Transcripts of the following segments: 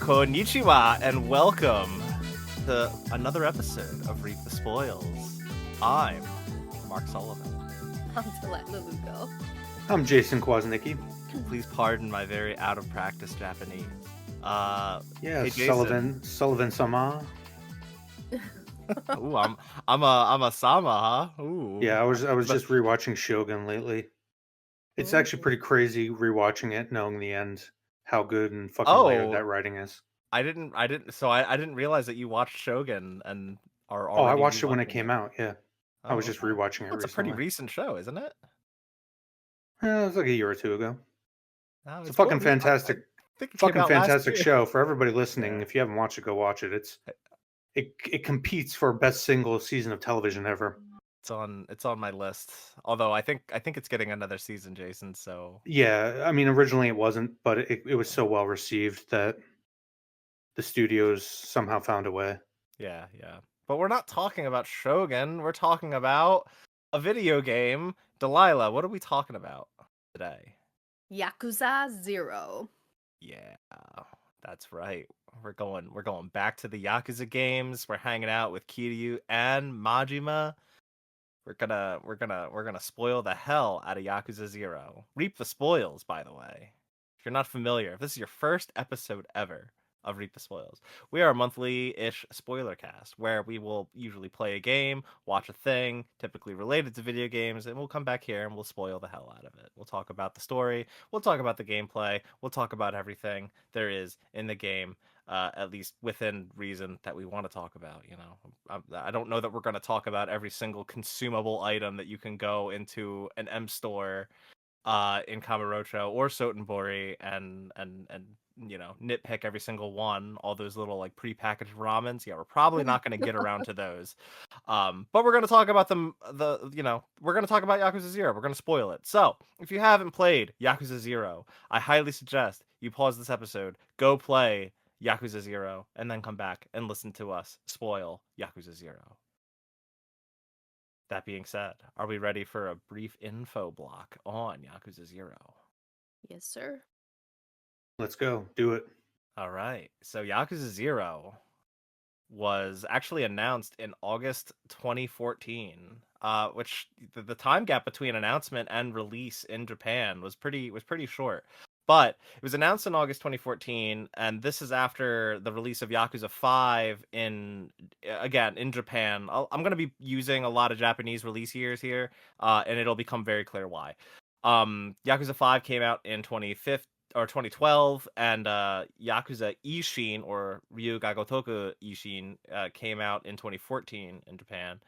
Konnichiwa and welcome to another episode of Reap the Spoils. I'm Mark Sullivan. I'm Deletna Lugo. I'm Jason Kwasnicki. Please pardon my very out of practice Japanese. Yeah, hey, Jason. Sullivan Sama. Ooh, I'm a sama, huh? Ooh. Yeah, I was just rewatching Shogun lately. It's actually pretty crazy rewatching it, knowing the end, how good and fucking layered that writing is. I didn't realize that you watched Shogun and are already. Oh, I watched it when it came out. Yeah, I was just rewatching it recently. It's a pretty recent show, isn't it? Yeah, it was like a year or two ago. No, it's a fucking fantastic, fantastic year. show for everybody listening. Yeah. If you haven't watched it, go watch it. It competes for best single season of television ever. It's on my list. Although I think it's getting another season, Jason. So yeah, I mean, originally it wasn't, but it was so well received that the studios somehow found a way. Yeah. But we're not talking about Shogun. We're talking about a video game. Delilah, what are we talking about today? Yakuza 0. Yeah, that's right. We're going back to the Yakuza games. We're hanging out with Kiryu and Majima. We're gonna spoil the hell out of Yakuza 0. Reap the spoils, by the way. If you're not familiar, if this is your first episode ever of Reap the Spoils, we are a monthly-ish spoiler cast where we will usually play a game, watch a thing, typically related to video games, and we'll come back here and we'll spoil the hell out of it. We'll talk about the story, we'll talk about the gameplay, we'll talk about everything there is in the game. At least within reason that we want to talk about, you know. I don't know that we're going to talk about every single consumable item that you can go into an M store in Kamurocho or Sotenbori and you know, nitpick every single one, all those little like prepackaged ramens. Yeah, we're probably not going to get around to those. But we're going to talk about them. We're going to talk about Yakuza 0. We're going to spoil it. So if you haven't played Yakuza 0, I highly suggest you pause this episode, go play Yakuza 0, and then come back and listen to us spoil Yakuza 0. That being said, are we ready for a brief info block on Yakuza 0? Yes, sir. Let's go. Do it. All right. So Yakuza 0 was actually announced in August 2014, which the time gap between announcement and release in Japan was pretty short. But it was announced in August 2014, and this is after the release of Yakuza 5 in Japan. I'm going to be using a lot of Japanese release years here, and it'll become very clear why. Yakuza 5 came out in 2012, and Yakuza Ishin, or Ryuga Gotoku Ishin, came out in 2014 in Japan.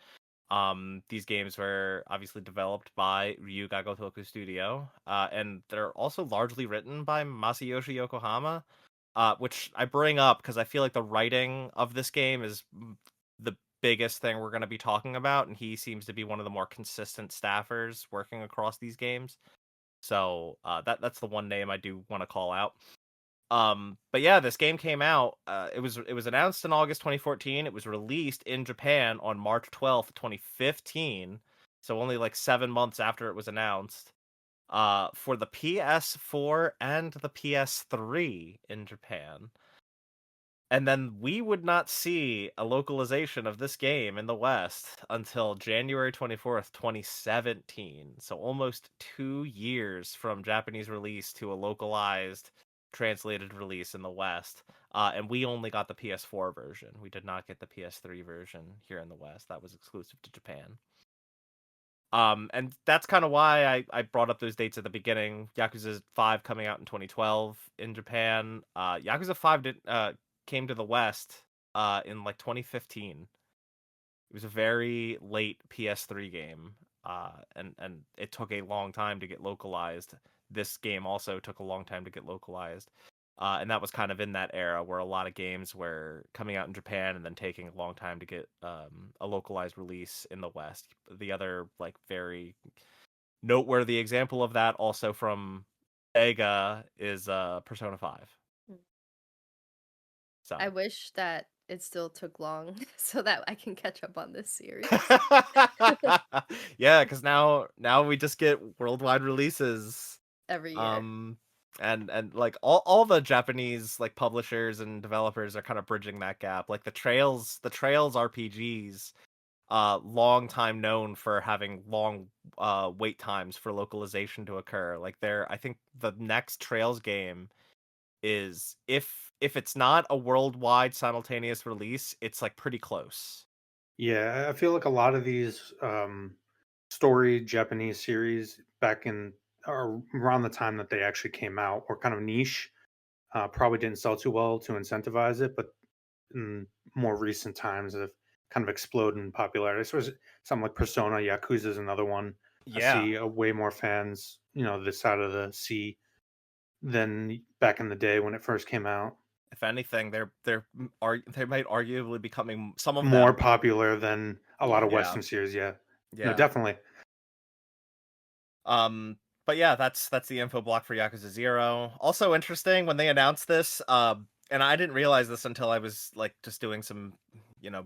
These games were obviously developed by Ryuga Gotoku Studio, and they're also largely written by Masayoshi Yokohama, which I bring up because I feel like the writing of this game is the biggest thing we're going to be talking about, and he seems to be one of the more consistent staffers working across these games. So that's the one name I do want to call out. But yeah, this game came out. It was announced in August 2014. It was released in Japan on March 12th, 2015. So only like 7 months after it was announced. For the PS4 and the PS3 in Japan. And then we would not see a localization of this game in the West until January 24th, 2017. So almost 2 years from Japanese release to a localized translated release in the West. And we only got the PS4 version. We did not get the PS3 version here in the West. That was exclusive to Japan. And that's kind of why I brought up those dates at the beginning. Yakuza 5 coming out in 2012 in Japan. Yakuza 5 came to the West in like 2015. It was a very late PS3 game, and it took a long time to get localized. This game also took a long time to get localized, and that was kind of in that era where a lot of games were coming out in Japan and then taking a long time to get a localized release in the West. The other like very noteworthy example of that, also from Sega, is Persona 5. So I wish that it still took long so that I can catch up on this series. Yeah, because now we just get worldwide releases every year. And like all the Japanese like publishers and developers are kind of bridging that gap. Like the Trails RPGs, long time known for having long wait times for localization to occur. Like I think the next Trails game is, if it's not a worldwide simultaneous release, it's like pretty close. Yeah, I feel like a lot of these story Japanese series back in or around the time that they actually came out were kind of niche. Probably didn't sell too well to incentivize it, but in more recent times have kind of exploded in popularity. So something like Persona, Yakuza is another one. I Yeah. see way more fans, this side of the sea than back in the day when it first came out. If anything, they might arguably becoming, some of More them. popular than a lot of Yeah. Western series, yeah. No, Yeah. definitely. But yeah, that's the info block for Yakuza 0. Also interesting when they announced this, and I didn't realize this until I was like just doing some,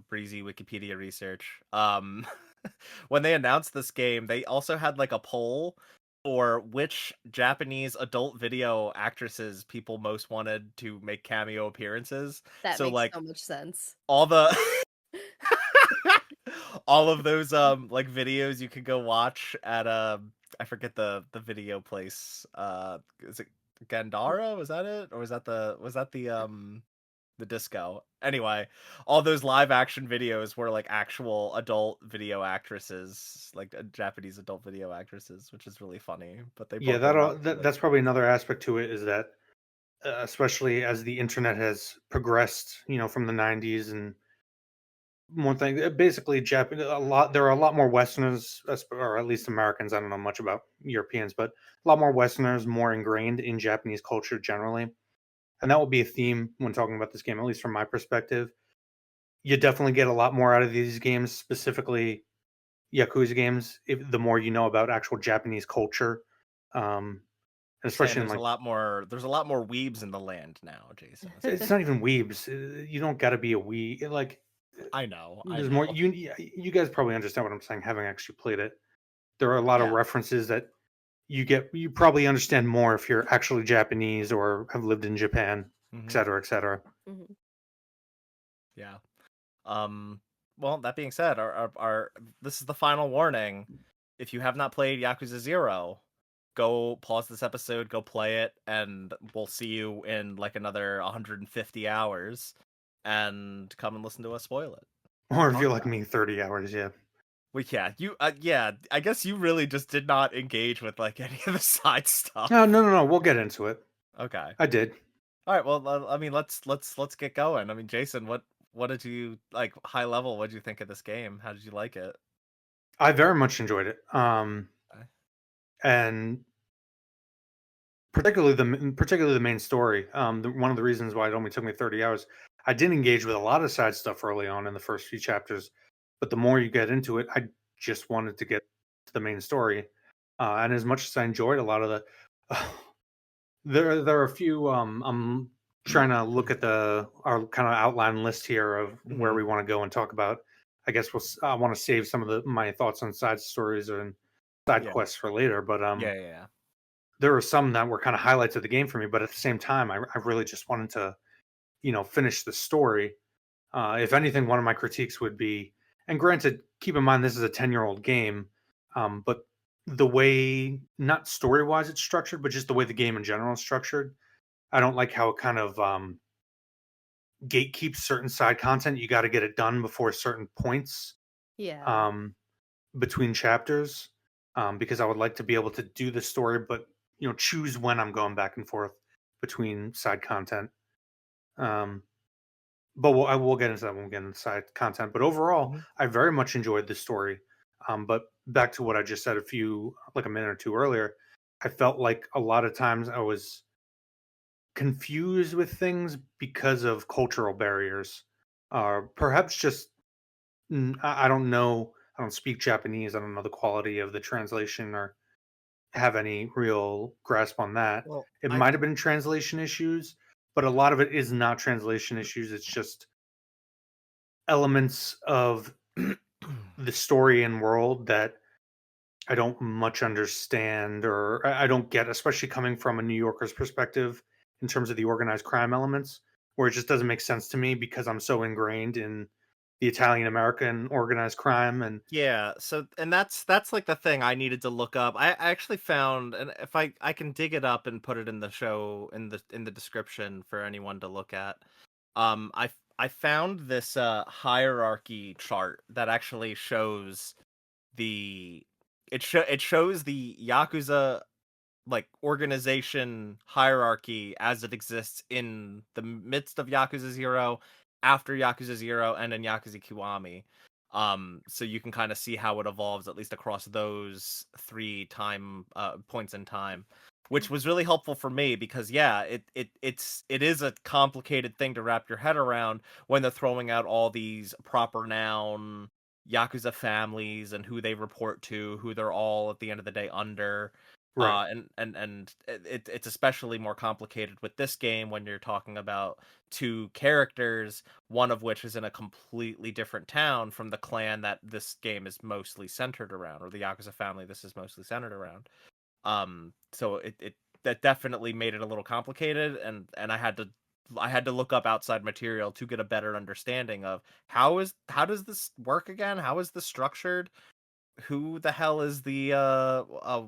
breezy Wikipedia research. When they announced this game, they also had like a poll for which Japanese adult video actresses people most wanted to make cameo appearances. That So makes like so much sense. all the all of those like videos you could go watch at I forget the video place. Is it Gandara? Was that it? Or was that the disco? Anyway, all those live action videos were like actual adult video actresses, like Japanese adult video actresses, which is really funny. But they Yeah, brought them out for like, that's probably another aspect to it is that especially as the internet has progressed, from the 90s and more thing basically Japan a lot there are a lot more Westerners or at least Americans. I don't know much about Europeans, but a lot more Westerners more ingrained in Japanese culture generally. And that will be a theme when talking about this game, at least from my perspective. You definitely get a lot more out of these games, specifically Yakuza games, the more you know about actual Japanese culture. you're saying Especially in like there's a lot more weebs in the land now, Jason. Is that what it's not even weebs. You don't got to be a weeb. Like I know, I there's more. know. You guys probably understand what I'm saying, having actually played it. There are a lot of Yeah. references that you probably understand more if you're actually Japanese or have lived in Japan, et Hmm. cetera, et cetera. Mhm. Yeah. Well, that being said, our this is the final warning. If you have not played Yakuza 0, go pause this episode, go play it, and we'll see you in like another 150 hours and come and listen to us spoil it. Or if Talk you're like about me, 30 hours, yeah. Well, yeah, I guess you really just did not engage with like any of the side stuff. No, no, no, no. We'll get into it. Okay. I did. All right, well, I mean, let's get going. I mean, Jason, what did you like high level? What did you think of this game? How did you like it? I very much enjoyed it. Okay. And particularly the main story. One of the reasons why it only took me 30 hours. I did engage with a lot of side stuff early on in the first few chapters, but the more you get into it, I just wanted to get to the main story. And as much as I enjoyed a lot of there are a few. I'm trying to look at our kind of outline list here of where Hmm. we want to go and talk about. I guess I want to save some of my thoughts on side stories and side Yeah. quests for later, but Yeah. there were some that were kind of highlights of the game for me, but at the same time, I really just wanted to, finish the story. If anything, one of my critiques would be, and granted, keep in mind this is a 10-year-old game, but the way, not story wise it's structured, but just the way the game in general is structured, I don't like how it kind of gatekeeps certain side content. You got to get it done before certain points Yeah. um, between chapters, because I would like to be able to do the story, but choose when I'm going back and forth between side content. Um, but I will get into that when we get into side content. But overall, Hmm. I very much enjoyed the story. But back to what I just said like a minute or two earlier, I felt like a lot of times I was confused with things because of cultural barriers. Perhaps just I don't know. I don't speak Japanese. I don't know the quality of the translation or have any real grasp on that. Well, It I might have been translation issues, but a lot of it is not translation issues. It's just elements of the story and world that I don't much understand, or I don't get, especially coming from a New Yorker's perspective in terms of the organized crime elements, where it just doesn't make sense to me because I'm so ingrained in the Italian American organized crime. And Yeah, so and that's like the thing I needed to look up. I actually found, and if I can dig it up and put it in the show in the description for anyone to look at. I found this hierarchy chart that actually shows the it shows the Yakuza like organization hierarchy as it exists in the midst of Yakuza 0, after Yakuza 0, and in Yakuza Kiwami. So you can kind of see how it evolves at least across those three time points in time, which was really helpful for me because yeah, it is a complicated thing to wrap your head around when they're throwing out all these proper noun Yakuza families and who they report to, who they're all at the end of the day under. right, It's especially more complicated with this game when you're talking about two characters, one of which is in a completely different town from the clan that this game is mostly centered around, or the Yakuza family this is mostly centered around. So it that definitely made it a little complicated, and I had to look up outside material to get a better understanding of how does this work again? How is this structured? Who the hell is the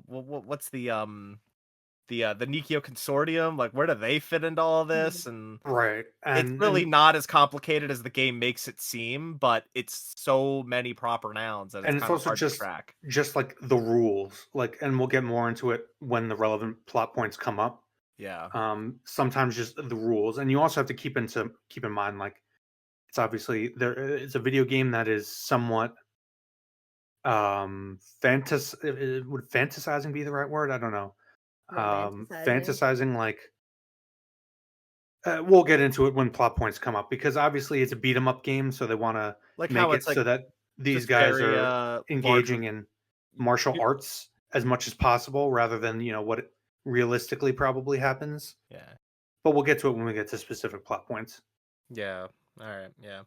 what's the Nikio Consortium? Like, where do they fit into all this? And right, it's really not as complicated as the game makes it seem, but it's so many proper nouns that it's and it's kind of also hard to track. just like the rules, like, and we'll get more into it when the relevant plot points come up. Yeah. Sometimes just the rules, and you also have to keep in mind, like, it's obviously there. It's a video game that is somewhat would fantasizing be the right word? I don't know. Romanticizing. Fantasizing, like, we'll get into it when plot points come up, because obviously it's a beat 'em up game, so they want to Like how make it's it like so that these just guys very are large. engaging in martial arts as much as possible, rather than what realistically probably happens. Yeah. But we'll get to it when we get to specific plot points. Yeah. All right. Yeah.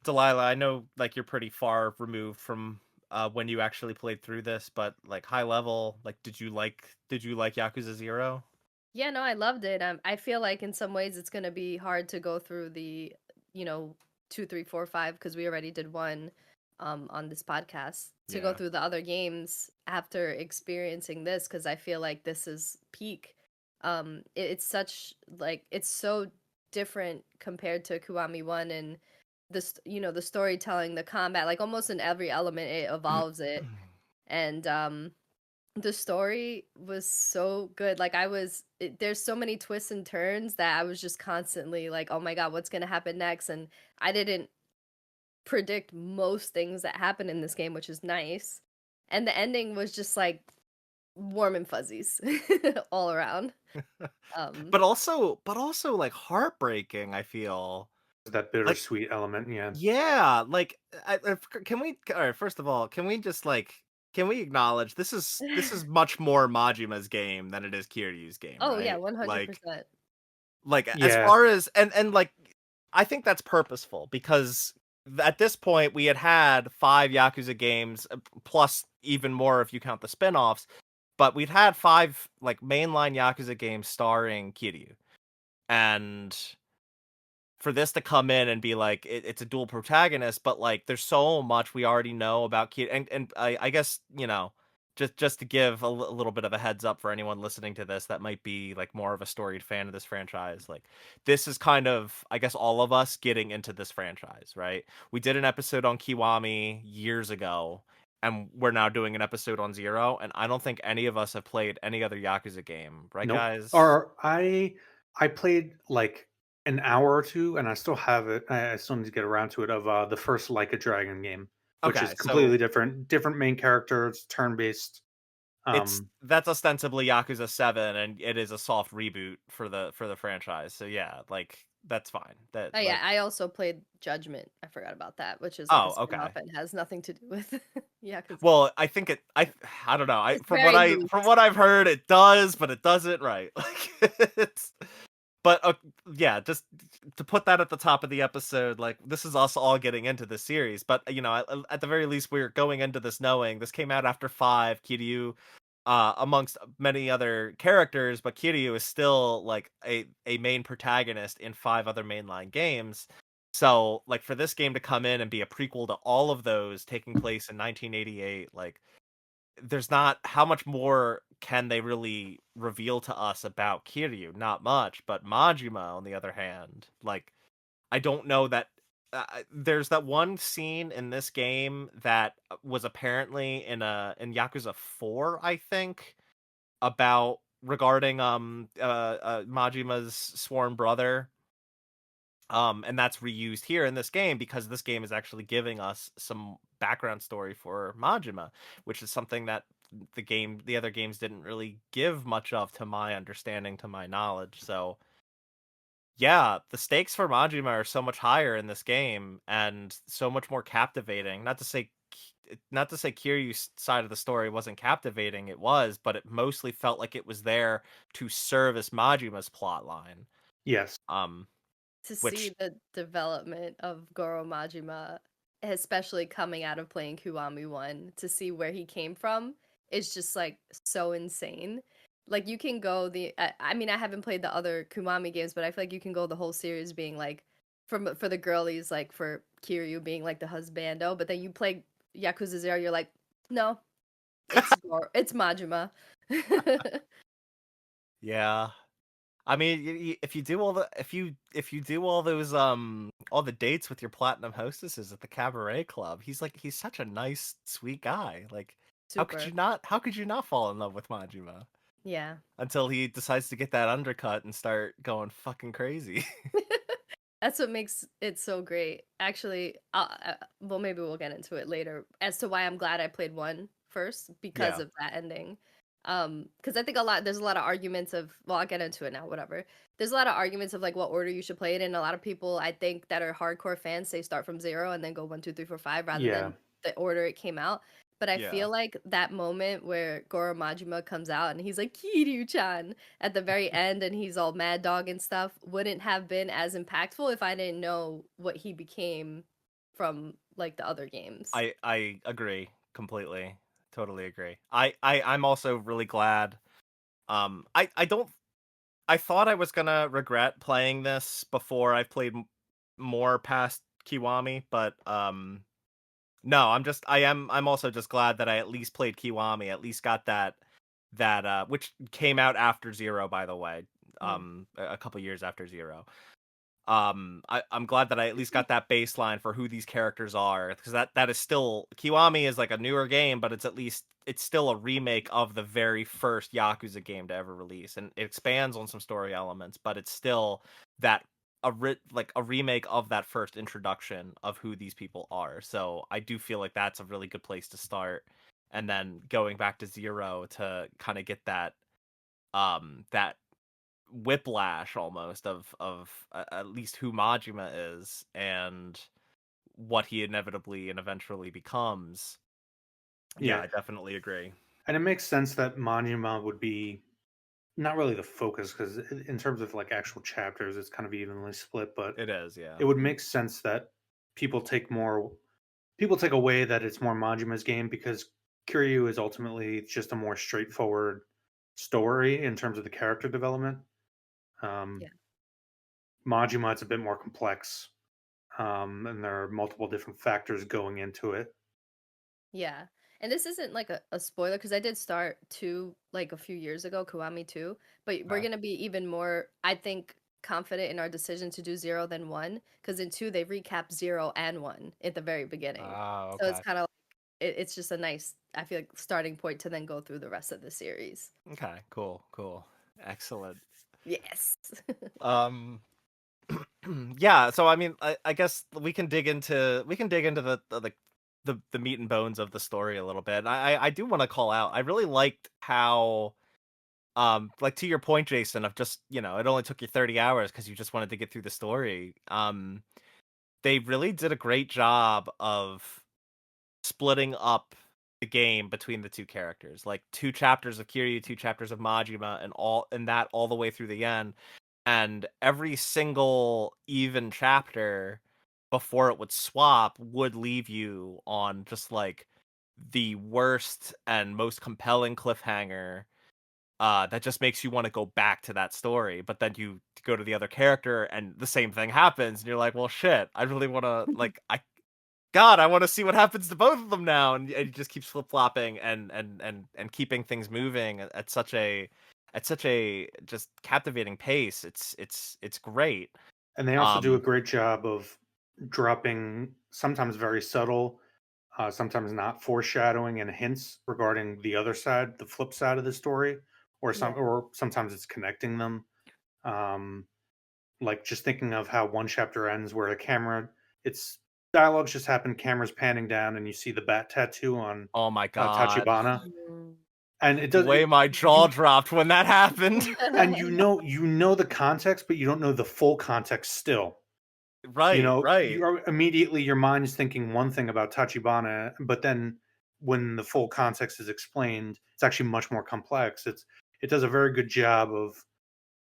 Delilah, I know like you're pretty far removed from when you actually played through this, but like high level, like did you like Yakuza 0? Yeah, no, I loved it. I feel like in some ways it's gonna be hard to go through the, you know, 2, 3, 4, 5 because we already did one on this podcast. To go Yeah. through the other games after experiencing this because I feel like this is peak. It's such like it's so different compared to Kiwami 1 and this, you know, the storytelling, the combat, like almost in every element it evolves it. And the story was so good. Like there's so many twists and turns that I was just constantly like, "Oh my god, what's going to happen next?" And I didn't predict most things that happen in this game, which is nice. And the ending was just like warm and fuzzies all around. Um But also like heartbreaking, I feel. That Like bittersweet element, yeah. yeah, like can we all right, first of all, can we just like can we acknowledge this is much more Majima's game than it is Kiryu's game, Oh yeah, right? Like 100%. as Yeah, far as and like I think that's purposeful because at this point we had 5 Yakuza games plus even more if you count the spin-offs, but we'd had 5 like mainline Yakuza games starring Kiryu. And for this to come in and be like it's a dual protagonist, but like there's so much we already know about Kiryu, and I guess just to give a little bit of a heads up for anyone listening to this that might be like more of a storied fan of this franchise, like this is kind of I guess all of us getting into this franchise, right? We did an episode on Kiwami years ago, and we're now doing an episode on Zero, and I don't think any of us have played any other Yakuza game, right, nope. guys? Or I played like an hour or two, and I still have it. I still need to get around to it, of the first Like a Dragon game, which is Okay, completely so different main character. It's turn based. that's ostensibly Yakuza 7 and it is a soft reboot for the franchise. So yeah, like that's fine. That Oh yeah, like I also played Judgment. I forgot about that, which is like a oh, okay. spin-off and has nothing to do with Yakuza. Well, I think I don't know. It's very From loose. what I've heard it does, but it doesn't, right? Like it's but yeah, just to put that at the top of the episode, like this is us all getting into the series, but you know, at the very least, we're going into this knowing this came out after 5. Kiryu, amongst many other characters, but Kiryu is still like a main protagonist in 5 other mainline games. So, like for this game to come in and be a prequel to all of those taking place in 1988, like there's not how much more can they really reveal to us about Kiryu? Not much, but Majima on the other hand, like I don't know that there's that one scene in this game that was apparently in Yakuza 4, I think, about regarding Majima's sworn brother. And that's reused here in this game because this game is actually giving us some background story for Majima, which is something that the other games didn't really give much of, to my understanding, to my knowledge. So yeah, the stakes for Majima are so much higher in this game and so much more captivating. Not to say Kiryu's side of the story wasn't captivating, it was, but it mostly felt like it was there to serve as Majima's plot line. Yes. To see Which the development of Goro Majima, especially coming out of playing Kiwami 1, to see where he came from is just like so insane. Like you can go I mean I haven't played the other Kiwami games, but I feel like you can go the whole series being like for the girlies, like for Kiryu being like the husbando, but then you play Yakuza 0, you're like, no, it's Majima. yeah. I mean, if you do all the if you do all those all the dates with your platinum hostesses at the cabaret club, he's such a nice, sweet guy. Like, Super. how could you not fall in love with Majima Yeah. until he decides to get that undercut and start going fucking crazy? That's what makes it so great. Actually, well, maybe we'll get into it later as to why I'm glad I played 1 first because Yeah. of that ending. Because I think there's a lot of arguments of, well, I'll get into it now, whatever. There's a lot of arguments of like what order you should play it in. A lot of people I think that are hardcore fans say start from 0 and then go 1, 2, 3, 4, 5 rather Yeah. than the order it came out. But I Yeah. feel like that moment where Goro Majima comes out and he's like Kiryu-chan at the very end and he's all mad dog and stuff wouldn't have been as impactful if I didn't know what he became from like the other games. I agree completely. Totally agree. I'm also really glad. I don't I thought I was gonna regret playing this before I played more past Kiwami, but no, I'm also just glad that I at least played Kiwami, at least got that which came out after 0, by the way, Mm. a couple years after 0. I'm glad that I at least got that baseline for who these characters are, because that is still, Kiwami is like a newer game, but it's still a remake of the very first Yakuza game to ever release, and it expands on some story elements, but it's still that like a remake of that first introduction of who these people are. So I do feel like that's a really good place to start, and then going back to 0 to kind of get that whiplash almost of at least who Majima is and what he inevitably and eventually becomes. Yeah, Yeah. I definitely agree. And it makes sense that Majima would be not really the focus because in terms of like actual chapters, it's kind of evenly split. But It is, yeah. it would make sense that people take more people take away that it's more Majima's game because Kiryu is ultimately just a more straightforward story in terms of the character development. Um, Yeah. Majima, it's a bit more complex, and there are multiple different factors going into it. Yeah. And this isn't like a spoiler because I did start 2 like a few years ago, Kiwami 2, but we're Okay. gonna be even more, I think, confident in our decision to do 0 than 1 because in 2 they recap 0 and 1 at the very beginning. Oh, So it's okay. kind of it's just a nice, I feel like, starting point to then go through the rest of the series. Okay, cool. Excellent. Yes. Um yeah, so I mean I guess we can dig into the meat and bones of the story a little bit. I do want to call out, I really liked how like to your point, Jason, of just, you know, it only took you 30 hours because you just wanted to get through the story. They really did a great job of splitting up the game between the two characters, like 2 chapters of Kiryu, 2 chapters of Majima, and all the way through the end. and every single even chapter before it would swap would leave you on just like the worst and most compelling cliffhanger that just makes you want to go back to that story. But then you go to the other character and the same thing happens, and you're like, well, shit, I really want to I want to see what happens to both of them now, and it just keeps flip flopping and keeping things moving at such a just captivating pace. It's great. And they also do a Um, great job of dropping sometimes very subtle, sometimes not foreshadowing and hints regarding the other side, the flip side of the story, Yeah. or sometimes it's connecting them. Um, like just thinking of how one chapter ends where the camera, it's dialogues just happen, cameras panning down, and you see the bat tattoo on oh my god, Tachibana, Mm. and it the does way it, my jaw you dropped when that happened. and you know the context, but you don't know the full context still. You Right, know, right. you're immediately your mind is thinking one thing about Tachibana, but then when the full context is explained, it's actually much more complex. It does a very good job of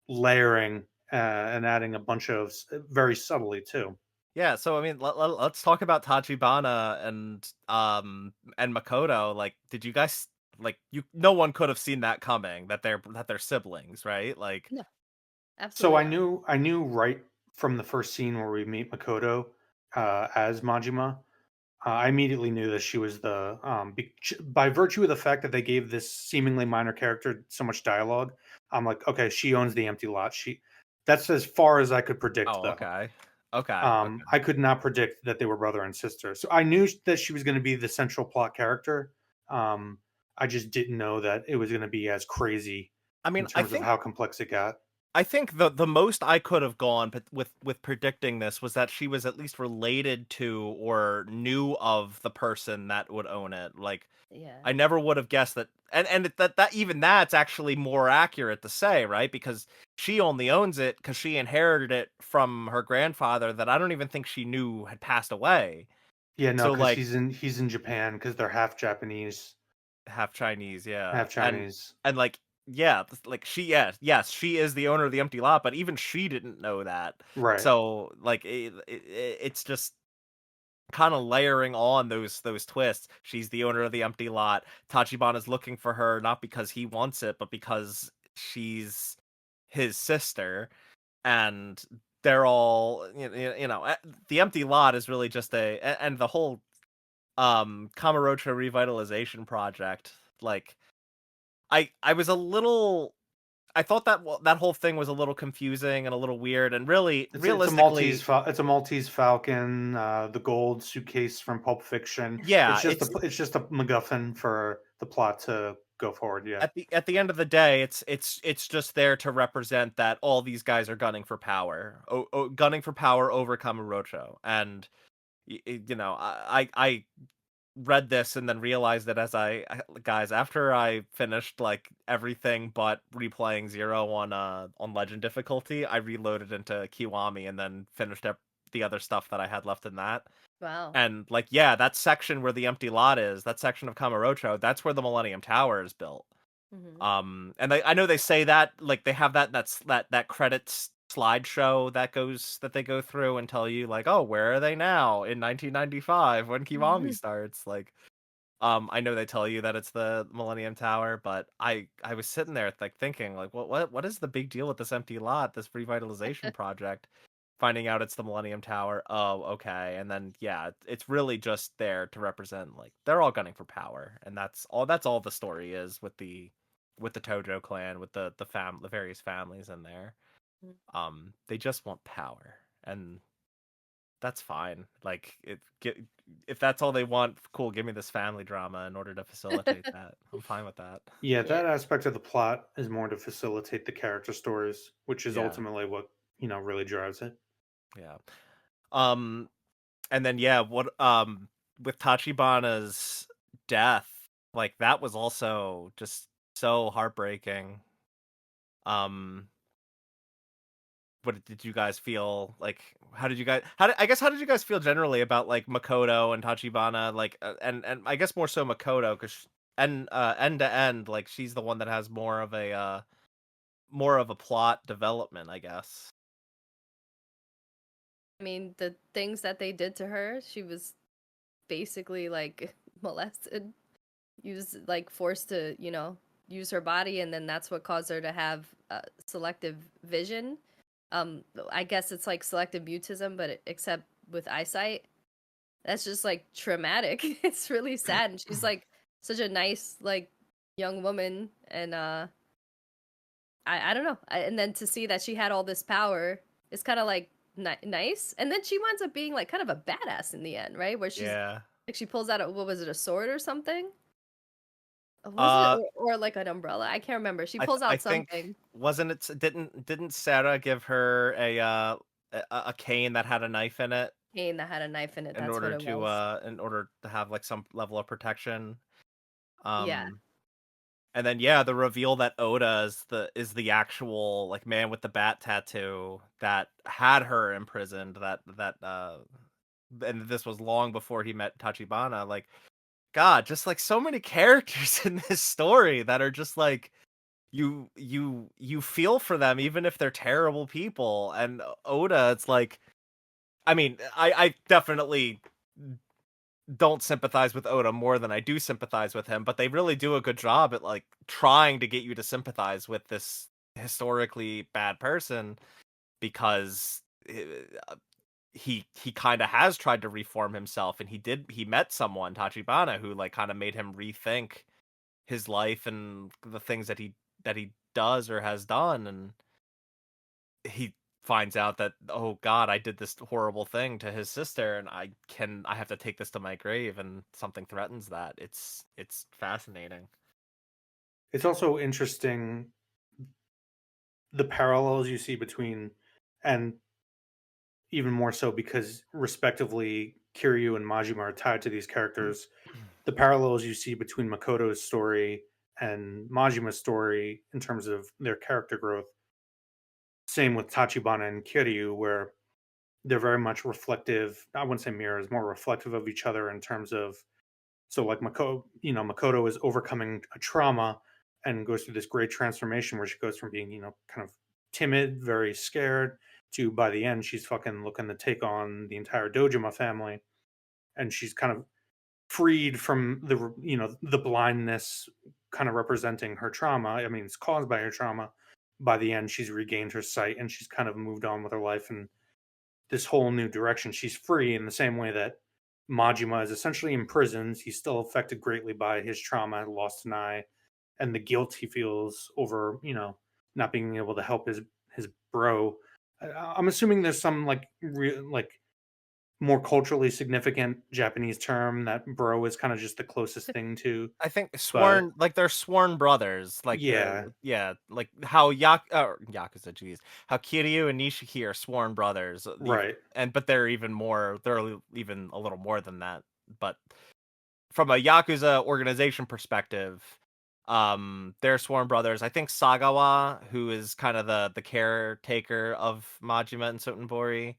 layering and adding a bunch of very subtly too. Yeah, so I mean, let's talk about Tachibana and Makoto. Like, did you guys like you? No one could have seen that coming that they're siblings, right? Like, No, So absolutely not. I knew right from the first scene where we meet Makoto as Majima. I immediately knew that she was the by virtue of the fact that they gave this seemingly minor character so much dialogue. I'm like, okay, she owns the empty lot. She That's as far as I could predict, oh, though. okay, okay, okay. I could not predict that they were brother and sister. So I knew that she was going to be the central plot character. Um, I just didn't know that it was going to be as crazy I in mean, terms of how complex it got. I think the most I could have gone, but with predicting this was that she was at least related to or knew of the person that would own it. Like, Yeah. I never would have guessed that, and that even that's actually more accurate to say, right? Because she only owns it because she inherited it from her grandfather that I don't even think she knew had passed away. Yeah, no, So because like he's in Japan because they're half Japanese, half Chinese, yeah, half Chinese. and like yeah, like she yes, she is the owner of the empty lot, but even she didn't know that. Right. So like it's just kind of layering on those twists. She's the owner of the empty lot. Tachibana is looking for her not because he wants it, but because she's his sister, and they're all the empty lot is really just and the whole Kamurocho revitalization project. Like I was a little I thought that that whole thing was a little confusing and a little weird, and really realistically, It's a Maltese Falcon, the gold suitcase from Pulp Fiction. yeah, It's just a MacGuffin for the plot to go forward. Yeah. at the end of the day, it's just there to represent that all these guys are gunning for power, gunning for power over Kamurocho, and I read this and then realized that guys, after I finished like everything but replaying Zero on Legend difficulty, I reloaded into Kiwami and then finished up the other stuff that I had left in that. Wow. And like, yeah, that section where the empty lot is, that section of Kamurocho, that's where the Millennium Tower is built. Hmm. And I know they say that like they have that credits slideshow that they go through and tell you like, oh, where are they now in 1995 when Kiwami starts? Like, I know they tell you that it's the Millennium Tower, but I was sitting there like thinking like, what is the big deal with this empty lot, this revitalization project? Finding out it's the Millennium Tower. Oh, okay. And then yeah, it's really just there to represent like they're all gunning for power, and that's all the story is with the Tojo clan, with the various families in there. They just want power, and that's fine. Like if that's all they want, cool. Give me this family drama in order to facilitate that. I'm fine with that. Yeah, Yeah. that aspect of the plot is more to facilitate the character stories, which is Yeah, ultimately what, really drives it. yeah. Um, and then yeah, what with Tachibana's death, like that was also just so heartbreaking. Um, what did you guys feel like? How did you guys feel generally about like Makoto and Tachibana, like and I guess more so Makoto because and end to end, like she's the one that has more of a more of a plot development, I guess. I mean, the things that they did to her, she was basically like molested, used like forced to, use her body, and then that's what caused her to have selective vision. I guess it's like selective mutism, but except with eyesight. That's just like traumatic. It's really sad, and she's like such a nice like young woman, and I don't know. And then to see that she had all this power is kind of like nice. And then she winds up being like kind of a badass in the end, right? Where she's Yeah. like she pulls out what was it, a sword or something? Was it Uh, or like an umbrella? I can't remember. She I pulls out think something. wasn't it didn't Sarah give her a cane that had a knife in it Cane that had a knife in it. That's what it was. in order to have like some level of protection? Yeah. Um, and then yeah, the reveal that Oda is the actual like man with the bat tattoo that had her imprisoned. And this was long before he met Tachibana. Like, God, just like so many characters in this story that are just like you feel for them even if they're terrible people. And Oda, it's like, I mean, I definitely don't sympathize with Oda more than I do sympathize with him, but they really do a good job at like trying to get you to sympathize with this historically bad person because he kind of has tried to reform himself, and he met someone, Tachibana, who like kind of made him rethink his life and the things that he does or has done. And he finds out that, oh God, I did this horrible thing to his sister, and I have to take this to my grave, and something threatens that. It's fascinating. It's also interesting the parallels you see between, and even more so because respectively Kiryu and Majima are tied to these characters. The parallels you see between Makoto's story and Majima's story in terms of their character growth. Same with Tachibana and Kiryu, where they're very much reflective. I wouldn't say mirrors, more reflective of each other in terms of, so like Makoto is overcoming a trauma and goes through this great transformation where she goes from being, kind of timid, very scared, to by the end she's fucking looking to take on the entire Dojima family, and she's kind of freed from the blindness kind of representing her trauma. I mean, it's caused by her trauma. By the end, she's regained her sight and she's kind of moved on with her life in this whole new direction. She's free in the same way that Majima is essentially imprisoned. He's still affected greatly by his trauma, lost an eye, and the guilt he feels over, not being able to help his bro. I'm assuming there's some like more culturally significant Japanese term that bro is kind of just the closest thing to. I think But sworn, like they're sworn brothers, like yeah, yeah, like how Yakuza, jeez, how Kiryu and Nishiki are sworn brothers, right. but they're even more, they're even a little more than that. But from a Yakuza organization perspective, they're sworn brothers. I think Sagawa, who is kind of the caretaker of Majima and Sotenbori,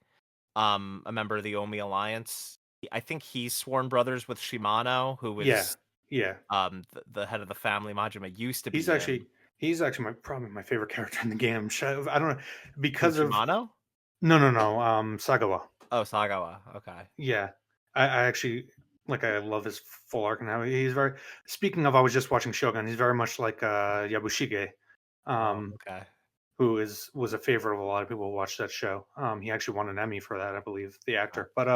a member of the Omi Alliance. I think he's sworn brothers with Shimano, who Yeah, was yeah. the head of the family Majima used to He's be in. actually he's actually probably my favorite character in the game. I don't know Who, because of Shimano? no. Sagawa. Oh, Sagawa. Okay. Yeah, I actually like. I love his full arc and how he's very. Speaking of, I was just watching Shogun. He's very much like Yabushige, Oh, um, okay. who was a favorite of a lot of people who watch that show. He actually won an Emmy for that, I believe, the Uh, actor. But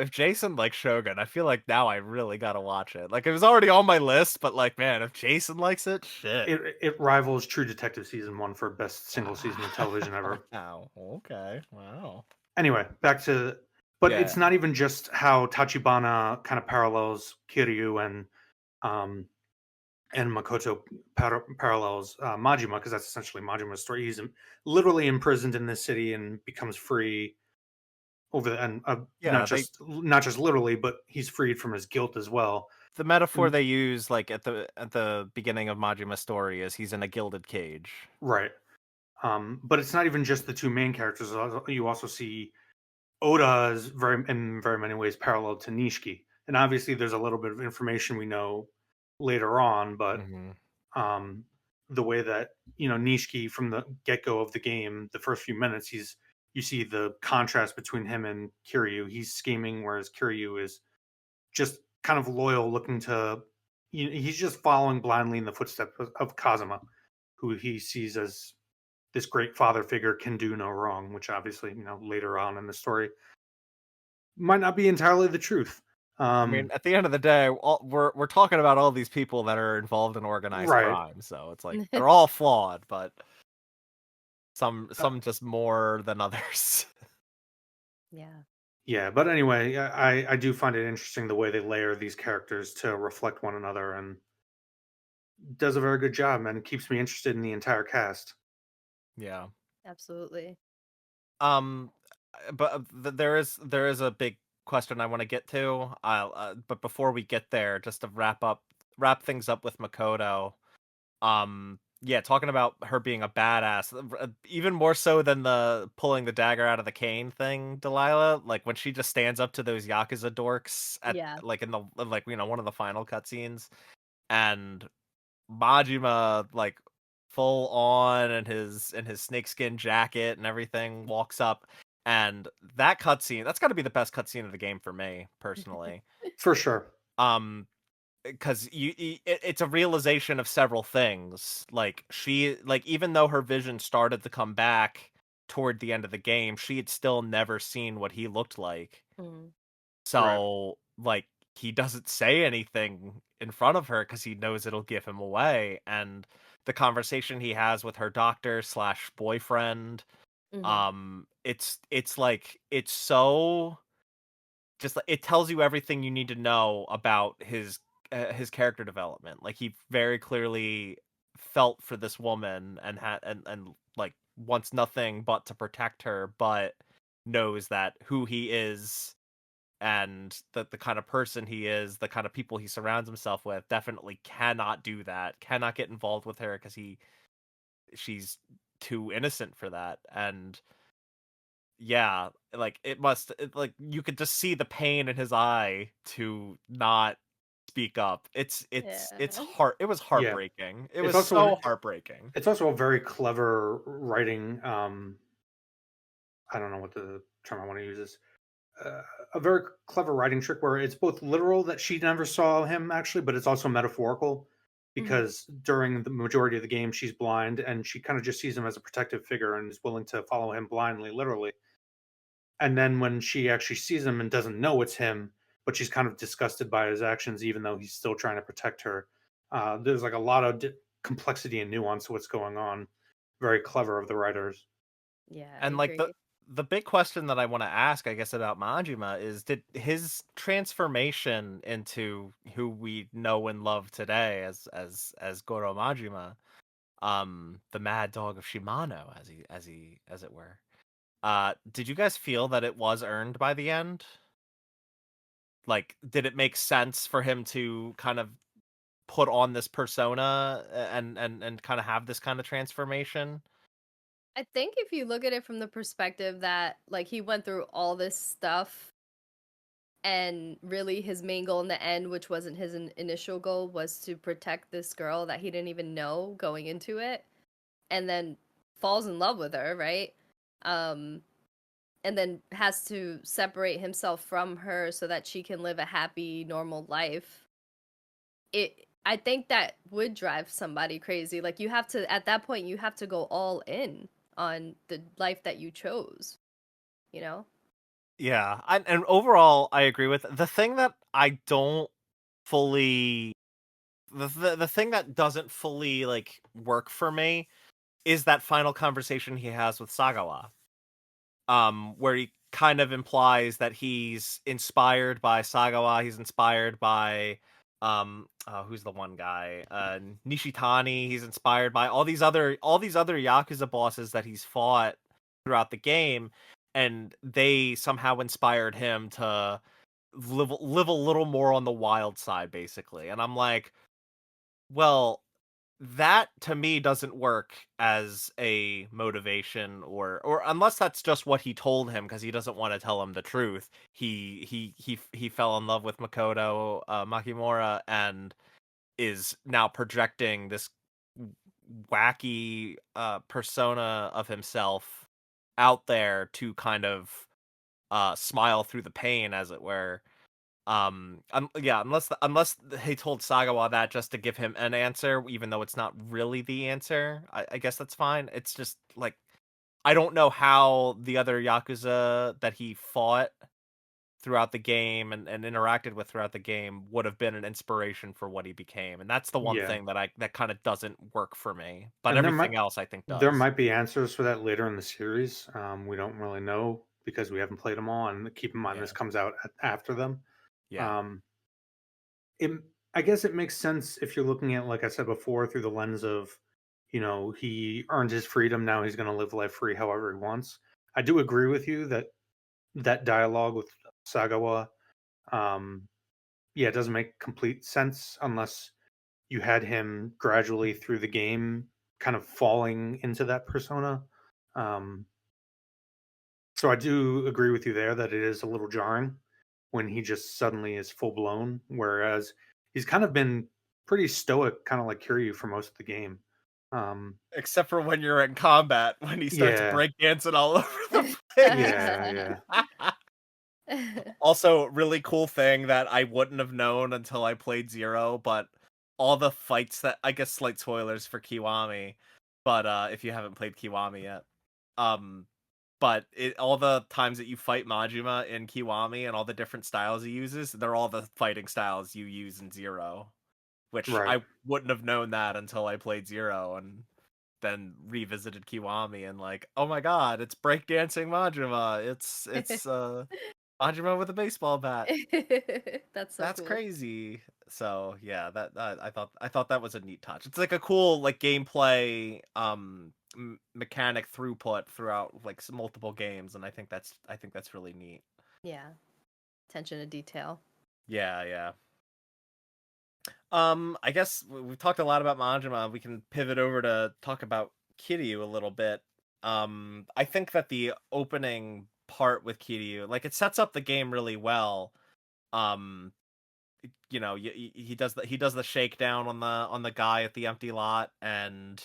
if Jason likes Shogun, I feel like now I really gotta watch it. Like, it was already on my list, but like, man, if Jason likes it, shit. it rivals True Detective season one for best single season of television ever. Wow. Okay. Wow. Anyway, back to, but Yeah. it's not even just how Tachibana kind of parallels Kiryu um and Makoto parallels Majima, because that's essentially Majima's story. He's literally imprisoned in this city and becomes free over the, and Yeah. not just literally, but he's freed from his guilt as well. The metaphor And they use, like at the beginning of Majima's story, is he's in a gilded cage. right, but it's not even just the two main characters. You also see Oda is in very many ways parallel to Nishiki, and obviously there's a little bit of information we know later on, but Hmm. um, the way that Nishiki from the get go of the game, the first few minutes, you see the contrast between him and Kiryu. He's scheming, whereas Kiryu is just kind of loyal, looking to he's just following blindly in the footsteps of Kazuma, who he sees as this great father figure, can do no wrong, which obviously later on in the story might not be entirely the truth. I mean, at the end of the day, we're talking about all these people that are involved in organized Right. crime, so it's like they're all flawed, but some Uh, just more than others. Yeah. Yeah, but anyway, I do find it interesting the way they layer these characters to reflect one another, and does a very good job, and keeps me interested in the entire cast. Yeah. Absolutely. Um, but there is a big question I want to get to. But before we get there, just to wrap things up with Makoto. Yeah, talking about her being a badass, even more so than the pulling the dagger out of the cane thing, Delilah. Like when she just stands up to those Yakuza dorks at Yeah. like in the like one of the final cutscenes, and Majima like full on in his snakeskin jacket and everything walks up, and that cutscene, that's got to be the best cutscene of the game for me personally. For sure. Um, because it's a realization of several things. Like even though her vision started to come back toward the end of the game, she had still never seen what he looked like. Mm. Right. So like he doesn't say anything in front of her because he knows it'll give him away. And the conversation he has with her doctor slash boyfriend, Hmm. it's like it's so just like it tells you everything you need to know about his character development. Like he very clearly felt for this woman and had and like wants nothing but to protect her, but knows that who he is and the kind of person he is, the kind of people he surrounds himself with, definitely cannot do that. Cannot get involved with her because she's too innocent for that. And yeah, like like you could just see the pain in his eye to not speak up. It's Yeah. heart it was Yeah. heartbreaking. It It's was also so heartbreaking. it's also a very clever writing. I don't know what the term I want to use is. Uh, a very clever writing trick where it's both literal that she never saw him actually, but it's also metaphorical Hmm. because during the majority of the game she's blind and she kind of just sees him as a protective figure and is willing to follow him blindly, literally. And then when she actually sees him and doesn't know it's him, but she's kind of disgusted by his actions, even though he's still trying to protect her. There's like a lot of complexity and nuance to what's going on. Very clever of the writers. Yeah, I And like agree. the big question that I want to ask, I guess, about Majima is did his transformation into who we know and love today as Goro Majima, the mad dog of Shimano, as it were. Did you guys feel that it was earned by the end? Like, did it make sense for him to kind of put on this persona and kind of have this kind of transformation? I think if you look at it from the perspective that like he went through all this stuff and really his main goal in the end, which wasn't his initial goal, was to protect this girl that he didn't even know going into it, and then falls in love with her, right? Um, and then has to separate himself from her so that she can live a happy, normal life. I think that would drive somebody crazy. Like you have to at that point you have to go all in on the life that you chose, you know? Yeah, and overall, I agree with the thing that I don't fully the thing that doesn't fully like work for me is that final conversation he has with Sagawa, where he kind of implies that he's inspired by Sagawa, he's inspired by who's the one guy? Nishitani, he's inspired by all these other Yakuza bosses that he's fought throughout the game, and they somehow inspired him to live a little more on the wild side, basically. And I'm like, well, that to me doesn't work as a motivation, or unless that's just what he told him because he doesn't want to tell him the truth. He fell in love with Makoto Makimura and is now projecting this wacky persona of himself out there to kind of smile through the pain, as it were. Yeah, unless he told Sagawa that just to give him an answer, even though it's not really the answer, I guess that's fine. It's just like I don't know how the other Yakuza that he fought throughout the game and interacted with throughout the game would have been an inspiration for what he became. And that's the one Yeah, thing that kind of doesn't work for me. But and everything else I think there does. might be answers for that later in the series. We don't really know because we haven't played them all, and keep in mind this Yeah. comes out after them. Yeah. Um, it, I guess it makes sense if you're looking at, like I said before, through the lens of, he earned his freedom. Now he's going to live life free however he wants. I do agree with you that that dialogue with Sagawa, um, yeah, it doesn't make complete sense unless you had him gradually through the game kind of falling into that persona. Um, so I do agree with you there that it is a little jarring when he just suddenly is full blown, whereas he's kind of been pretty stoic, kind of like Kiryu for most of the game. Um, Except for when you're in combat, when he starts yeah, breakdancing all over the place. yeah, yeah, Also, really cool thing that I wouldn't have known until I played Zero, but all the fights that I guess slight spoilers for Kiwami, but if you haven't played Kiwami yet. Um but all the times that you fight Majima in Kiwami and all the different styles he uses, they're all the fighting styles you use in Zero, which right. I wouldn't have known that until I played Zero and then revisited Kiwami and like, oh my god, it's breakdancing Majima. It's Majima with a baseball bat. That's so That's cool. crazy. So yeah, I thought that was a neat touch. It's like a cool like gameplay mechanic throughput throughout like multiple games, and I think that's really neat. Yeah. Attention to detail. Yeah, yeah. I guess we've talked a lot about Majima. We can pivot over to talk about Kiryu a little bit. I think that the opening part with Kiryu, like it sets up the game really well. Um, he does the shakedown on the guy at the empty lot and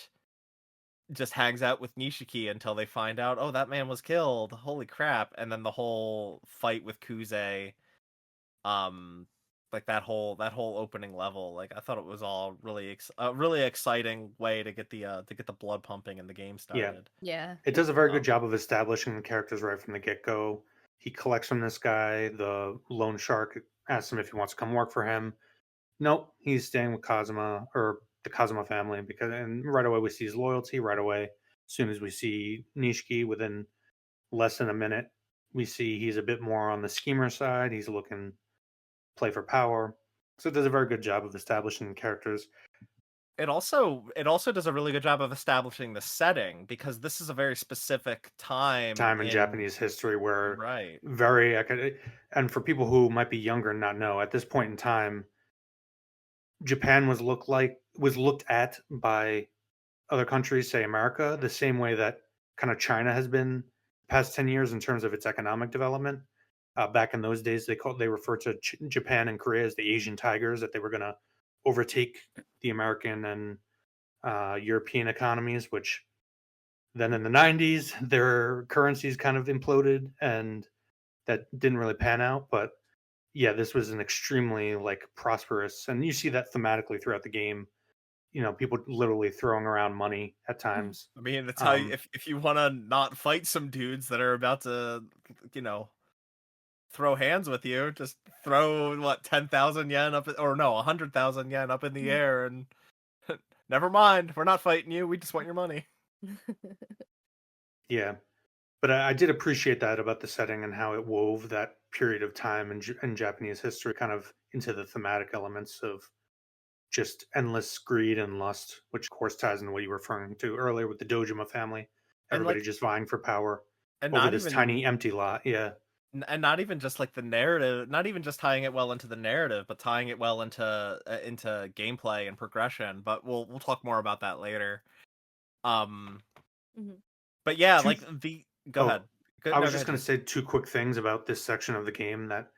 just hangs out with Nishiki until they find out, oh, that man was killed. Holy crap! And then the whole fight with Kuze, um, like that whole opening level, like I thought it was all a really exciting way to get the blood pumping and the game Yeah, started. Yeah. it does a very good Um, job of establishing the characters right from the get go. He collects from this guy, the loan shark, asks him if he wants to come work for him. Nope, he's staying with Kazuma or the Kazuma family and right away we see his loyalty. Right away, as soon as we see Nishiki, within less than a minute, we see he's a bit more on the schemer side. He's looking play for power. So it does a very good job of establishing the characters. it also does a really good job of establishing the setting because this is a very specific time Time in in Japanese history where right. and for people who might be younger and not know, at this point in time, Japan was looked at by other countries, say America, the same way that kind of China has been the past 10 years in terms of its economic development. Back in those days, they referred to Japan and Korea as the Asian tigers, that they were going to overtake the American and European economies, which then in the 90s, their currencies kind of imploded and that didn't really pan out. But yeah, this was an extremely like prosperous, and you see that thematically throughout the game. People literally throwing around money at times. I mean, that's how Um, if you want to not fight some dudes that are about to, you know, throw hands with you, just throw what 10,000 yen up, or no, 100,000 yen up in the air, and never mind, we're not fighting you. We just want your money. yeah, but I did appreciate that about the setting and how it wove that period of time in Japanese history kind of into the thematic elements of just endless greed and lust, which of course ties into what you were referring to earlier with the Dojima family. And Everybody like, just vying for power and over not this even tiny empty lot. Yeah, and not even just like the narrative, not even just tying it well into the narrative, but tying it well into gameplay and progression. But we'll talk more about that later. Um, Mhm. but yeah, two. like the go Oh, ahead. Go, I no, was go just ahead, going to Jason. say two quick things about this section of the game that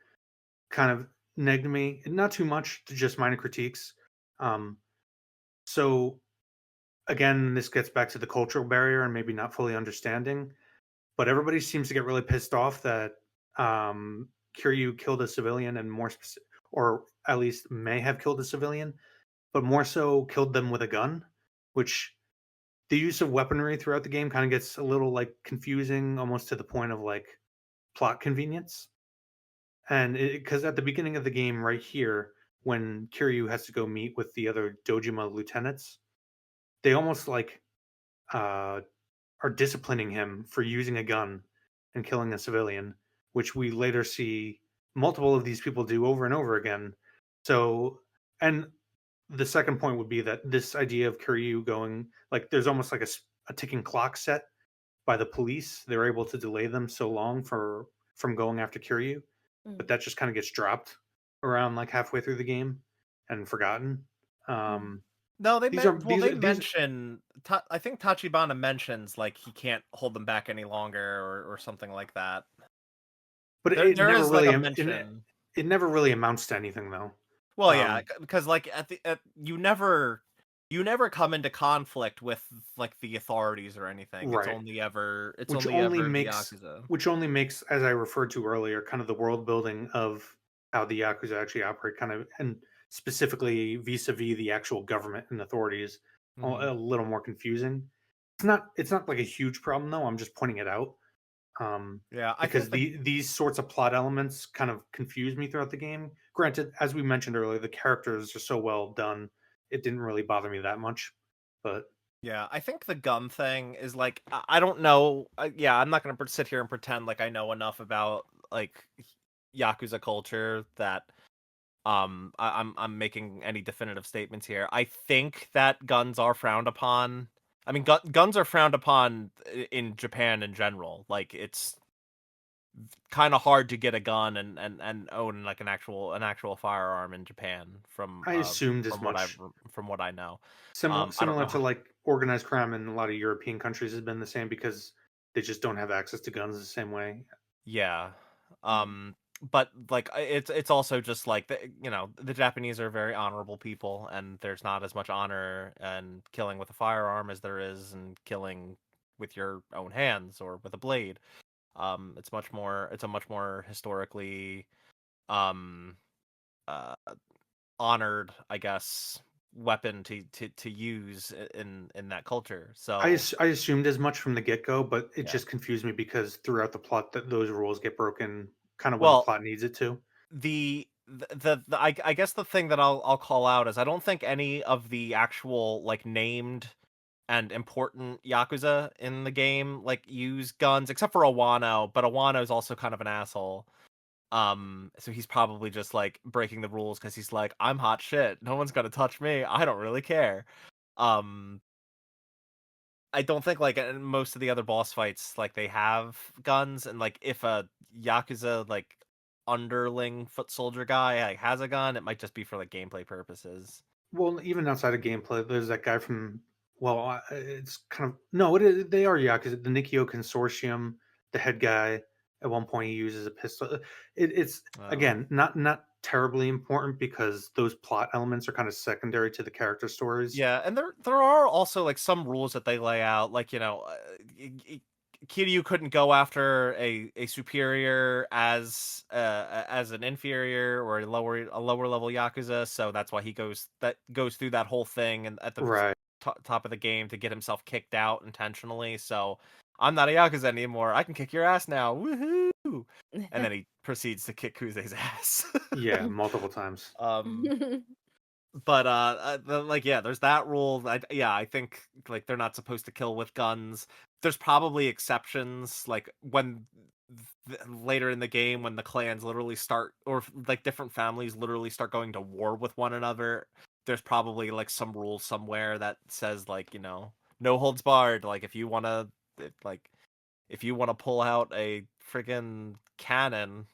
kind of negged me. Not too much, just minor critiques. Um, so again, this gets back to the cultural barrier and maybe not fully understanding, but everybody seems to get really pissed off that Kiryu killed a civilian and or at least may have killed a civilian, but more so killed them with a gun, which the use of weaponry throughout the game kind of gets a little like confusing, almost to the point of like plot convenience. And because at the beginning of the game, right here, when Kiryu has to go meet with the other Dojima lieutenants, they almost like uh, are disciplining him for using a gun and killing a civilian, which we later see multiple of these people do over and over again. So, and the second point would be that this idea of Kiryu going like there's almost like a ticking clock set by the police. They're able to delay them so long from going after Kiryu, but Mm, that just kind of gets dropped around like halfway through the game and forgotten. mm. Um, No, these are they these mention. I think Tachibana mentions like he can't hold them back any longer, or something like that. but There is like a mention. it never really amounts to anything though. Well, yeah, Um, because like you never come into conflict with like the authorities or anything. right. It's Which only only ever the makes Yakuza. as I referred to earlier, kind of the world building of how the Yakuza actually operate, kind of, and specifically vis-a-vis the actual government and authorities, Hmm. a little more confusing. It's not like a huge problem though. I'm just pointing it out. Yeah, I Because think these sorts of plot elements kind of confuse me throughout the game. Granted, as we mentioned earlier, the characters are so well done, it didn't really bother me that much. But I think the gun thing is like I don't know. Yeah, I'm not gonna sit here and pretend like I know enough about like Yakuza culture that I'm making any definitive statements here. I think that guns are frowned upon. I mean, guns are frowned upon in Japan in general. Like it's kind of hard to get a gun and own like an actual firearm in Japan I assumed as from what much. from what I know. I don't Similar know. to like organized crime in a lot of European countries has been the same because they just don't have access to guns the same way. Yeah. Mm. But like it's also just like the Japanese are very honorable people, and there's not as much honor and killing with a firearm as there is in killing with your own hands or with a blade. It's a much more historically um uh honored, I guess, weapon to use in that culture. So, I assumed as much from the get go, but it yeah. just confused me because throughout the plot that those rules get broken kind of when the Well, plot needs it to. I guess the thing that I'll call out is I don't think any of the actual like named and important Yakuza in the game like use guns except for Awano, but Awano is also kind of an asshole. So he's probably just like breaking the rules because he's like, I'm hot shit. No one's gonna touch me. I don't really care. Um, I don't think like in most of the other boss fights like they have guns, and like if a Yakuza like underling foot soldier guy like has a gun, it might just be for like gameplay purposes. Well, even outside of gameplay, there's that guy from. Well, it's kind of no. It is, they are Yakuza. The Nikio Consortium, the head guy. At one point, he uses a pistol. It's Oh. again not terribly important because those plot elements are kind of secondary to the character stories. Yeah, and there are also like some rules that they lay out, like Kiryu couldn't go after a superior as an inferior or a lower level Yakuza, so that's why he goes through that whole thing and at the Right. top of the game to get himself kicked out intentionally. So I'm not a Yakuza anymore. I can kick your ass now. Woohoo! And then he proceeds to kick Kuze's ass. Yeah, multiple times. um but like yeah, there's that rule. I think like they're not supposed to kill with guns. There's probably exceptions, like when later in the game when the clans literally start, or like different families literally start going to war with one another. There's probably like some rule somewhere that says like no holds barred. Like like if you want to pull out a freaking cannon,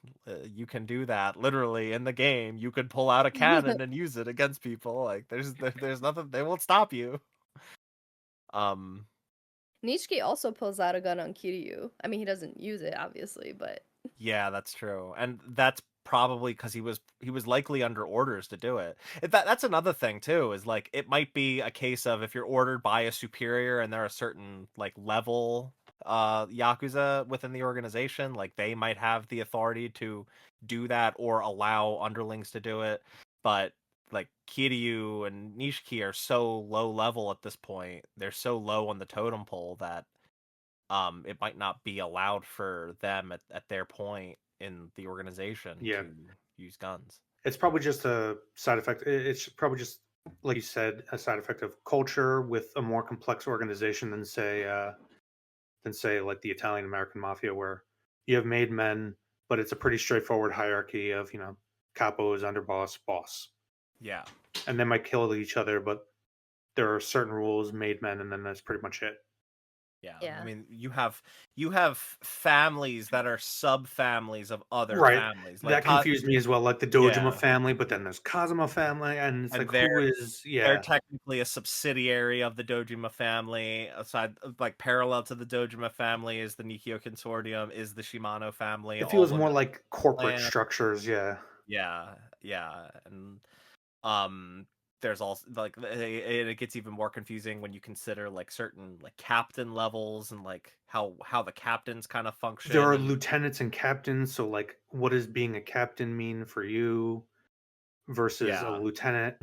you can do that literally in the game. You could pull out a cannon and use it against people. Like there's nothing, they won't stop you. Um Nishiki also pulls out a gun on Kiryu. I mean, he doesn't use it, obviously, but yeah, that's true. And that's probably because he was likely under orders to do it. That's another thing too, is like it might be a case of if you're ordered by a superior and they're a certain like level Yakuza within the organization, like they might have the authority to do that or allow underlings to do it. But like Kiryu and Nishiki are so low level at this point. They're so low on the totem pole that it might not be allowed for them at their point in the organization Yeah. to use guns. It's probably just a side effect. It's probably just, like you said, a side effect of culture with a more complex organization than say like the Italian American mafia, where you have made men, but it's a pretty straightforward hierarchy of capos, underboss, boss, Yeah. and they might kill each other, but there are certain rules, made men, and then that's pretty much it. Yeah. Yeah. I mean, you have families that are sub families of other Right. families. Like That confused me as well, like the Dojima yeah. family, but then there's Kazuma family, and it's And like, who is, they're yeah. technically a subsidiary of the Dojima family. Aside, like parallel to the Dojima family is the Nikio Consortium, is the Shimano family. It feels All of more them like corporate clan. structures, yeah. Yeah, yeah, and um, there's also like it gets even more confusing when you consider like certain like captain levels and like how the captains kind of There function are and lieutenants and captains, so like, what does being a captain mean for you versus a yeah. lieutenant?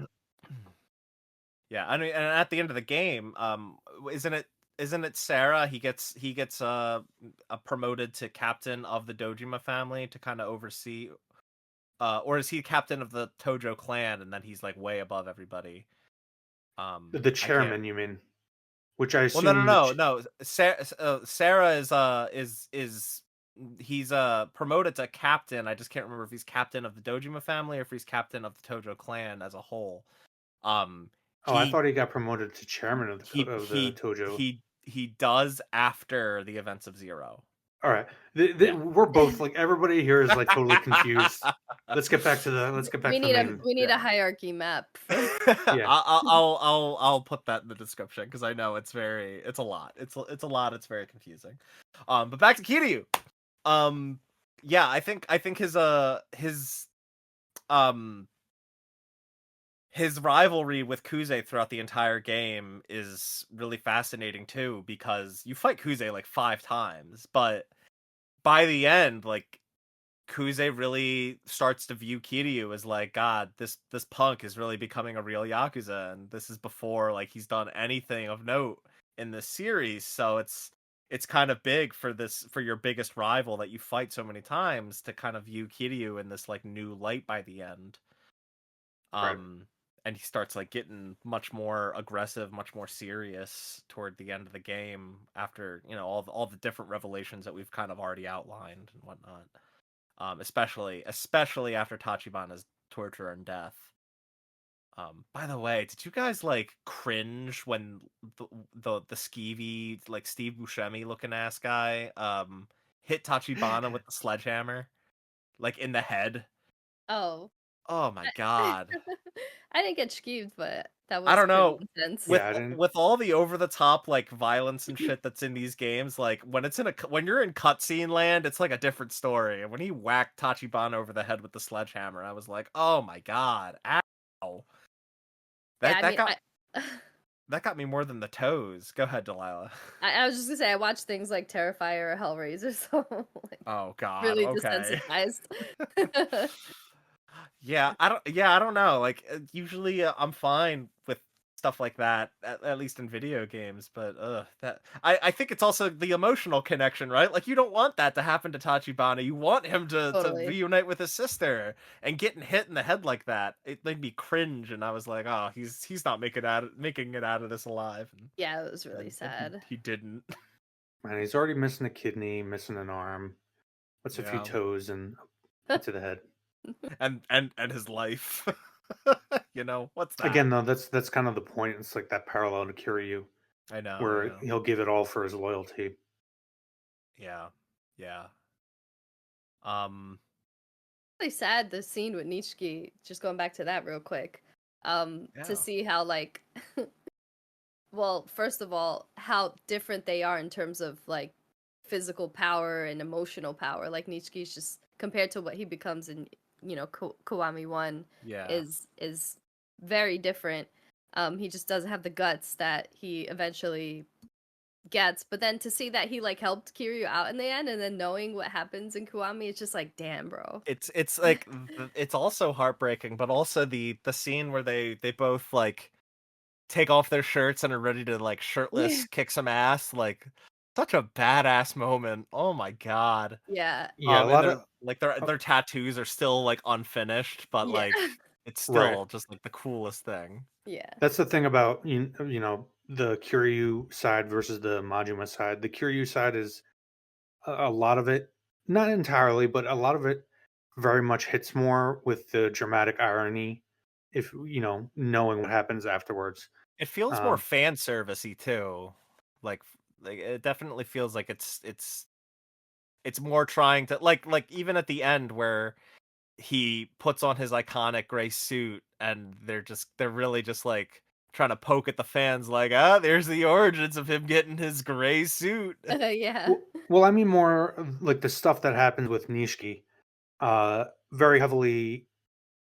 Yeah, I mean, and at the end of the game, isn't it Sarah? He gets promoted to captain of the Dojima family to kind of oversee, or is he captain of the Tojo clan and then he's like way above everybody? The I can't. chairman, you mean? Which I Well, no, no, assume no, no. Sarah is he's promoted to captain. I just can't remember if he's captain of the Dojima family or if he's captain of the Tojo clan as a whole. Um, oh, I he thought he got promoted to chairman of he of the he Tojo. he does after the events of Zero. All right, Yeah. we're both like, everybody here is like totally confused. Let's get back We to the need a main. we need Yeah. a hierarchy map for Yeah, I'll put that in the description because I know it's a lot. It's a lot. It's very confusing. But back to Kiryu. Yeah, I think um his rivalry with Kuze throughout the entire game is really fascinating too, because you fight Kuze like 5 times, but by the end, like Kuze really starts to view Kiryu as like, God, this punk is really becoming a real Yakuza, and this is before like he's done anything of note in this series. So it's kind of big for your biggest rival that you fight so many times to kind of view Kiryu in this like new light by the end. right. And he starts like getting much more aggressive, much more serious toward the end of the game after all the different revelations that we've kind of already outlined and whatnot. Especially after Tachibana's torture and death. By the way, did you guys like cringe when the skeevy like Steve Buscemi looking ass guy hit Tachibana with the sledgehammer like in the head? Oh. Oh my I god. I didn't get skeeved, but that I was don't pretty know. intense. With Yeah, I didn't. with all the over the top like violence and shit that's in these games, like when you're in cutscene land, it's like a different story. And when he whacked Tachibana over the head with the sledgehammer, I was like, "Oh my god, ow!" Yeah, That I that mean, got that got me more than the toes. Go ahead, Delilah. I was just gonna say I watched things like Terrifier or Hellraiser, so like Oh god, really okay. desensitized. Yeah, I don't know. Like usually I'm fine with stuff like that at least in video games, but that I think it's also the emotional connection, right? Like you don't want that to happen to Tachibana. You want him to Totally. reunite with his sister, and getting hit in the head like that, it made me cringe, and I was like, "Oh, he's not making it out of this alive." Yeah, it was really And he sad. he didn't. Man, he's already missing a kidney, missing an arm. What's a few Yeah. toes and to the head? And his life. What's that? Again, though, that's kind of the point. It's like that parallel to Kiryu, I where know. he'll give it all for his loyalty. Yeah. Yeah. Um Really sad the scene with Nishiki, just going back to that real quick. To yeah. see how like well, first of all, how different they are in terms of like physical power and emotional power. Like Nishiki's just compared to what he becomes in Kiwami 1 Yeah. is very different. He just doesn't have the guts that he eventually gets. But then to see that he like helped Kiryu out in the end, and then knowing what happens in Kiwami, it's just like, damn, bro. It's like it's also heartbreaking, but also the scene where they both like take off their shirts and are ready to like Yeah. shirtless kick some ass, like such a badass moment. Oh my god. Yeah. Yeah, a And lot they're of like their tattoos are still like unfinished, but Yeah. like it's right. still just like the coolest thing. Yeah. That's the thing about the Kiryu side versus the Majima side. The Kiryu side is a lot of it, not entirely, but a lot of it very much hits more with the dramatic irony. If knowing what happens afterwards. It feels more Um, fan servicey too. Like like it definitely feels like it's more trying to like even at the end where he puts on his iconic gray suit and they're really just like trying to poke at the fans like, ah, there's the origins of him getting his gray suit. Yeah. well, I mean more of, like the stuff that happens with Nishiki. Very heavily,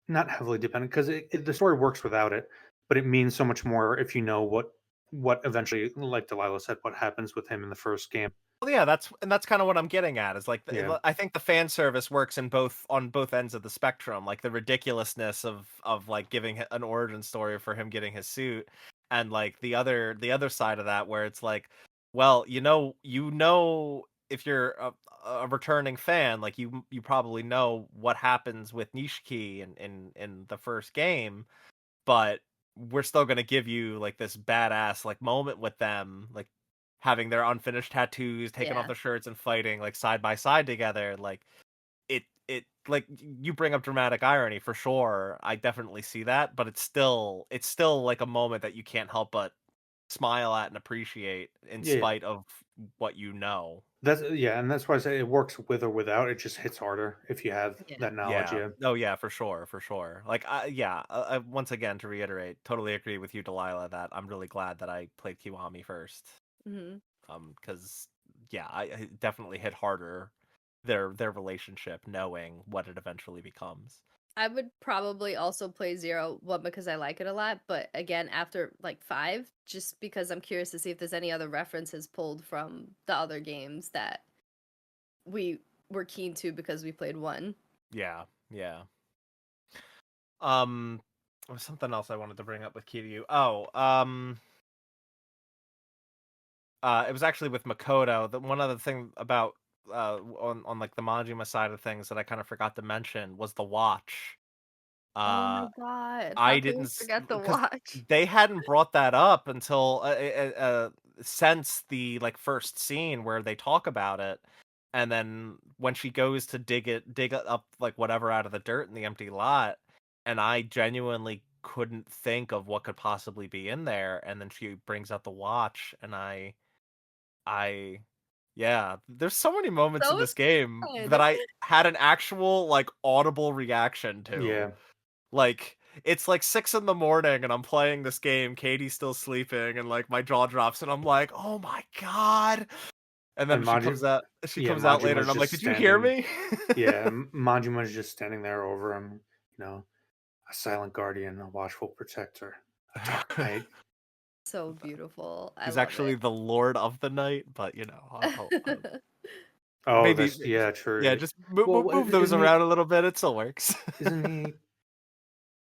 not heavily dependent because the story works without it, but it means so much more if you know what eventually, like Delilah said, what happens with him in the first game. Well, yeah, that's kind of what I'm getting at. Is like Yeah, I think the fan service works in both on both ends of the spectrum. Like the ridiculousness of like giving an origin story for him getting his suit, and like the other side of that where it's like, well, if you're a returning fan, like you probably know what happens with Nishiki in the first game, but we're still gonna give you like this badass like moment with them, like having their unfinished tattoos, taking off Yeah. their shirts and fighting like side by side together. Like it like you bring up dramatic irony for sure. I definitely see that, but it's still like a moment that you can't help but smile at and appreciate in yeah, yeah. spite of what you know. And that's why I say it works with or without. It just hits harder if you have Yeah. that knowledge. Yeah. Yeah, Oh yeah, for sure, for sure. Like yeah, once again to reiterate, totally agree with you, Delilah, that I'm really glad that I played Kiwami first. Hmm. Because yeah, I definitely hit harder their relationship, knowing what it eventually becomes. I would probably also play Zero, one because I like it a lot, but again, after like 5, just because I'm curious to see if there's any other references pulled from the other games that we were keen to because we played 1. Yeah, yeah. Um, there was something else I wanted to bring up with Kiryu. Oh, it was actually with Makoto. The one other thing about on like the Majima side of things that I kind of forgot to mention was the watch. Oh my Uh, god, how I can didn't you forget the because watch? they hadn't brought that up until since the like first scene where they talk about it, and then when she goes to dig it up like whatever out of the dirt in the empty lot, and I genuinely couldn't think of what could possibly be in there, and then she brings out the watch, and I yeah, there's so many moments in So this game sad. that I had an actual like audible reaction to. yeah. Like it's like 6 in the morning and I'm playing this game, Katie's still sleeping, and like my jaw drops and I'm like, "Oh my god." And then And she comes out later Majima's and I'm like, just "Did you hear standing. me?" Yeah, Majima's just standing there over him. A silent guardian, a watchful protector, a dark knight. So beautiful. I He's love actually it. the Lord of the Night, but Oh, maybe that's yeah, yeah, true. just Well, move those isn't he? around a little bit, it still works. Isn't he?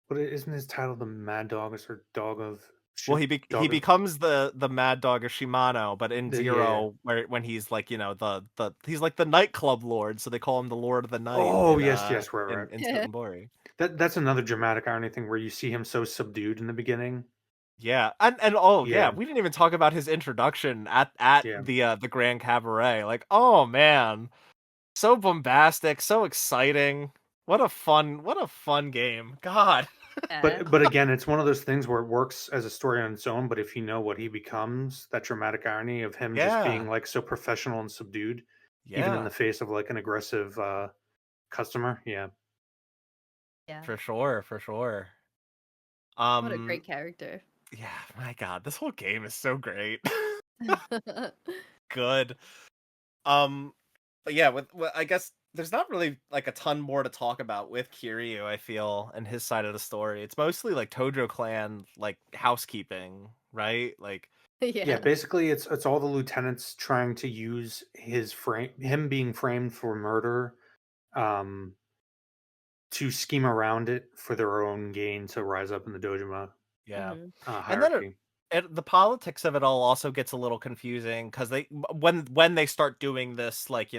What isn't his title? The Mad Dog or Dog of Well, Ship? he Dog of becomes the Mad Dog of Shimano, but in yeah. Zero, where when he's like the he's like the nightclub lord, so they call him the Lord of the Night Oh in yes, yes, right, right. Sotenbori. That's another dramatic irony thing where you see him so subdued in the beginning. Yeah, and oh yeah, Yeah, we didn't even talk about his introduction at yeah. the Grand Cabaret. Like, oh man, so bombastic, so exciting. What a fun game. God. Yeah. But again, it's one of those things where it works as a story on its own. But if you know what he becomes, that dramatic irony of him just being Yeah. like so professional and subdued, even in Yeah. the face of like an aggressive customer. Yeah, Yeah. For sure, for sure. What a Um great character. yeah, my god, this whole game is so great. Good. Um but yeah, with I guess there's not really like a ton more to talk about with Kiryu, I feel, and his side of the story. It's mostly like Tojo clan like housekeeping, right? Like Yeah, Yeah. basically it's all the lieutenants trying to use him being framed for murder, um, to scheme around it for their own gain to rise up in the Dojima yeah. Mhm. And then hierarchy. the politics of it all also gets a little confusing because when they start doing this like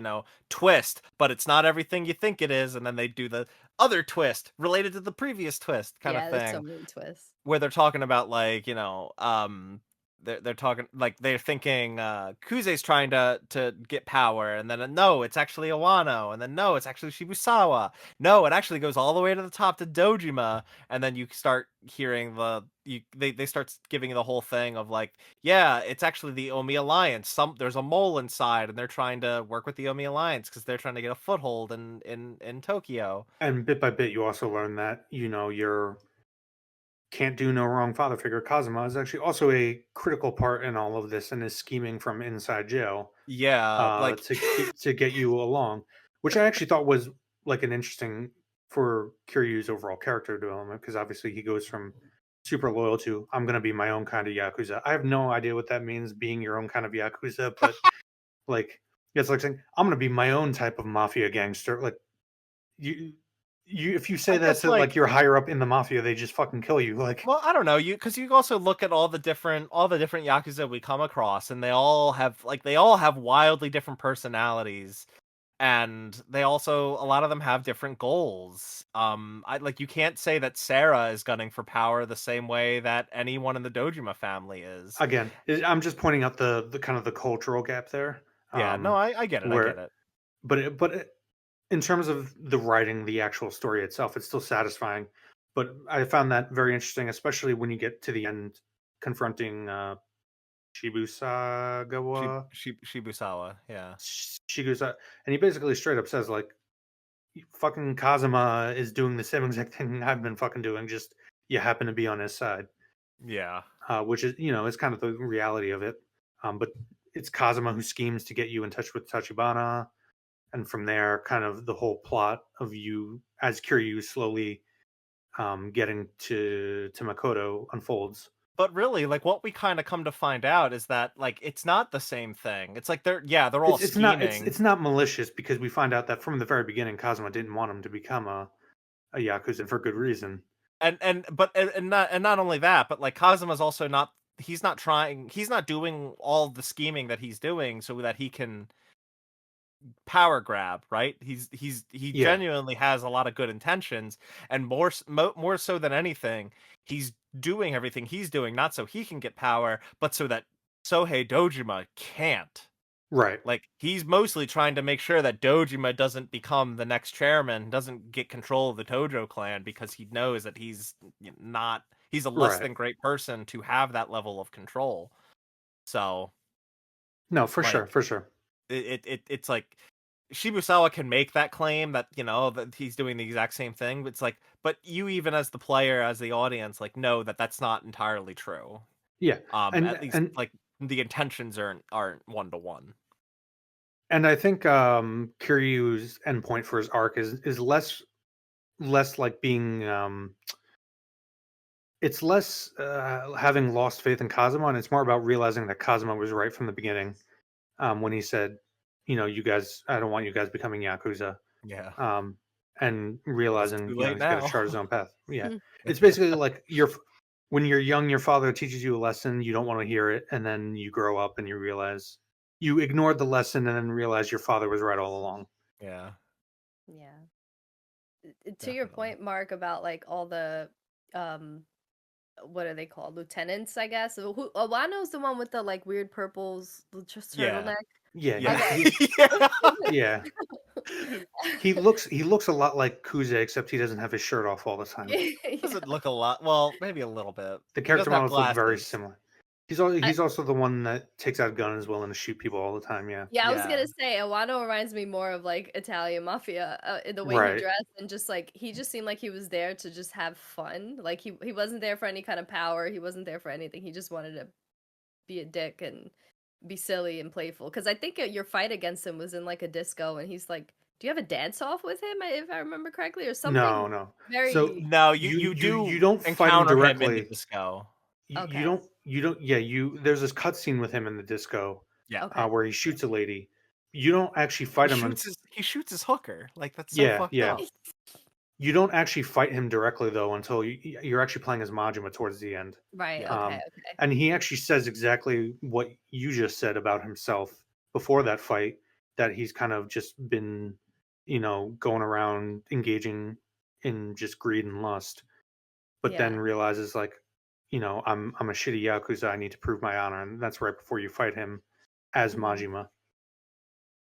twist, but it's not everything you think it is, and then they do the other twist related to the previous twist kind of Yeah, there's so thing, many twists. where they're talking about like they're talking like they're thinking Kuze's trying to get power, and then no, it's actually Awano, and then no, it's actually Shibusawa. No, it actually goes all the way to the top to Dojima, and then you start hearing they start giving the whole thing of like, yeah, it's actually the Omi Alliance. There's a mole inside, and they're trying to work with the Omi Alliance because they're trying to get a foothold in Tokyo. And bit by bit, you also learn that your can't do no wrong father figure Kazuma is actually also a critical part in all of this and is scheming from inside jail, Yeah, like to get you along, which I actually thought was like an interesting for Kiryu's overall character development, because obviously he goes from super loyal to I'm gonna be my own kind of yakuza. I have no idea what that means, being your own kind of yakuza, but like it's like saying I'm gonna be my own type of mafia gangster. Like you if you say I that guess to like like you're higher up in the mafia, they just fucking kill you. Like well, I don't know, because you also look at all the different yakuza we come across, and they all have wildly different personalities, and they also a lot of them have different goals. I like you can't say that Sarah is gunning for power the same way that anyone in the Dojima family is. again, I'm just pointing out the kind of the cultural gap there, Yeah, no, I get it, I get where it. in terms of the writing, the actual story itself, it's still satisfying. But I found that very interesting, especially when you get to the end, confronting Shibusagawa, Shibusawa, yeah, Shigusa, and he basically straight up says like, "Fucking Kazuma is doing the same exact thing I've been fucking doing. Just you happen to be on his side," yeah. which is is kind of the reality of it. But it's Kazuma who schemes to get you in touch with Tachibana, and from there, kind of the whole plot of you as Kiryu slowly getting to Makoto unfolds. But really, like what we kind of come to find out is that like it's not the same thing. It's like they're all scheming. It's not malicious, because we find out that from the very beginning, Kazuma didn't want him to become a yakuza, and for good reason. And not only that, but like Kazuma's also not he's not doing all the scheming that he's doing so that he can power grab, right? He Yeah, genuinely has a lot of good intentions, and more so than anything, he's doing everything he's doing not so he can get power, but so that Sohei Dojima can't. right, Like he's mostly trying to make sure that Dojima doesn't become the next chairman, doesn't get control of the Tojo clan, because he knows that not he's a less right. than great person to have that level of control. So No, for like sure, for sure. it's like Shibusawa can make that claim that that he's doing the exact same thing. But it's like, but you even as the player, as the audience, like know that that's not entirely true. Yeah, At least and like the intentions aren't one to one. I think Kiryu's endpoint for his arc is less like being it's less having lost faith in Kazuma, and it's more about realizing that Kazuma was right from the beginning, when he said, you guys, I don't want you guys becoming Yakuza, Yeah, um, and but it's realizing, too late he's got to now. chart his own path. Yeah, it's basically like when you're young, your father teaches you a lesson, you don't want to hear it, and then you grow up and you realize you ignored the lesson and then realize your father was right all along. Yeah, Yeah. To your definitely. point, Mark, about like all the um what are they called? Lieutenants, I guess. Wano's the one with the like weird purples, just Yeah, turtleneck. Yeah, yeah, Okay. yeah. yeah. He looks a lot like Kuze, except he doesn't have his shirt off all the time. Yeah. Doesn't look a lot. Well, maybe a little bit. The He character doesn't have models look very glasses. similar. I, He's also the one that takes out a gun and is willing to shoot people all the time. Yeah, yeah, I was Yeah, gonna say Wano reminds me more of like Italian mafia in the way he right, dressed, and just like he just seemed like he was there to just have fun. Like he wasn't there for any kind of power. He wasn't there for anything. He just wanted to be a dick and be silly and playful. Because I think your fight against him was in like a disco, and he's like Do you have a dance off with him, if I remember correctly, or No, something no. So very? No, you you you you do don't fight him encounter him in the directly. disco. You Okay, don't. Yeah, you. There's this cutscene with him in the disco, Yeah. okay, where he shoots a lady. You don't actually fight him. He shoots his hooker. Like that's so Yeah, fucked yeah. up. You don't actually fight him directly though until you're actually playing as Majima towards the end. right, Yeah. okay, Um, okay, and he actually says exactly what you just said about himself before that fight, that he's kind of just been, going around engaging in just greed and lust, but then yeah, realizes like, I'm a shitty Yakuza, I need to prove my honor. And that's right before you fight him as mhm, Majima.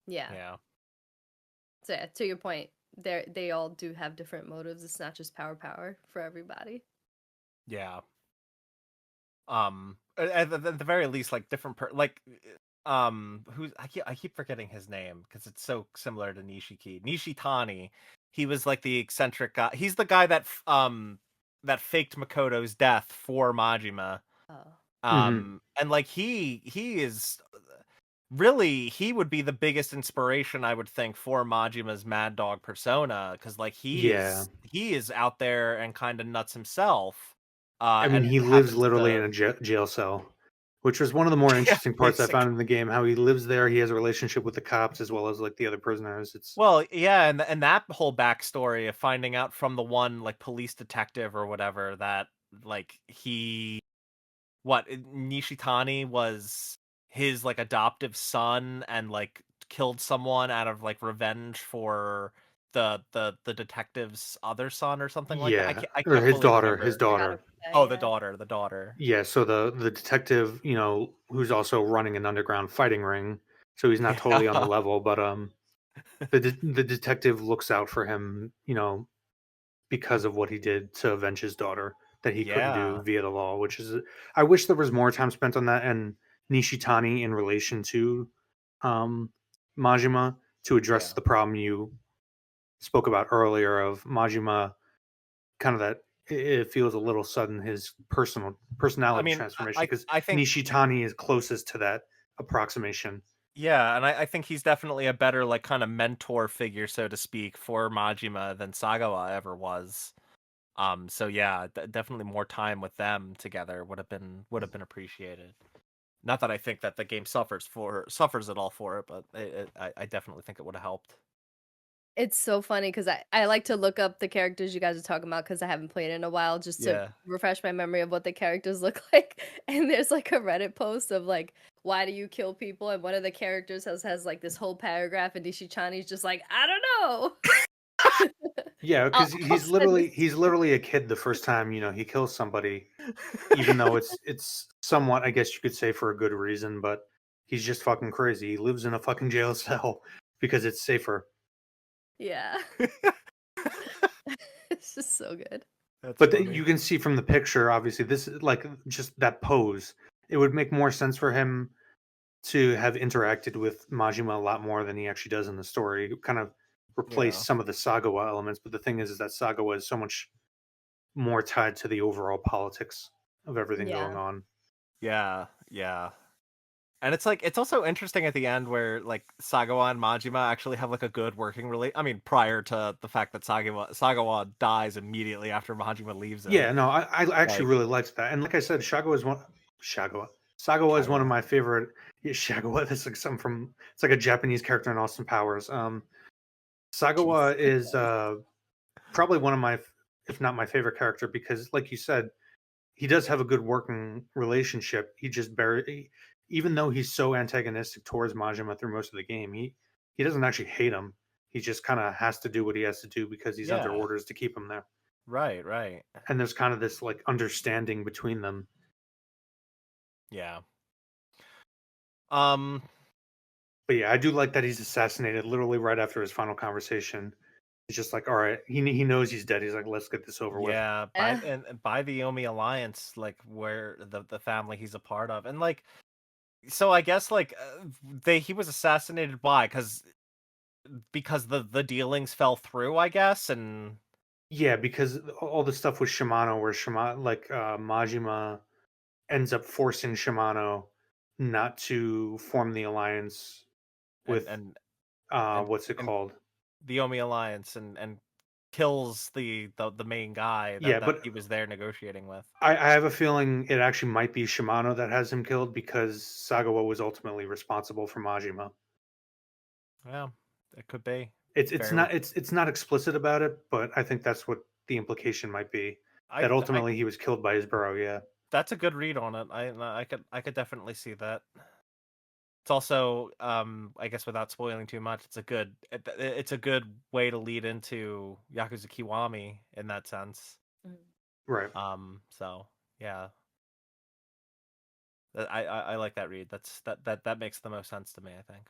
yeah. Yeah. So yeah, to your point, they all do have different motives. It's not just power for everybody. Yeah. At the very least, like different who's I keep forgetting his name because it's so similar to Nishitani. He was like the eccentric guy. He's the guy that faked Makoto's death for Majima. Oh, Hmm. And like he is really, he would be the biggest inspiration, I would think, for Majima's Mad Dog persona, because like Yeah. he is out there and kind of nuts himself, I mean, and he lives happens literally in to a jail cell, which was one of the more yeah, interesting parts I basic. found in the game. How he lives there, he has a relationship with the cops as well as like the other prisoners. It's Well, yeah, and that whole backstory of finding out from the one like police detective or whatever that like Nishitani was his like adoptive son and like killed someone out of like revenge for the detective's other son or something like that. yeah, I or can't fully his remember. forgot daughter. about that. Oh, Yeah. the daughter. Yeah, so the detective, who's also running an underground fighting ring, so he's not totally on the Yeah. level, but the detective looks out for him, because of what he did to avenge his daughter that he couldn't do Yeah. via the law, which is I wish there was more time spent on that and Nishitani in relation to um Majima to address Yeah. the problem you spoke about earlier of Majima kind of that it feels a little sudden his I personality mean, transformation because I think Nishitani is closest to that approximation. yeah, and I think he's definitely a better like kind of mentor figure, so to speak, for Majima than Sagawa ever was. So yeah, definitely more time with them together would have been appreciated. Not that I think that the game suffers at all for it, but I definitely think it would have helped. It's so funny because I like to look up the characters you guys are talking about because I haven't played in a while just to Yeah. refresh my memory of what the characters look like. And there's like a Reddit post of like, why do you kill people? And one of the characters has like this whole paragraph, and Nishichani's just like, I don't know. Yeah, I'll, because I'll he's send literally this to he's you. literally a kid the first time he kills somebody, even though it's somewhat, I guess you could say, for a good reason, but he's just fucking crazy. He lives in a fucking jail cell because it's safer. Yeah. It's just so good. That's But funny. you can see from the picture, obviously, this is like just that pose. It would make more sense for him to have interacted with Majima a lot more than he actually does in the story. Kind of replace Yeah. some of the Sagawa elements, but the thing is that Sagawa is so much more tied to the overall politics of everything going Yeah. on. Yeah. Yeah. And it's like it's also interesting at the end where like Sagawa and Majima actually have like a good working relate. I mean, prior to the fact that Sagawa dies immediately after Majima leaves him. Yeah, no, I actually Like really liked that. And like I said, Shagawa. Sagawa is one of Kagawa. my favorite. Yeah, Shagawa. That's like something from. It's like a Japanese character in Austin Powers. Jesus Sagawa is Christ. probably one of my, if not my favorite character, because like you said, he does have a good working relationship. He just even though he's so antagonistic towards Majima through most of the game, he doesn't actually hate him. He just kind of has to do what he has to do because he's under Yeah. orders to keep him there. Right, right. And there's kind of this like understanding between them. Yeah. Um But yeah, I do like that he's assassinated literally right after his final conversation. He's just like, all right, he knows he's dead. He's like, let's get this over with. yeah, Eh, by the Omi Alliance, like where the family he's a part of. And like so I guess like they he was assassinated why? Because the dealings fell through, I guess, and Yeah, because all the stuff with Shimano, where Majima ends up forcing Shimano not to form the alliance and with and and what's it and called? the Omi Alliance and kills the main guy Yeah, that but he was there negotiating with. I have a feeling it actually might be Shimano that has him killed because Sagawa was ultimately responsible for Majima. Yeah, it could be. It's Very well. not it's not explicit about it, but I think that's what the implication might be. That I ultimately he was killed by his bro. Yeah, That's a good read on it. I could definitely see that. It's also, I guess without spoiling too much, it's a good way to lead into Yakuza Kiwami in that sense. Mm. right. So yeah, I like that read. That makes the most sense to me, I think.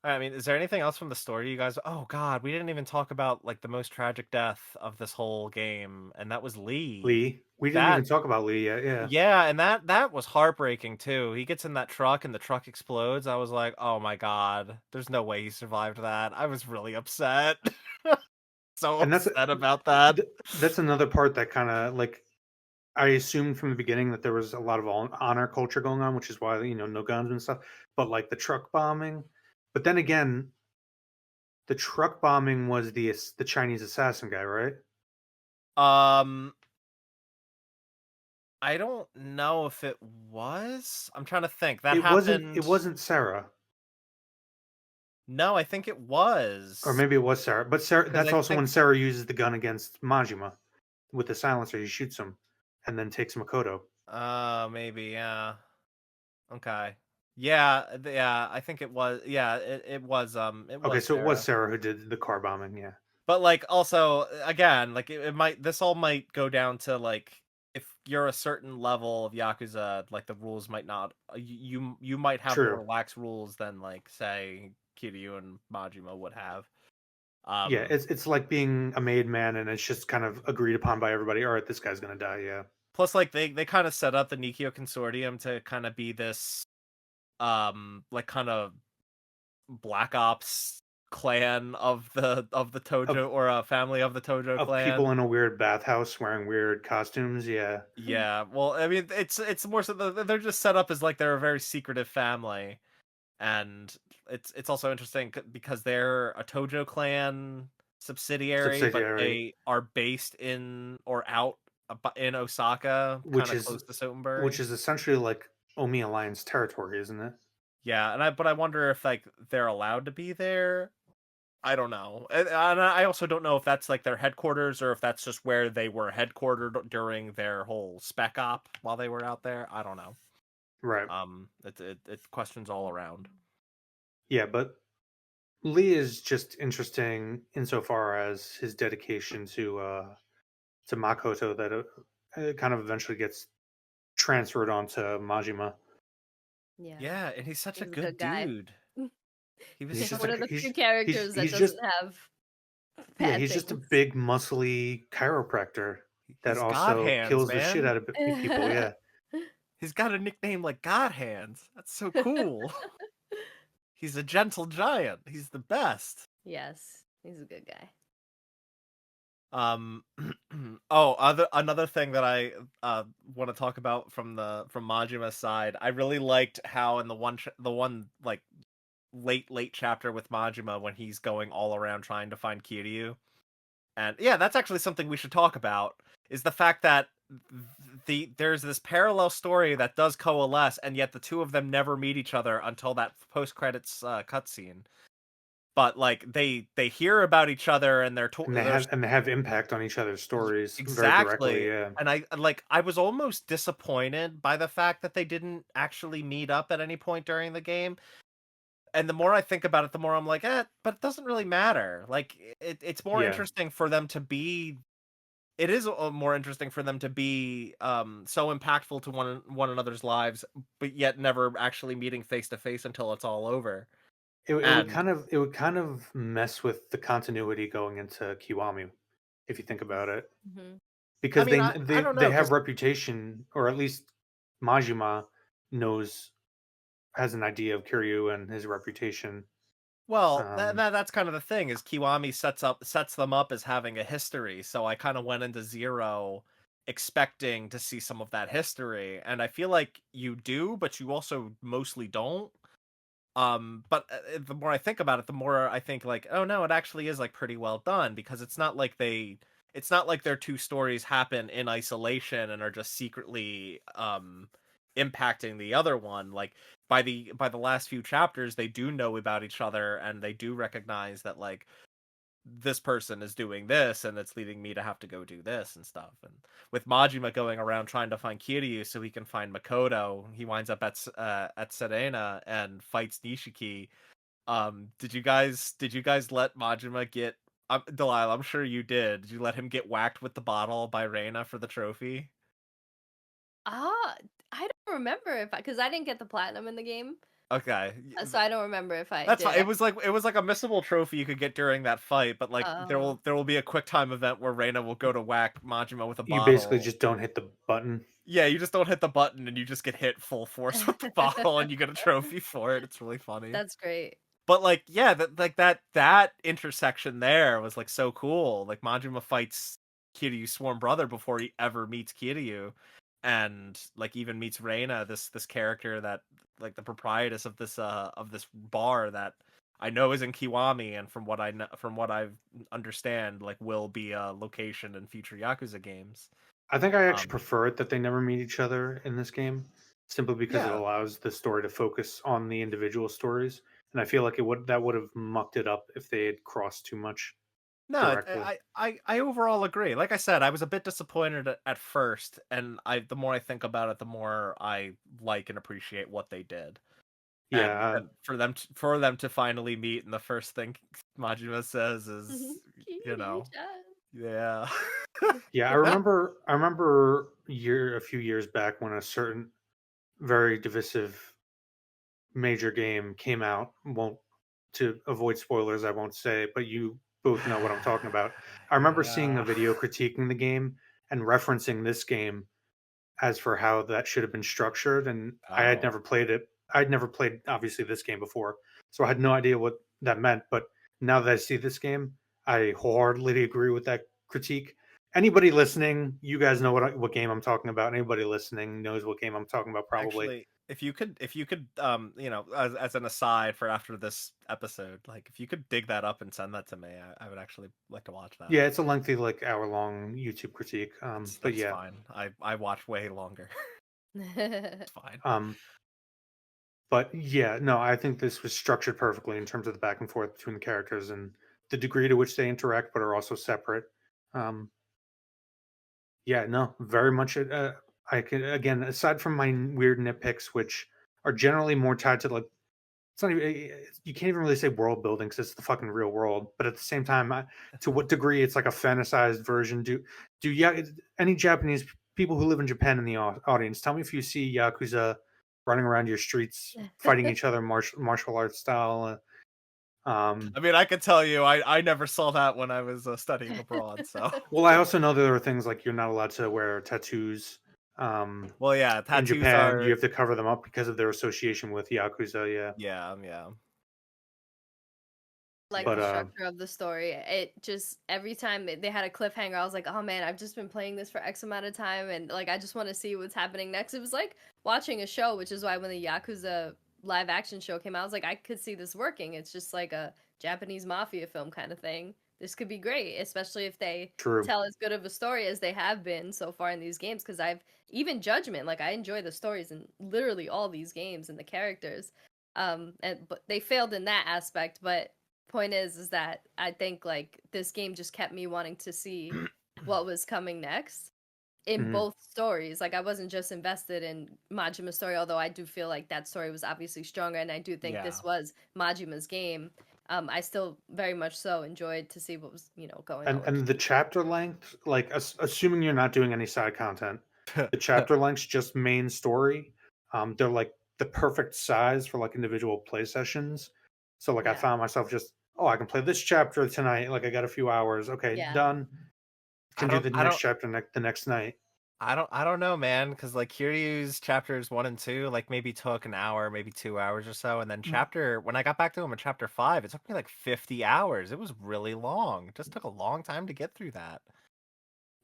I mean, is there anything else from the story you guys? Oh God, we didn't even talk about like the most tragic death of this whole game, and that was Lee. Lee. We didn't That even talk about Lee yet. Yeah, Yeah, and that was heartbreaking too. He gets in that truck and the truck explodes. I was like, "Oh my God, there's no way he survived that." I was really upset. So and upset about that. that's another part that kind of like I assumed from the beginning that there was a lot of honor culture going on, which is why no guns and stuff. But like the truck bombing, but then again, the truck bombing was the Chinese assassin guy, right? Um, I don't know if it was. I'm trying to think. That It happened. wasn't Sarah, No, I think it or was maybe it was Sarah. But Sarah, because that's I also think. when Sarah uses the gun against Majima with the silencer. He shoots him and then takes Makoto. Maybe yeah. Okay. Yeah, yeah. I think it was. Yeah, it Okay, was so it was Sarah. Sarah who did the car bombing. Yeah, But like also again, like it might this all might go down to like if you're a certain level of Yakuza, like the rules might not you might have true. more lax rules than like say Kiryu and Majima would have. Yeah, Um it's like being a made man, and it's just kind of agreed upon by everybody. All right, this guy's gonna die. Yeah, Plus like they kind of set up the Nikio Consortium to kind of be this like kind of black ops clan of the of Tojo or a family of the Tojo people clan. in a weird bathhouse wearing weird costumes. Yeah, Yeah, well, I mean, it's more so they're just set up as like they're a very secretive family, and it's also interesting because they're a Tojo clan subsidiary, but subsidiary, they are based in or out in Osaka, kind which of is close to Sotenbori. essentially like Omi Alliance territory, isn't it? Yeah, but I wonder if like they're allowed to be there. I don't know, and I also don't know if that's like their headquarters or if that's just where they were headquartered during their whole spec op while they were out there. I don't know. Right. It questions all around. Yeah, but Lee is just interesting insofar as his dedication to Makoto that it kind of eventually gets transferred onto Majima. Yeah, Yeah, and he's such a he's a good good guy. dude. He was He's just such One a of a the few characters that he's just doesn't have yeah, bad he's just a things. big muscly chiropractor that he's God also hands, kills the shit man. out of people. Yeah, He's got a nickname like God hands. That's so cool. He's a gentle giant. He's the best. Yes, he's a good guy. Um oh, other another thing that I want to talk about from Majima's side. I really liked how in the one like late chapter with Majima when he's going all around trying to find Kiryu. And yeah, that's actually something we should talk about is the fact that there's this parallel story that does coalesce and yet the two of them never meet each other until that post credits cutscene. But like they hear about each other and they're and they have impact on each other's stories very directly. exactly. Yeah, And I was almost disappointed by the fact that they didn't actually meet up at any point during the game. And the more I think about it, the more I'm like, but it doesn't really matter. Like it's more yeah. interesting for them to be. It is more interesting for them to be so impactful to one another's lives, but yet never actually meeting face to face until it's all over. And It would kind of mess with the continuity going into Kiwami if you think about it, Hmm. I because mean, I don't they know have because reputation, or at least Majima knows has an idea of Kiryu and his reputation. well, Um, that's kind of the thing is Kiwami sets them up as having a history. So I kind of went into Zero expecting to see some of that history, and I feel like you do, but you also mostly don't. But the more I think about it, the more I think like, oh no, it actually is like pretty well done because it's not like their two stories happen in isolation and are just secretly impacting the other one. Like by the last few chapters, they do know about each other and they do recognize that like this person is doing this and it's leading me to have to go do this and stuff. And with Majima going around trying to find Kiryu so he can find Makoto, he winds up at Serena and fights Nishiki. Did you guys let Majima get Delilah, I'm sure you did. Did you let him get whacked with the bottle by Reina for the trophy? Ah, I don't remember if because I didn't get the platinum in the game, Okay. so I don't remember if I That's fine. did. It was like a missable trophy you could get during that fight, but like there Oh. will there will be a quick time event where Reina will go to whack Majima with a You basically bottle. just don't hit the button. Yeah, you just don't hit the button and you just get hit full force with the bottle and you get a trophy for it. It's really funny. That's great. But like, yeah, that intersection there was like so cool. Like Majima fights Kiryu's sworn brother before he ever meets Kiryu, and like even meets Reina, this character that like the proprietress of this bar that I know is in Kiwami, and from what I know, from what I understand, like will be a location in future Yakuza games. I think I actually Um, prefer it that they never meet each other in this game, simply because it yeah, allows the story to focus on the individual stories. And I feel like it would have mucked it up if they had crossed too much No, directly. I overall agree. Like I said, I was a bit disappointed at first, and the more I think about it, the more I like and appreciate what they did. And Yeah, for them to finally meet, and the first thing Majima says is, you know, Kiryu-chan. yeah, yeah. I remember a few years back when a certain very divisive major game came out. Won't To avoid spoilers, I won't say, but you both know what I'm talking about. I remember seeing a yeah. video critiquing the game and referencing this game as for how that should have been structured, and I had Oh, never played it. I'd never played obviously this game before, so I had no idea what that meant. But now that I see this game, I wholeheartedly agree with that critique. Anybody listening, you guys know what game I'm talking about. Anybody listening knows what game I'm talking about, probably. actually, if you could, as an aside for after this episode, like if you could dig that up and send that to me, I would actually like to watch that. Yeah, it's a lengthy, like hour-long YouTube critique. But That's yeah, fine. I watch way longer. It's fine. um, but yeah, no, I think this was structured perfectly in terms of the back and forth between the characters and the degree to which they interact, but are also separate. Um, yeah, no, very much. I can again, aside from my weird nitpicks, which are generally more tied to like it's not even you can't even really say world building because it's the fucking real world. But at the same time, to what degree it's like a fantasized version? Do yeah? Any Japanese people who live in Japan in the audience, tell me if you see yakuza running around your streets fighting each other martial arts style. Um, I mean, I could tell you, I never saw that when I was studying abroad. So, well, I also know there are things like you're not allowed to wear tattoos. Um, well, yeah, in tattoos Japan, you are, have to cover them up because of their association with yakuza. Yeah, yeah, yeah, Like but the structure of the story. It just every time they had a cliffhanger, I was like, "Oh man, I've just been playing this for X amount of time, and like I just want to see what's happening next." It was like watching a show, which is why when the Yakuza live action show came out, I was like, I could see this working. It's just like a Japanese mafia film kind of thing. This could be great, especially if they true, tell as good of a story as they have been so far in these games. Because I've even Judgment, like I enjoy the stories in literally all these games and the characters. And but they failed in that aspect, but point is that I think like this game just kept me wanting to see what was coming next in hmm both stories. Like I wasn't just invested in Majima's story, although I do feel like that story was obviously stronger, and I do think yeah. this was Majima's game. I still very much so enjoyed to see what was going on with and the Kiryu. chapter length, like assuming you're not doing any side content, the chapter lengths just main story. They're like the perfect size for like individual play sessions. So like I Yeah, found myself just, oh, I can play this chapter tonight. Like I got a few hours. Okay, yeah, done. I Can do don't, the I next don't, chapter the next night. I don't know, man, because like Kiryu's chapters 1 and 2, like maybe took an hour, maybe 2 hours or so, and then when I got back to him in chapter 5, it took me like 50 hours. It was really long. It just took a long time to get through that.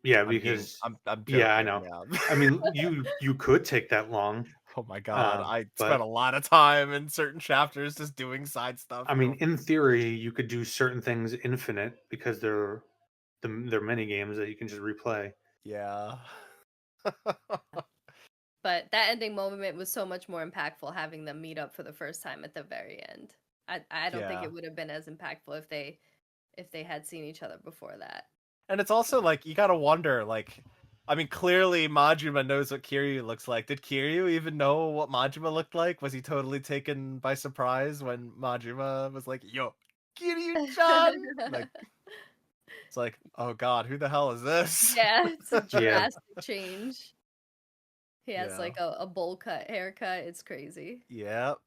Yeah, I'm being, because I'm yeah, I joking, know. yeah. I mean, you could take that long. Oh my god, I But spent a lot of time in certain chapters just doing side stuff. I mean, in theory, you could do certain things infinite because they're mini games that you can just replay. Yeah. But that ending moment was so much more impactful having them meet up for the first time at the very end. I don't think Yeah. it would have been as impactful if they had seen each other before that. And it's also like you gotta wonder, like, I mean, clearly Majima knows what Kiryu looks like. Did Kiryu even know what Majima looked like? Was he totally taken by surprise when Majima was like, "Yo, Kiryu-chan"? Like, it's like, oh god, who the hell is this? Yeah, it's a Yeah. drastic change. He has Yeah. like a bowl cut haircut. It's crazy. Yep.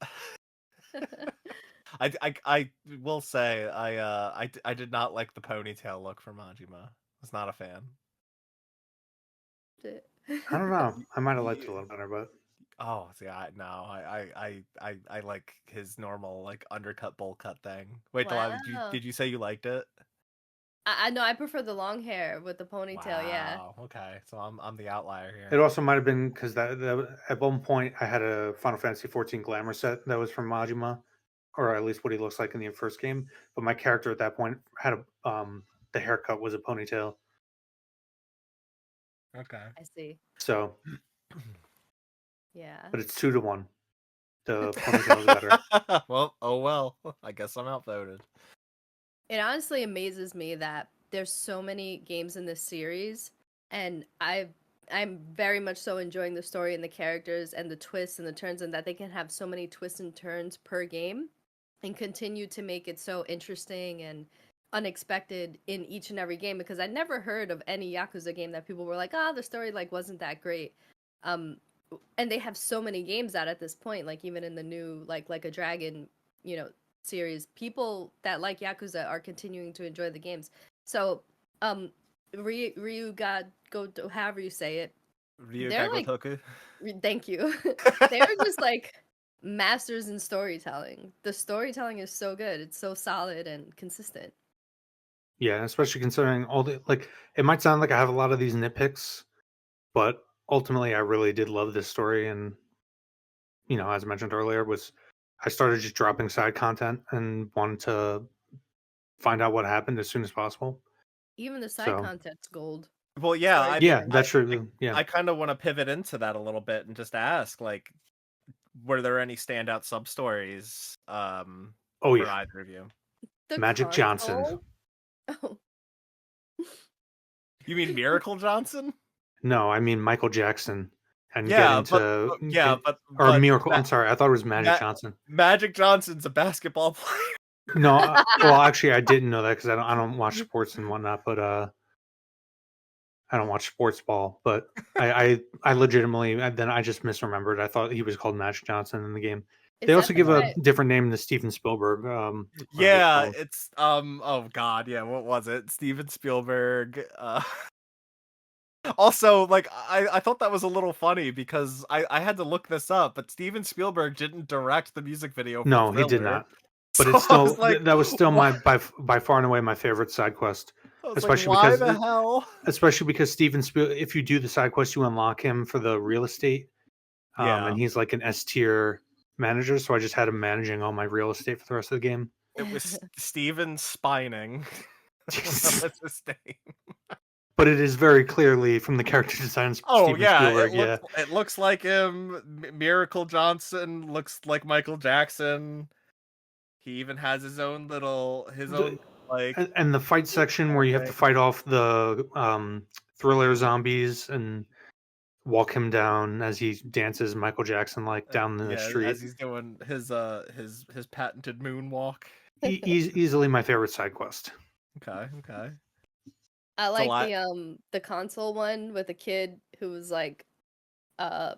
I will say I did not like the ponytail look for Majima. Was not a fan. I don't know. I might have liked it a You- little better, but Oh, yeah, no, I like his normal like undercut bowl cut thing. Wait, Wow. did you say you liked it? I know I prefer the long hair with the ponytail. Yeah. Wow. Okay, so I'm the outlier it here. also might have been because that at one point I had a Final Fantasy 14 glamour set that was from Majima, or at least what he looks like in the first game. But my character at that point had the haircut was a ponytail, Okay. I see. so Yeah. but it's 2-1. The ponytail is better. Well, oh well. I guess I'm outvoted. It honestly amazes me that there's so many games in this series, and I'm very much so enjoying the story and the characters and the twists and the turns, and that they can have so many twists and turns per game and continue to make it so interesting and unexpected in each and every game, because I never heard of any Yakuza game that people were like, "Ah, the story like wasn't that great." Um and they have so many games out at this point, like even in the new like a dragon, series, people that like Yakuza are continuing to enjoy the games. So Ryu got go however you say it, they're Ryuga like, Gotoku. thank you. They're just like masters in storytelling. The storytelling is so good, it's so solid and consistent. Yeah, especially considering all the like. It might sound like I have a lot of these nitpicks, but ultimately, I really did love this story, and as I mentioned earlier, was I started just dropping side content and wanted to find out what happened as soon as possible. Even the side So content's gold. Well, yeah, I yeah, mean, Storytelling. that's true. Yeah. I kind of want to pivot into that a little bit and just ask, like, were there any standout sub stories Oh for yeah, either of you? The Magic Johnson. console. Oh, You mean Miracle Johnson? No, I mean Michael Jackson and Yeah, getting to yeah, or but Miracle. I'm sorry, I thought it was Magic Johnson. Magic Johnson's a basketball player. No, well, actually, I didn't know that because I don't watch sports and whatnot. But I don't watch sports ball. But I legitimately then I just misremembered. I thought he was called Magic Johnson in the game. is They that also the give a guy? different name to Steven Spielberg. Whatever it's Yeah, called. it's oh god, yeah, what was it? Steven Spielberg. Also, like I thought that was a little funny because I had to look this up, but Steven Spielberg didn't direct the music video for No, he did Thriller. not. But So it's I still was like, that was still why? my by far and away my favorite side quest, I was like, especially why because the hell? Steven Spiel. If you do the side quest, you unlock him for the real estate, Yeah, and he's like an S tier manager. So I just had him managing all my real estate for the rest of the game. it was Steven Spining. That was his name. But it is very clearly from the character design Oh Steven yeah, Spielberg. Yeah, it looks like him. Miracle Johnson looks like Michael Jackson. He even has his The- own like and the fight section where you have to thing. fight off the thriller zombies and walk him down as he dances Michael Jackson like down the Yeah, street. as he's doing his patented moonwalk. Easily my favorite side quest. Okay, okay. I It's a like lot. the console one with a kid who was like uh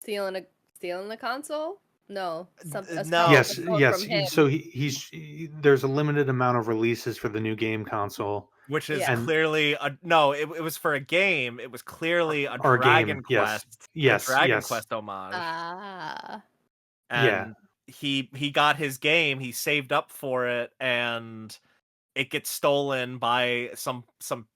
stealing a stealing the console. No, a stuff No, Yes, stolen yes. from him. So there's a limited amount of releases for the new game console which is Yeah. and clearly a no. It was for a game. It was clearly a or a game. Dragon Yes, Quest, yes, yes. homage, Ah. Yeah, and he got his game. He saved up for it, and it gets stolen by some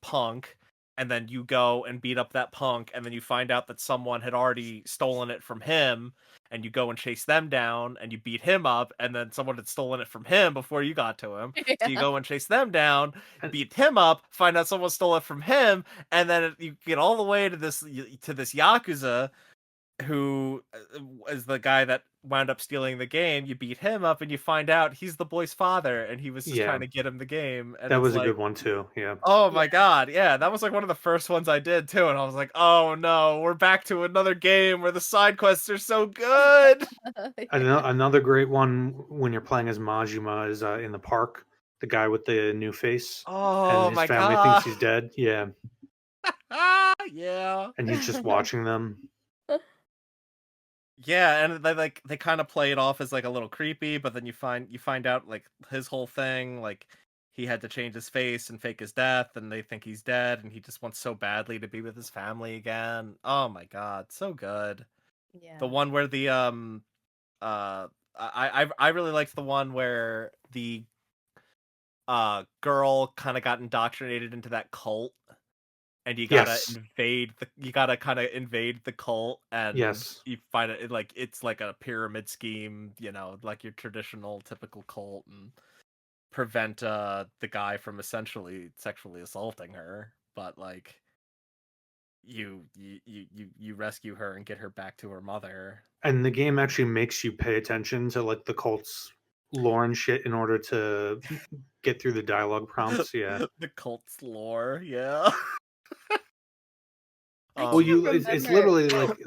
punk. and then you go and beat up that punk, and then you find out that someone had already stolen it from him, and you go and chase them down, and you beat him up, and then someone had stolen it from him before you got to him. So you Yeah. go and chase them down, And- beat him up, find out someone stole it from him, and then you get all the way to this Yakuza, who is the guy that wound up stealing the game. You beat him up, and you find out he's the boy's father, and he was just Yeah, trying to get him the game. And that it's was a like, good one too. Yeah. oh Yeah. my god, yeah, that was like one of the first ones I did too, and I was like, oh no, we're back to another game where the side quests are so good. Another great one when you're playing as Majima is in the park. The guy with the new face, and Oh his my family thinks god. he's dead. Yeah, Yeah. and he's just watching them. Yeah, and they kind of play it off as like a little creepy, but then you find out like his whole thing, like he had to change his face and fake his death, and they think he's dead, and he just wants so badly to be with his family again. Oh my god, so good. Yeah. The one where the I really liked the one where the girl kind of got indoctrinated into that cult, and you gotta Yes, you gotta kind of invade the cult, and yes, you find it like it's like a pyramid scheme, like your traditional typical cult, and prevent the guy from essentially sexually assaulting her, but like you rescue her and get her back to her mother. and the game actually makes you pay attention to like the cult's lore and shit in order to get through the dialogue prompts. Yeah. The cult's lore, yeah. I Well, can't it's remember. literally like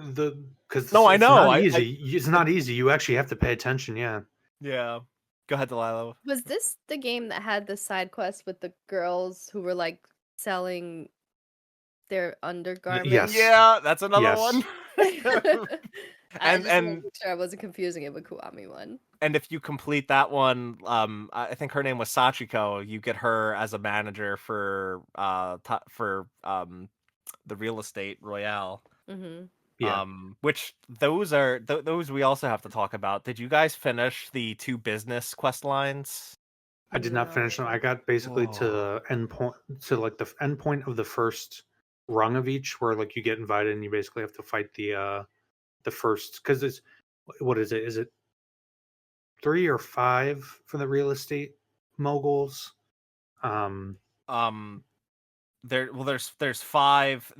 because No, I it's know. not I easy. It's not easy. You actually have to pay attention. Yeah. yeah. Go ahead, Delilah. Was this the game that had the side quest with the girls who were like selling their undergarments? Yes. Yeah, that's another Yes. one. I And- just wanted to and- make sure I wasn't confusing it with Kuwami one. And if you complete that one, I think her name was Sachiko. You get her as a manager for the real estate royale. Mm-hmm. Yeah. Which those are those we also have to talk about. Did you guys finish the 2 business quest lines? I did not finish them. I got basically to the end point, to like the end point of the first rung of each, where like you get invited and you basically have to fight the first, because it's, what is it? Is it 3 or 5 for the real estate moguls? There's five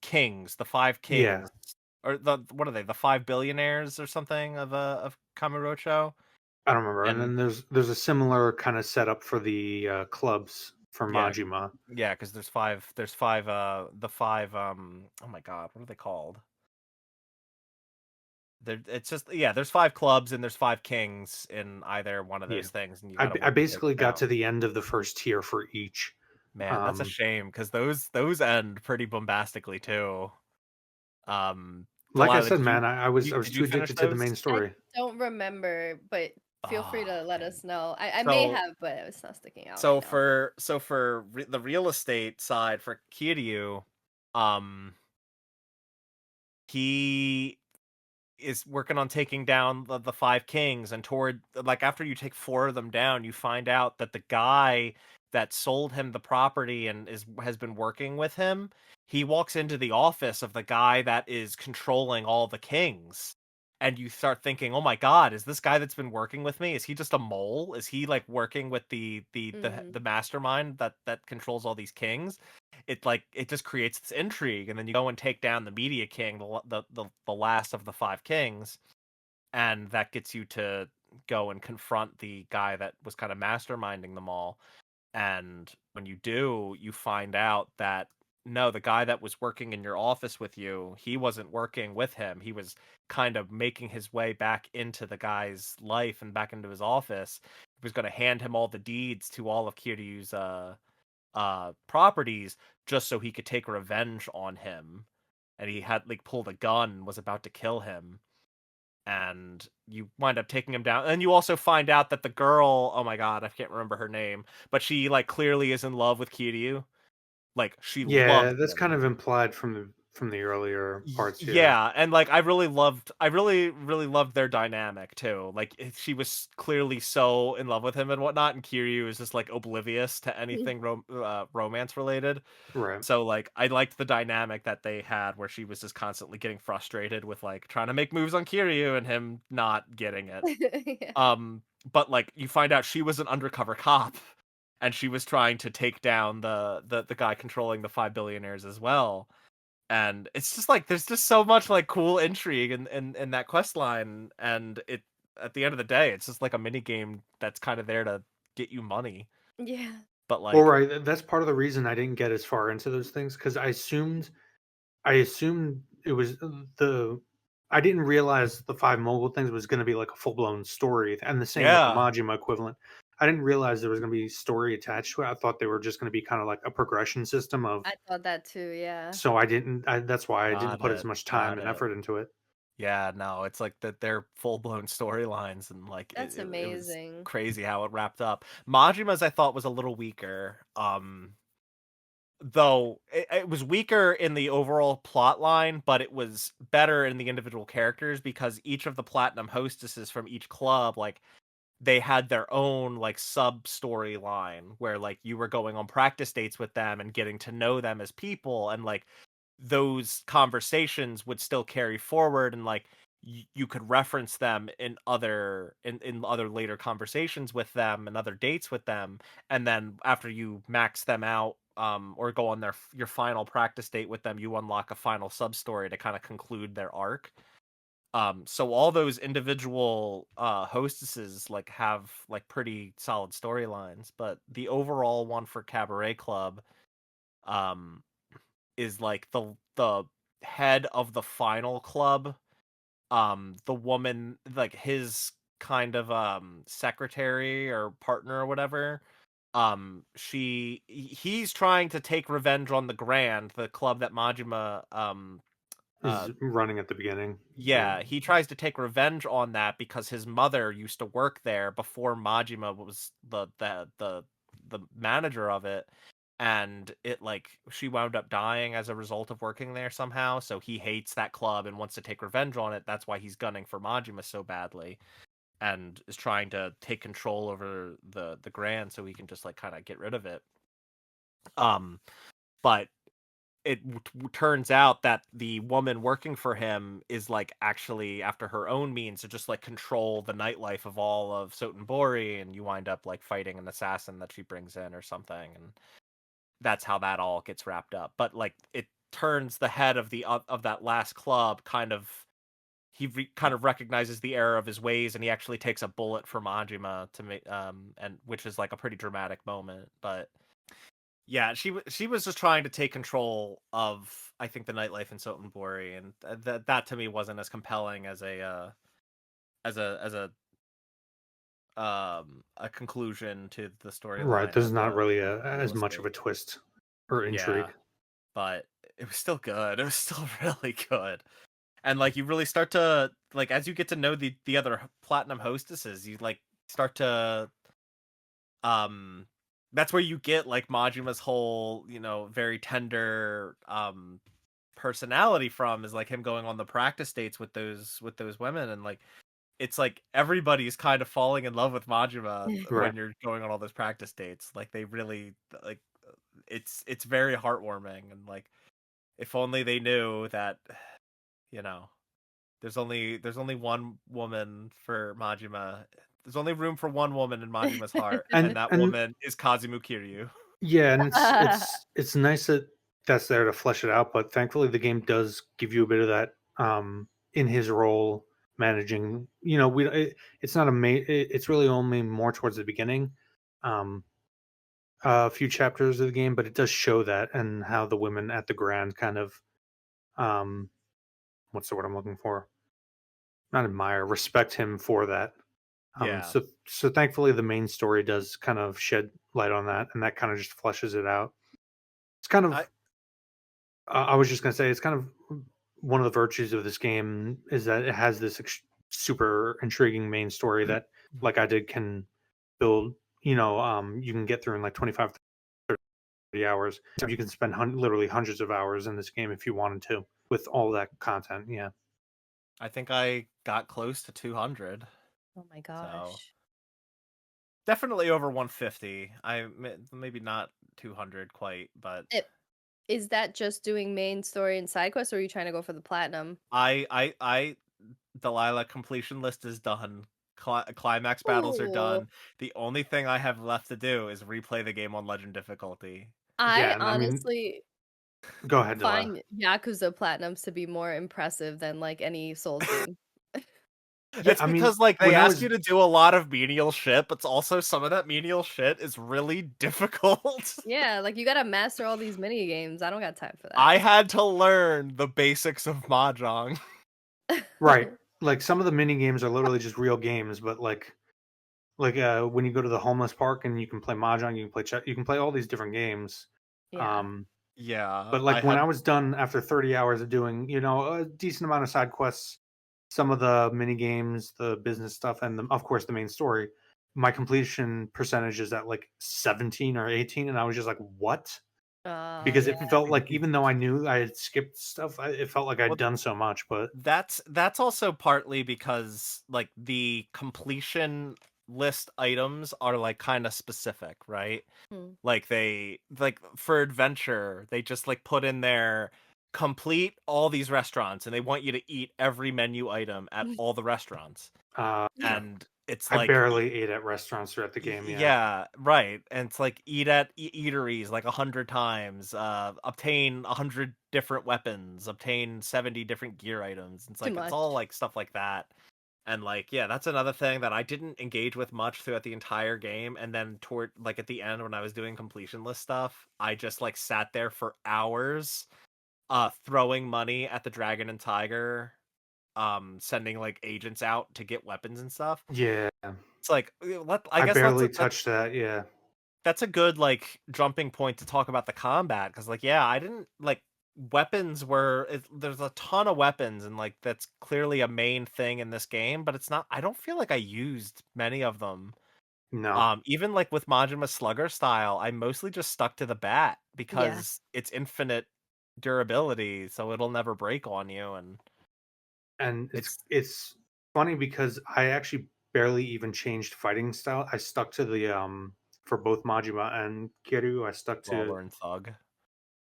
kings, the 5 kings. Yeah. Or what are they? The 5 billionaires or something of Kamurocho? I don't remember. And And then there's a similar kind of setup for the clubs for Yeah. Majima. yeah, because there's five the 5 oh my god, what are they called? It's just, yeah, there's 5 clubs and there's 5 kings in either one of those Yeah. things, and you I gotta I work basically those got out. to the end of the first tier for each. Man, that's a shame, because those end pretty bombastically too. Like I Delilah, said, did man, I was did too you finish addicted to the those? main story. Don't remember, but feel free to let Man. us know. I may So- have, but it's not sticking out. So right now. for the real estate side for Kiryu, he is working on taking down the 5 kings, and toward, like, after you take 4 of them down, you find out that the guy that sold him the property and has been working with him, he walks into the office of the guy that is controlling all the kings. And you start thinking, "Oh my god, is this guy that's been working with me? Is he just a mole? Is he like working with the mastermind that controls all these kings?" It just creates this intrigue, and then you go and take down the media king, the last of the 5 kings, and that gets you to go and confront the guy that was kind of masterminding them all. And when you do, you find out that no, the guy that was working in your office with you, he wasn't working with him. He was kind of making his way back into the guy's life and back into his office. He was going to hand him all the deeds to all of Kiryu's properties, just so he could take revenge on him. And he had like pulled a gun and was about to kill him. And you wind up taking him down. And you also find out that the girl, oh my god, I can't remember her name, but she like clearly is in love with Kiryu. Like, she Yeah, loves that's him. kind of implied from from the earlier parts here. Yeah, and like I really loved their dynamic too. Like she was clearly so in love with him and whatnot, and Kiryu is just like oblivious to anything romance related. Right. So like I liked the dynamic that they had where she was just constantly getting frustrated with like trying to make moves on Kiryu and him not getting it. Yeah. But like you find out she was an undercover cop and she was trying to take down the guy controlling the 5 billionaires as well. And it's just like there's just so much like cool intrigue in that quest line, and it at the end of the day it's just like a mini game that's kind of there to get you money. Yeah. But Well, like right. That's part of the reason I didn't get as far into those things because I assumed it was the. I didn't realize the five mobile things was going to be like a full blown story, and the same with the yeah, Majima equivalent. I didn't realize there was going to be story attached to it. I thought they were just going to be kind of like a progression system of. I thought that too, yeah. So I didn't. That's why I didn't got put as it, much time got and it. effort into it. Yeah, no, it's like that they're full blown storylines, and like That's it was amazing. crazy how it wrapped up. Majima's I thought was a little weaker. Though it was weaker in the overall plot line, but it was better in the individual characters because each of the platinum hostesses from each club, like they had their own like sub storyline where like you were going on practice dates with them and getting to know them as people, and like those conversations would still carry forward, and like you could reference them in other later conversations with them and other dates with them, and then after you max them out or go on your final practice date with them, you unlock a final sub story to kind of conclude their arc. So all those individual hostesses like have like pretty solid storylines, but the overall one for Cabaret Club um is like the head of the final club, the woman, like his kind of secretary or partner or whatever. He's trying to take revenge on the Grand, the club that Majima uh Is running at the beginning. yeah, he tries to take revenge on that because his mother used to work there before Majima was the manager of it, and it like she wound up dying as a result of working there somehow, so he hates that club and wants to take revenge on it. That's why he's gunning for Majima so badly and is trying to take control over the Grand so he can just like kind of get rid of it. Um but turns out that the woman working for him is like actually after her own means to just like control the nightlife of all of Sotenbori, and you wind up like fighting an assassin that she brings in or something, and that's how that all gets wrapped up. But like it turns the head of the of that last club kind of kind of recognizes the error of his ways, and he actually takes a bullet for Majima to make and which is like a pretty dramatic moment. But yeah, she was just trying to take control of, I think, the nightlife in Sotenbori, and that to me wasn't as compelling as a conclusion to the Right. storyline There's as not a really as much of realistic. a twist or Yeah, intrigue. but it was still good. It was still really good. And like you really start to like as you get to know the other platinum hostesses, you like start to um that's where you get like Majima's whole, very tender personality from, is like him going on the practice dates with those women, and like it's like everybody's kind of falling in love with Majima Right. when you're going on all those practice dates. Like they really like it's very heartwarming, and like if only they knew that, you know, there's only one woman for Majima. There's only room for one woman in Majima's heart, and that And woman is Kazuma Kiryu. yeah, and it's nice that that's there to flesh it out, but thankfully the game does give you a bit of that in his role managing. It's not it's really only more towards the beginning, um, a few chapters of the game, but it does show that and how the women at the Grand kind of um, what's the word I'm looking for? Not admire, respect him for that. Yeah. So thankfully the main story does kind of shed light on that, and that kind of just fleshes it out. It's kind I of I was just gonna say it's kind of one of the virtues of this game is that it has this super intriguing main story that, like I did, can build. You can get through in like 25, 30 hours. So you can spend literally hundreds of hours in this game if you wanted to with all that content. Yeah. I think I got close to 200. Oh my So gosh. definitely over 150. Maybe not 200 quite, but Is that just doing main story and side quests, or are you trying to go for the platinum? I Delilah completion list is done. Climax battles are Ooh. done. The only thing I have left to do is replay the game on legend difficulty. Yeah. I And I mean, honestly go ahead, Delilah. find Yakuza platinums to be more impressive than like any Souls game. Yeah. It's I mean, because like they when I ask was you to do a lot of menial shit, but also some of that menial shit is really difficult. Yeah, like you gotta master all these mini games. I don't got time for I that. had to learn the basics of mahjong. right, like some of the mini games are literally just real games, but when you go to the homeless park and you can play mahjong, you can play you can play all these different games. Yeah. Um, Yeah, but I like when I had was done after 30 hours of doing, a decent amount of side quests, some of the mini games, the business stuff, and of course the main story, my completion percentage is at like 17 or 18, and I was just like, what? Oh Because it yeah. felt like even though I knew I had skipped stuff, it felt like I'd well, done so much. But that's also partly because like the completion list items are like kind of specific, right? Hmm. Like they like for adventure, they just like put in there complete all these restaurants and they want you to eat every menu item at all the restaurants. yeah, And it's I like barely ate at restaurants throughout the game. Yeah. yeah, right. And it's like eat at eateries like 100 times, obtain 100 different weapons, obtain 70 different gear items. It's Too like it's all much. like stuff like that. And like, yeah, that's another thing that I didn't engage with much throughout the entire game. And then toward like at the end when I was doing completion list stuff, I just like sat there for hours, throwing money at the dragon and tiger, sending like agents out to get weapons and stuff. Yeah. It's like I I guess barely touched that. Yeah. that's a good like jumping point to talk about the combat because like yeah I didn't like weapons there's a ton of weapons and like that's clearly a main thing in this game but it's not I don't feel like I used many of them. No. Even like with Majima Slugger style I mostly just stuck to the bat Yeah. because it's infinite durability so it'll never break on you and And it's it's it's funny because I actually barely even changed fighting style. I stuck to the for both Majima and Kiryu. I stuck to, brawler and thug.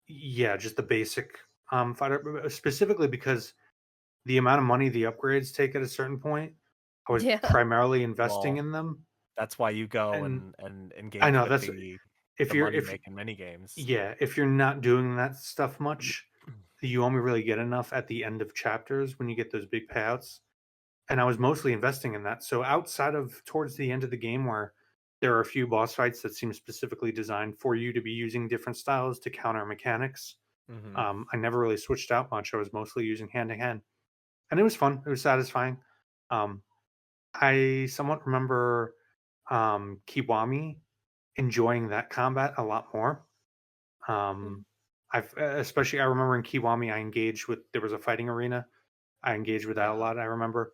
yeah, just the basic fighter, specifically because the amount of money the upgrades take at a certain point, I was Yeah. primarily investing Well, in them. that's why you go And and I engage know with that's the if you're money if making mini games. yeah, if you're not doing that stuff much, you only really get enough at the end of chapters when you get those big payouts. And I was mostly investing in that. So outside of towards the end of the game where there are a few boss fights that seem specifically designed for you to be using different styles to counter mechanics, Hmm. I never really switched out much. I was mostly using hand to hand, and it was fun. It was satisfying. Um, I somewhat remember Kiwami enjoying that combat a lot more. Um, Mhm. I've especially I remember in Kiwami I engaged with there was a fighting arena. I engaged with that a Yeah. lot. I remember.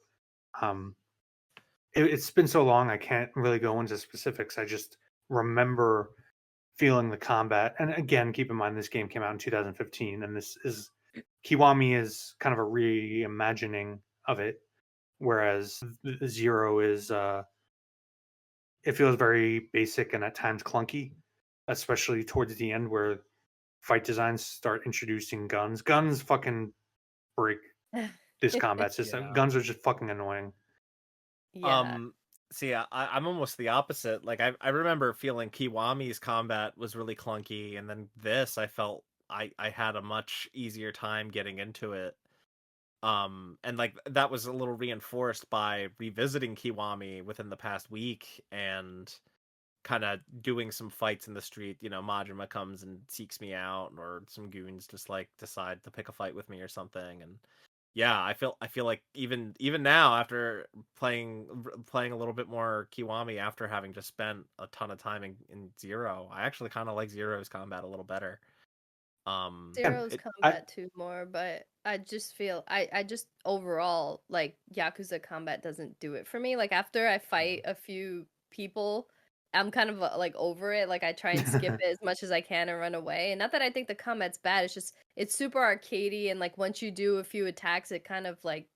Um, it's been so long, I can't really go into specifics. I just remember feeling the combat. And again, keep in mind this game came out in 2015, and this is Kiwami is kind of a reimagining of it, whereas Zero is it feels very basic and at times clunky, especially towards the end where fight designs start introducing guns. Guns fucking break this combat system. Yeah. Guns are just fucking annoying. Yeah. Um, See, I'm almost the opposite. Like I remember feeling Kiwami's combat was really clunky, and then this I felt I had a much easier time getting into it. And like that was a little reinforced by revisiting Kiwami within the past week and kind of doing some fights in the street. You know, Majima comes and seeks me out, or some goons just like decide to pick a fight with me or something, and yeah, I feel like even now after playing a little bit more Kiwami after having just spent a ton of time in Zero, I actually kind of like Zero's combat a little better. And Zero's I combat too more, but I just feel I just overall like Yakuza combat doesn't do it for me. Like after I Yeah. fight a few people I'm kind of like over it. Like I try and skip it as much as I can and run away. And not that I think the combat's bad. It's just it's super arcadey, and like once you do a few attacks, it kind of like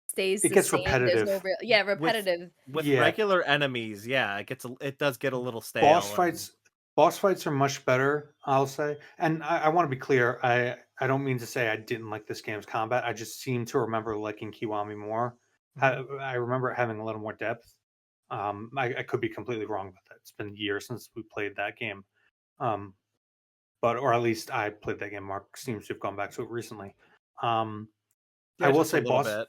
stays It the gets same. There's no repetitive. real, yeah, with repetitive. with Yeah, regular enemies, yeah, it does get a little boss stale and fights boss fights are much better, I'll say. And I want to be clear, I don't mean to say I didn't like this game's combat. I just seem to remember liking Kiwami more. Mhm. I remember it having a little more depth. I could be completely wrong about that. It's been years since we played that game. Um, but or at least I played that game. Mark seems to have gone back to it recently. Um, I Yeah, will just a say little boss bit.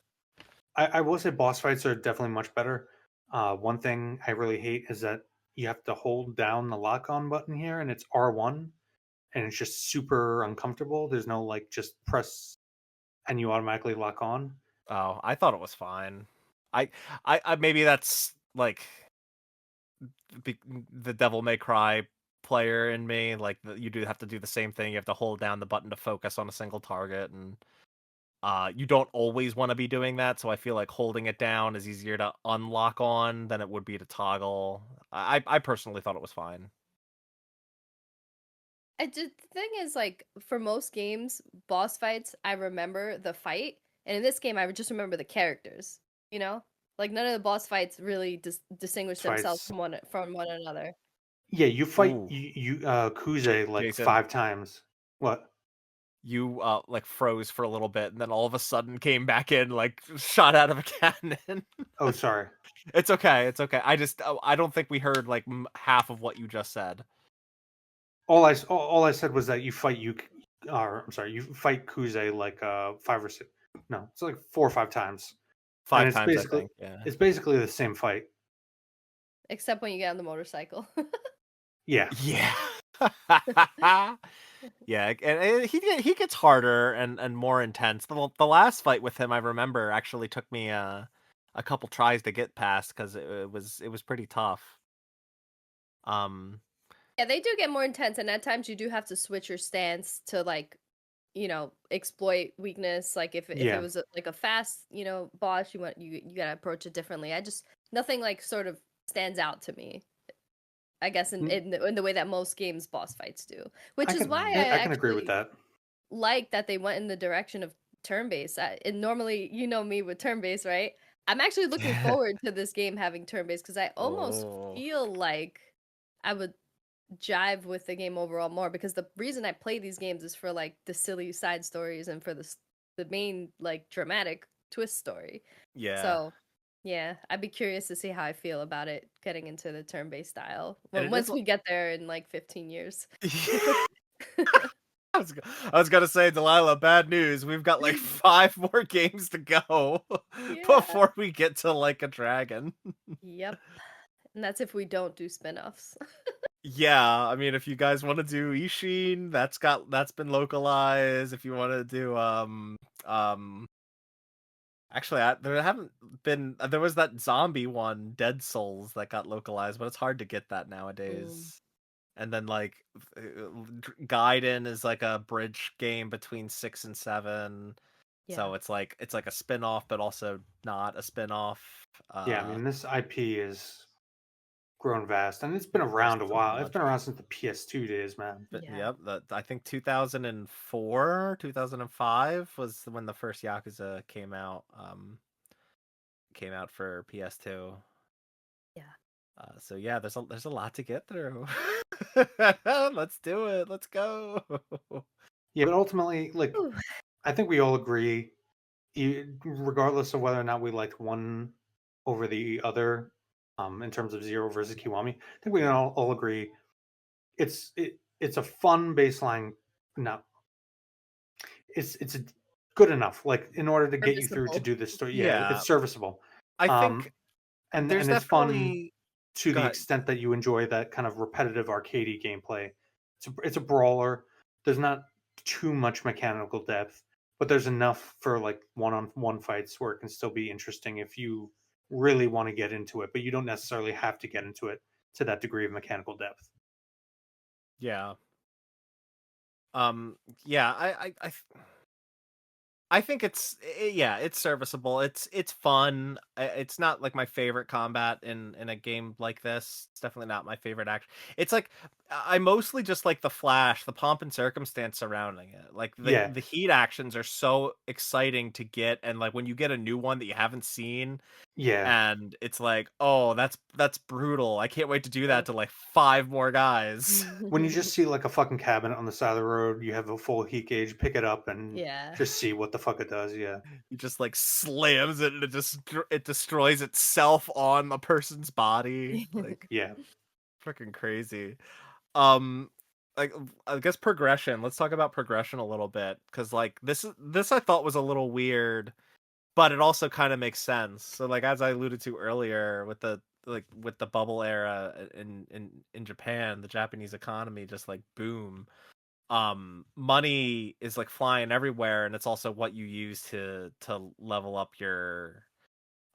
I will say boss fights are definitely much better. One thing I really hate is that you have to hold down the lock on button here, and it's R1, and it's just super uncomfortable. There's no like just press and you automatically lock on. Oh, I thought it was fine. I I maybe that's like the Devil May Cry player in me. Like you do have to do the same thing. You have to hold down the button to focus on a single target, and you don't always want to be doing that. So I feel like holding it down is easier to unlock on than it would be to toggle. I personally thought it was fine. The thing is, like, for most games, boss fights, I remember the fight, and in this game, I would just remember the characters. You know, like none of the boss fights really distinguish themselves Fights. from one another. Yeah, you fight Ooh, Kuze like Jason, 5 times. What? you like froze for a little bit, and then all of a sudden came back in like shot out of a cannon. Oh, sorry. It's okay. It's okay. I don't think we heard like half of what you just said. All I said was that you fight you. Or I'm sorry, you fight Kuze like 5 or 6. No, it's like 4 or 5 times, and Five times, I think. Yeah. it's basically the same fight. Except when you get on the motorcycle. Yeah. Yeah. Yeah, and he gets harder and more intense. The last fight with him, I remember, actually took me a couple tries to get past because it was pretty tough. Um, Yeah, they do get more intense, and at times you do have to switch your stance to like, exploit weakness. Like if it Yeah. was like a fast, boss, you gotta approach it differently. I just nothing like sort of stands out to me. I guess in Mm, in the way that most games boss fights do, which is why I I can agree with actually that. like that they went in the direction of turn-based. And normally, you know me with turn-based, right? I'm actually looking forward to this game having turn-based because I almost oh, feel like I would jive with the game overall more because the reason I play these games is for like the silly side stories and for the main like dramatic twist story. yeah, So, yeah, I'd be curious to see how I feel about it getting into the turn-based style and when it is. once we get there in like 15 years. I was gonna say, Delilah, bad news. We've got like 5 more games to go Yeah. before we get to like a dragon. Yep. And that's if we don't do spin-offs. Yeah, I mean, if you guys want to do Ishin, that's been localized. If you want to do um, actually, there haven't been. There was that zombie one, Dead Souls, that got localized, but it's hard to get that Mm, nowadays. And then like Gaiden is like a bridge game between 6 and 7, yeah. so it's like a spin-off, but also not a spin-off. Yeah, I mean this IP is grown vast, and it's been There's around a so while. It's much. been around since the PS2 days, man. But Yeah. yep, I think 2004, 2005 was when the first Yakuza came out for PS2. Yeah. So yeah, there's a lot to get through. Let's do it. Let's go. Yeah, but ultimately, like Ooh, I think we all agree, regardless of whether or not we liked one over the other, in terms of Zero versus Kiwami, I think we can all agree it's a fun baseline. No, it's good enough. Like in order to get you through to serviceable. do this story, yeah, Yeah, it's serviceable. I Um, think there's and it's fun definitely. to Go the ahead. extent that you enjoy that kind of repetitive arcadey gameplay. It's a brawler. There's not too much mechanical depth, but there's enough for like one-on-one fights where it can still be interesting if you really want to get into it, but you don't necessarily have to get into it to that degree of mechanical depth. Yeah. Yeah. I think yeah, it's serviceable. It's fun. It's not like my favorite combat in a game like this. It's definitely not my favorite action. It's like I mostly just like the flash, the pomp and circumstance surrounding it. Like Yeah, the heat actions are so exciting to get, and like when you get a new one that you haven't seen, yeah. and it's like, oh, that's brutal. I can't wait to do that to like 5 more guys. When you just see like a fucking cabinet on the side of the road, you have a full heat gauge, pick it up and Yeah. just see what the fuck it does. Yeah, He just like slams it and it destroys itself on the person's body. Like yeah. freaking crazy. Um like I guess progression. Let's talk about progression a little bit cuz like this I thought was a little weird, but it also kind of makes sense. So like as I alluded to earlier with the bubble era in Japan, the Japanese economy just like boom. Money is like flying everywhere, and it's also what you use to level up your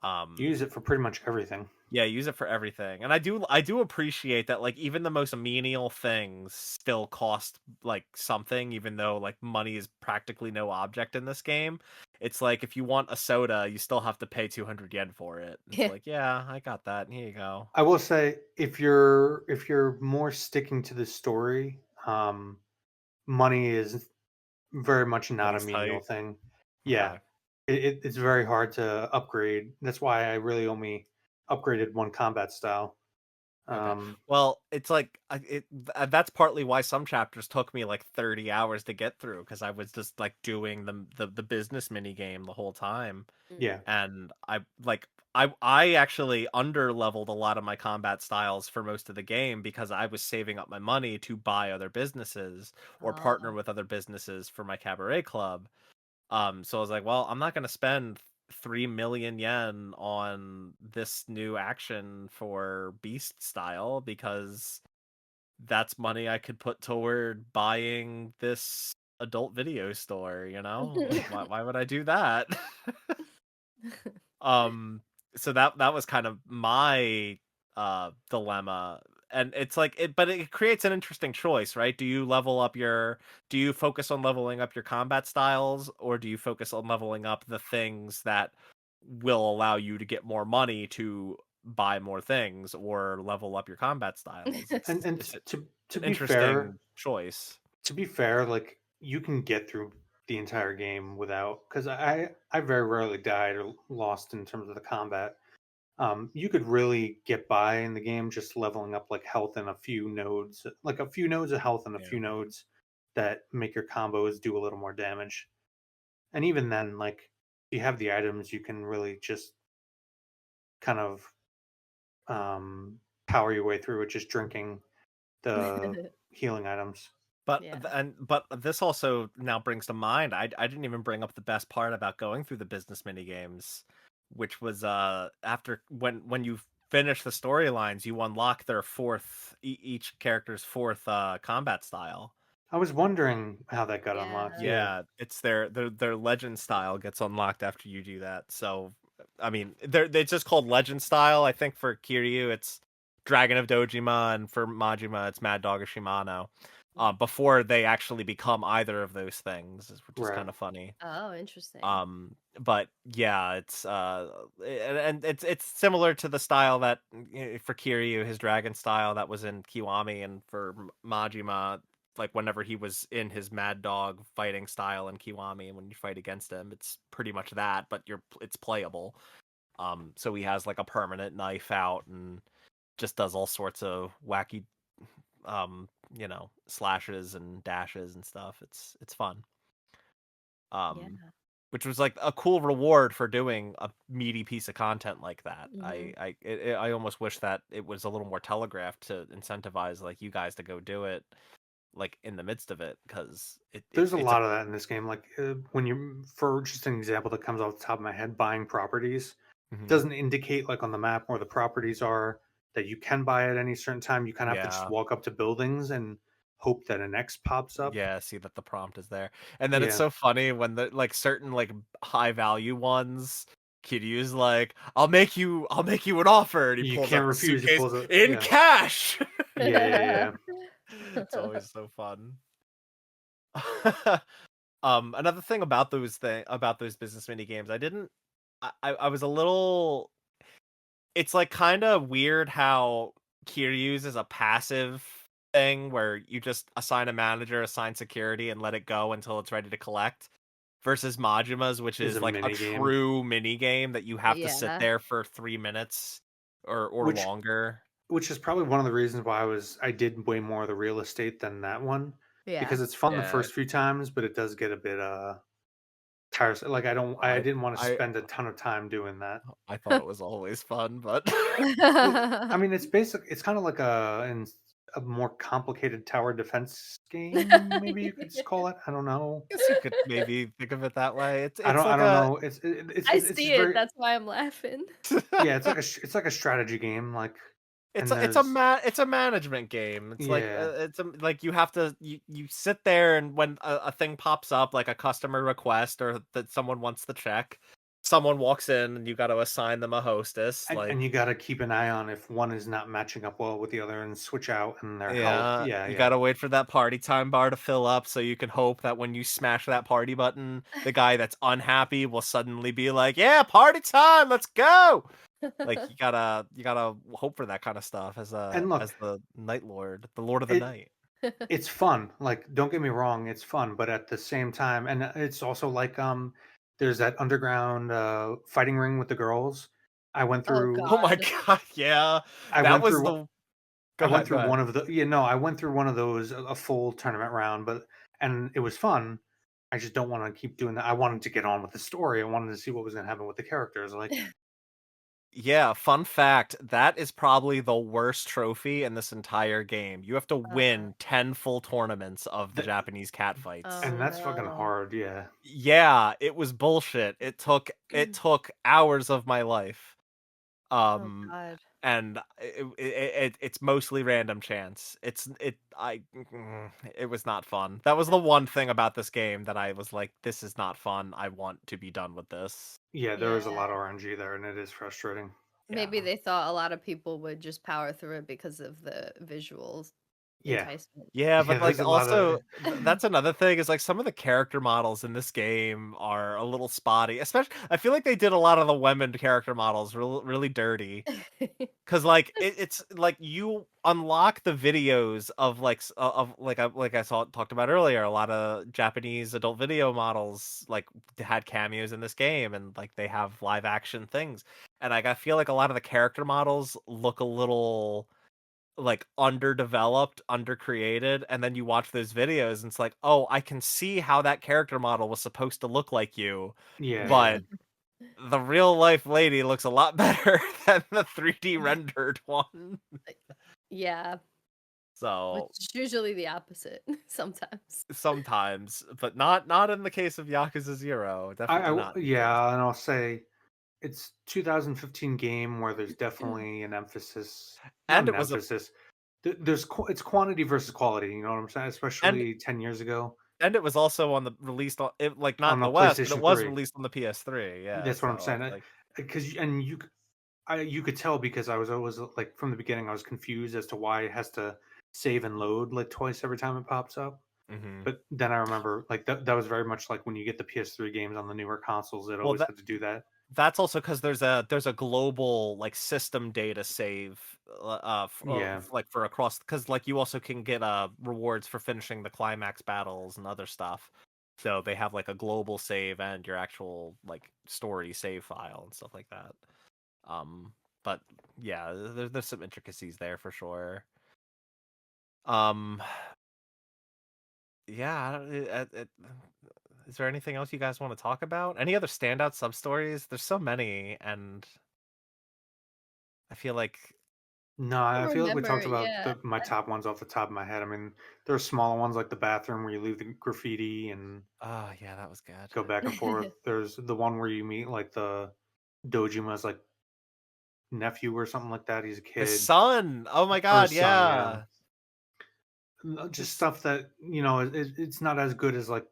You use it for pretty much everything. yeah, use it for everything. And I do appreciate that like even the most menial things still cost like something, even though like money is practically no object in this game. It's like if you want a soda, you still have to pay 200 yen for it. It's Yeah. like, yeah, I got that. Here you go. I will say if you're more sticking to the story, money is very much not a Money's menial tight. thing. Yeah, Okay. it's very hard to upgrade. That's why I really only upgraded one combat style. Okay. Um, Well, it's like that's partly why some chapters took me like 30 hours to get through because I was just like doing the business mini game the whole time. yeah, And I actually under leveled a lot of my combat styles for most of the game because I was saving up my money to buy other businesses or partner Oh. with other businesses for my cabaret club. So I was like, well, I'm not gonna spend 3 million yen on this new action for Beast style because that's money I could put toward buying this adult video store, you know? Like why would I do that? Um, so that was kind of my dilemma. And it's like but it creates an interesting choice, right? Do you focus on leveling up your combat styles, or do you focus on leveling up the things that will allow you to get more money to buy more things or level up your combat styles? and It's an to be fair, interesting choice. like you can get through the entire game without because I very rarely died or lost in terms of the combat. You could really get by in the game just leveling up like health and a few nodes, like a few nodes of health and a Yeah. few nodes that make your combos do a little more damage. And even then, like if you have the items, you can really just kind of power your way through it just drinking the healing items. Yeah. But this also now brings to mind I didn't even bring up the best part about going through the business mini games, which was after when you finish the storylines, you unlock their each character's fourth combat style. I was wondering how that got unlocked. Yeah. Yeah, Yeah, it's their legend style gets unlocked after you do that. So I mean, they're just called legend style. I think for Kiryu it's Dragon of Dojima, and for Majima it's Mad Dog or Shimano. Before they actually become either of those things, which is right. kind of funny. Oh, interesting. But yeah, it's and it's similar to the style that for Kiryu, his dragon style that was in Kiwami, and for Majima, like whenever he was in his Mad Dog fighting style in Kiwami, and when you fight against him, it's pretty much that, but it's playable. So he has like a permanent knife out and just does all sorts of wacky, slashes and dashes and stuff. It's fun. Yeah. Which was like a cool reward for doing a meaty piece of content like that. Hmm. I almost wish that it was a little more telegraphed to incentivize like you guys to go do it like in the midst of it because There's a it's a lot of that in this game. Like when you, for just an example that comes off the top of my head, buying properties Mhm. doesn't indicate like on the map where the properties are that you can buy at any certain time. You kind of have to just Yeah. walk up to buildings and hope that an X pops up. Yeah, see that the prompt is there. And then it's Yeah, so funny when the like certain like high value ones Kiryu's like, I'll make you an offer, and he you pulls can't out the refuse. He suitcase pulls it. in Yeah, cash. yeah, yeah, yeah. It's always so fun. Another thing about those business mini games, I was a little. It's like kind of weird how Kiryu's is a passive thing where you just assign a manager, assign security, and let it go until it's ready to collect. Versus Majima's, which Is a is like a mini game, true mini game that you have to sit Yeah. there for 3 minutes or which longer. which is probably one of the reasons why I did way more of the real estate than that one, Yeah. because it's fun the Yeah, first few times, but it does get a bit tiresome. Like I I didn't want to I spend a ton of time doing that. I thought it was always fun, but I mean, it's kind of like a more complicated tower defense game, maybe you could just call it. I don't know. guess you could maybe think of it that way. It's I like don't a know. I It's see just it. very, That's why I'm laughing. yeah. It's like a strategy game. Like, it's and a it's a there's ma- it's a management game. It's like yeah, like you have to you sit there, and when a thing pops up like a customer request or that someone wants the check, someone walks in and you got to assign them a hostess. and you Like got to keep an eye on if one is not matching up well with the other and switch out and their health. yeah, Yeah, you yeah. gotta wait for that party time bar to fill up so you can hope that when you smash that party button, the guy that's unhappy will suddenly be like, "Yeah, party time, let's go!" Like you gotta hope for that kind of stuff And look, as the Night Lord, the Lord of the it Night. it's fun. Like, don't get me wrong, it's fun, but at the same time, and it's also like there's that underground fighting ring with the girls. I went Oh through Oh my God. god, yeah, I that went was through the. Go I went ahead, go through ahead. one of the yeah, no, I went through one of those a full tournament round, but and it was fun. I just don't want to keep doing that. I wanted to get on with the story. I wanted to see what was going to happen with the characters. Like, Yeah, fun fact, that is probably the worst trophy in this entire game. You have to Uh, win 10 full tournaments of the that, Japanese cat fights. oh and that's fucking no. hard. Yeah, Yeah, it was bullshit. It took hours of my life. Oh Um God. and it's mostly random chance. It was not fun. That was the one thing about this game that I was like, this is not fun. I want to be done with this. yeah. There is a Yeah. lot of RNG there, and it is frustrating. Yeah. Maybe they thought a lot of people would just power through it because of the visuals Yeah, enticement. Yeah, yeah. but like There's a lot of also that's another thing is like some of the character models in this game are a little spotty. Especially I feel like they did a lot of the women character models really dirty. Cause like it's like you unlock the videos of of like I saw talked about earlier. A lot of Japanese adult video models like had cameos in this game, and like they have live action things. And like I feel like a lot of the character models look a little like underdeveloped, undercreated, and then you watch those videos and it's like, oh, I can see how that character model was supposed to look like you, yeah, yeah. but the real life lady looks a lot better than the 3D rendered one. Yeah, which So is usually the opposite sometimes. sometimes, but not in the case of Yakuza Zero. Definitely not in the case. Yeah, and I'll say it's 2015 game where there's definitely an emphasis, not And an it was a emphasis. It's quantity versus quality. You know what I'm saying? and Especially 10 years ago and it was also on the released on it, like not on in the the West, but it PlayStation was 3. released on the PS3. Yeah, That's what I'm so saying. it's like Because you could tell because I was always like from the beginning I was confused as to why it has to save and load like twice every time it pops up. mhm. But then I remember like that was very much like when you get the PS3 games on the newer consoles, it Well, always had to do that. that's also because there's a global like system data save Yeah. like for across because like you also can get rewards for finishing the climax battles and other stuff, so they have like a global save and your actual like story save file and stuff like that. But yeah, there's some intricacies there for sure. um yeah, is there anything else you guys want to talk about? Any other standout sub stories? There's so many, and I feel like No, I I don't feel like we remember. talked about Yeah. my top ones off the top of my head. I mean, there are smaller ones like the bathroom where you leave the graffiti and oh yeah, that was good. go back and forth. There's the one where you meet like the Dojima's like nephew or something like that. He's a His kid son. Oh my or god, his son. Yeah, yeah. just His stuff that it's not as good as like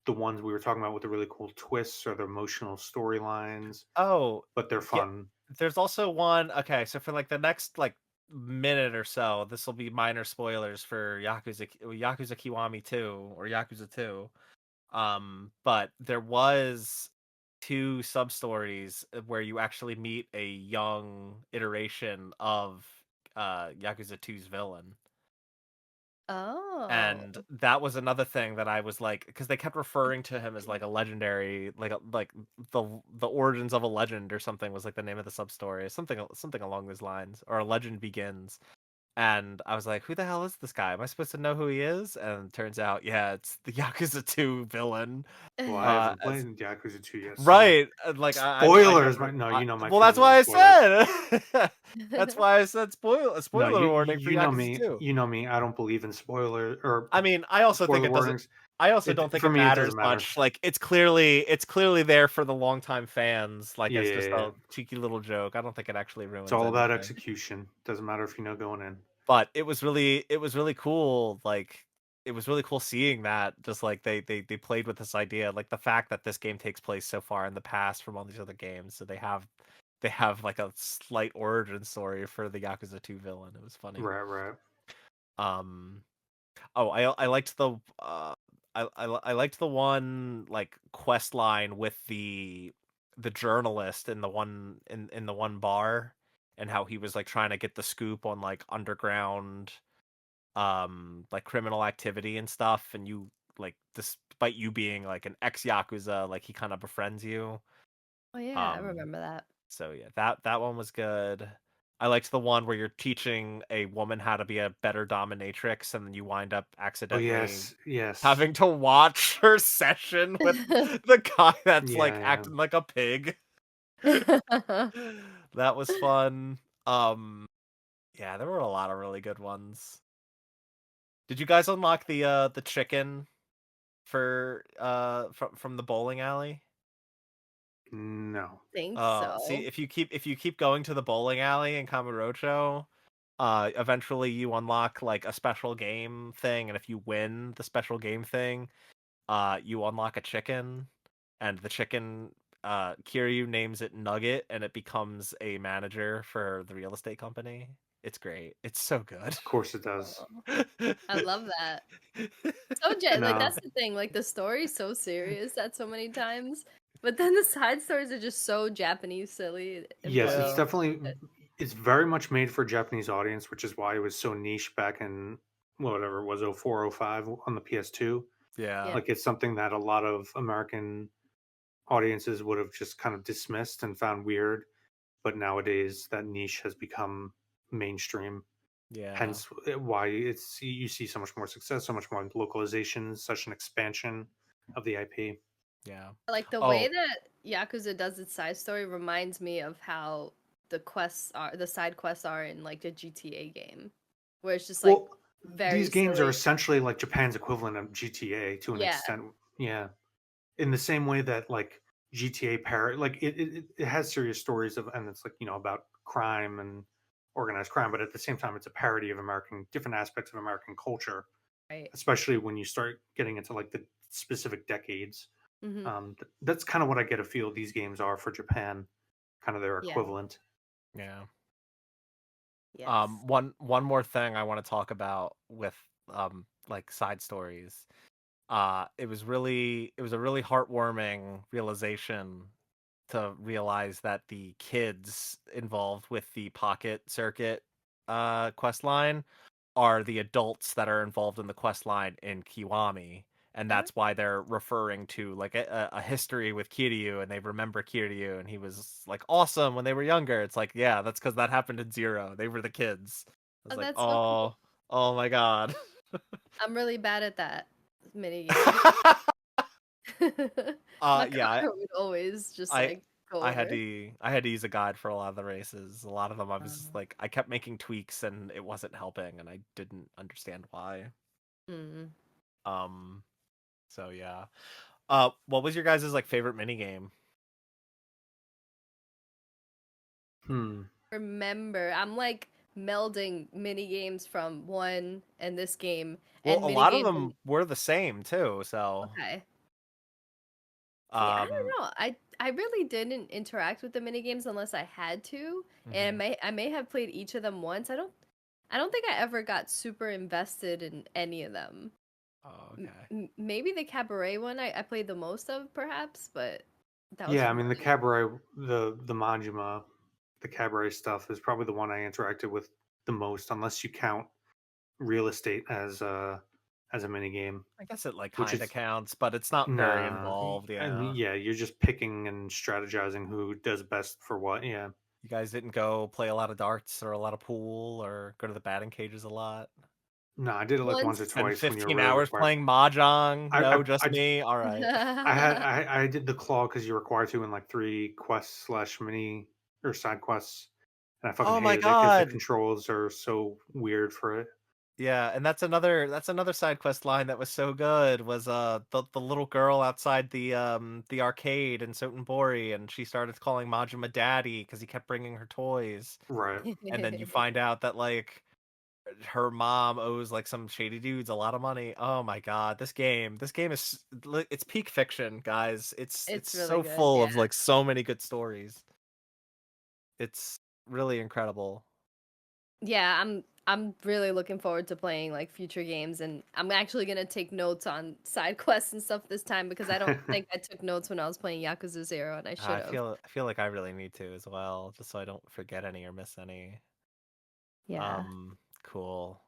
the ones we were talking about with the really cool twists or the emotional storylines, oh but they're yeah. fun. There's also one. Okay, so for like the next like minute or so, this will be minor spoilers for Yakuza Kiwami 2 or Yakuza 2. But there was two sub-stories where you actually meet a young iteration of Yakuza 2's villain. Oh. And that was another thing that I was like, because they kept referring to him as like a legendary, like the origins of a legend or something was like the name of the sub story, something along those lines, or a legend begins. And I was like, who the hell is this guy? Am I supposed to know who he is? And it turns out, yeah, it's the Yakuza 2 villain. Well, I haven't As played Yakuza 2 yet, so right, like I spoilers. never. No, you know my Well, that's feelings on why I spoilers. said. That's why I said No, spoiler warning for you know Yakuza me. 2. You know me. I don't believe in spoiler or I mean, I also think spoiler it doesn't. warnings. I also don't think For it me, it matters doesn't matter. much. Like it's clearly there for the longtime fans, like Yeah, as yeah, just yeah. a cheeky little joke. I don't think it actually It's ruins all about anything. execution. Doesn't matter if you know going in. But it was really cool. Like it was really cool seeing that. Just like they played with this idea, like the fact that this game takes place so far in the past from all these other games, so they have like a slight origin story for the Yakuza 2 villain. It was funny. Right, right. Um. Oh, I liked the I liked the one like quest line with the journalist in the one bar, and how he was like trying to get the scoop on like underground like criminal activity and stuff, and you like, despite you being like an ex Yakuza, like he kind of befriends you. Oh yeah, I Um remember that. so yeah, that one was good. I liked the one where you're teaching a woman how to be a better dominatrix, and then you wind up Oh accidentally yes, yes. having to watch her session with the guy that's like Yeah, yeah. acting like a pig. That was fun. Yeah, there were a lot of really good ones. Did you guys unlock the chicken for from the bowling alley? No. Think See, so. if you keep going to the bowling alley in Kamurocho, eventually you unlock like a special game thing, and if you win the special game thing, you unlock a chicken, and the chicken, Kiryu names it Nugget, and it becomes a manager for the real estate company. It's great. It's so good. Of course it does. Oh, I love that. Like No. that's the thing. Like the story's so serious that so many times, but then the side stories are just so Japanese, silly, and Yes, funny. Yeah. it's very much made for a Japanese audience, which is why it was so niche back in whatever it was, 04, 05 on the PS2. Yeah. Yeah, Like it's something that a lot of American audiences would have just kind of dismissed and found weird, but nowadays that niche has become mainstream. Yeah. Hence why it's you see so much more success, so much more localization, such an expansion of the IP. Yeah. like the way Oh, that Yakuza does its side story reminds me of how the side quests are in like the GTA game, where it's just like Well, very these games are silly. essentially like Japan's equivalent of GTA to an Yeah, extent. Yeah, in the same way that like GTA like it has serious stories of, and it's like about crime and organized crime, but at the same time it's a parody of American different aspects of American culture, right. especially when you start getting into like the specific decades. Hmm. That's kind of what I get a feel these games are for Japan, kind of their Yeah. equivalent. yeah. Yes. One more thing I want to talk about with like side stories. It was a really heartwarming realization to realize that the kids involved with the pocket circuit quest line are the adults that are involved in the quest line in Kiwami, and Uh, that's why they're referring to like a history with Kiryu, and they remember Kiryu, and he was like awesome when they were younger. It's like, yeah, that's because that happened in Zero. They were the kids. I was oh, like, that's so cool. oh my god. I'm really bad at that mini game. My Yeah, car would always just I like go I had over. to I had to use a guide for a lot of the races. A lot of them I was just Um, like, I kept making tweaks and it wasn't helping, and I didn't understand why. mm. Um so yeah. What was your guys' like favorite mini game? Hmm. Remember, I'm like melding mini games from one and this game Well, and a mini lot of games and them were the same too, so okay. See, I um don't know. I really didn't interact with the mini games unless I had to, and mhm. I may have played each of them once. I don't think I ever got super invested in any of them. Oh, okay. Maybe the cabaret one I played the most of, perhaps, but that was Yeah, I from mean the like cabaret, the Majima, the cabaret stuff is probably the one I interacted with the most, unless you count real estate as a mini game, I guess it like which kind of is counts, but it's not very nah. involved. I mean, Yeah. yeah, you're just picking and strategizing who does best for what. Yeah, You guys didn't go play a lot of darts or a lot of pool or go to the batting cages a lot. no, I did it like once or once. Spend twice when you were 15 really hours required. playing mahjong. No, I just d- me. All right. I did the claw because you're required to in like 3 quests slash mini or side quests, and I fucking Oh my hated it because the god. controls are so weird for it. Yeah, and that's another side quest line that was so good was the little girl outside the arcade in Sotenbori, and she started calling Majima daddy because he kept bringing her toys. Right. And then you find out that like her mom owes like some shady dudes a lot of money. Oh my god, this game is it's peak fiction, guys. It's It's really so good. full Yeah. of like so many good stories. It's really incredible. Yeah, I'm really looking forward to playing like future games, and I'm actually gonna take notes on side quests and stuff this time because I don't think I took notes when I was playing Yakuza Zero, and I should I have. feel I feel like I really need to as well, just so I don't forget any or miss any. Yeah. Cool.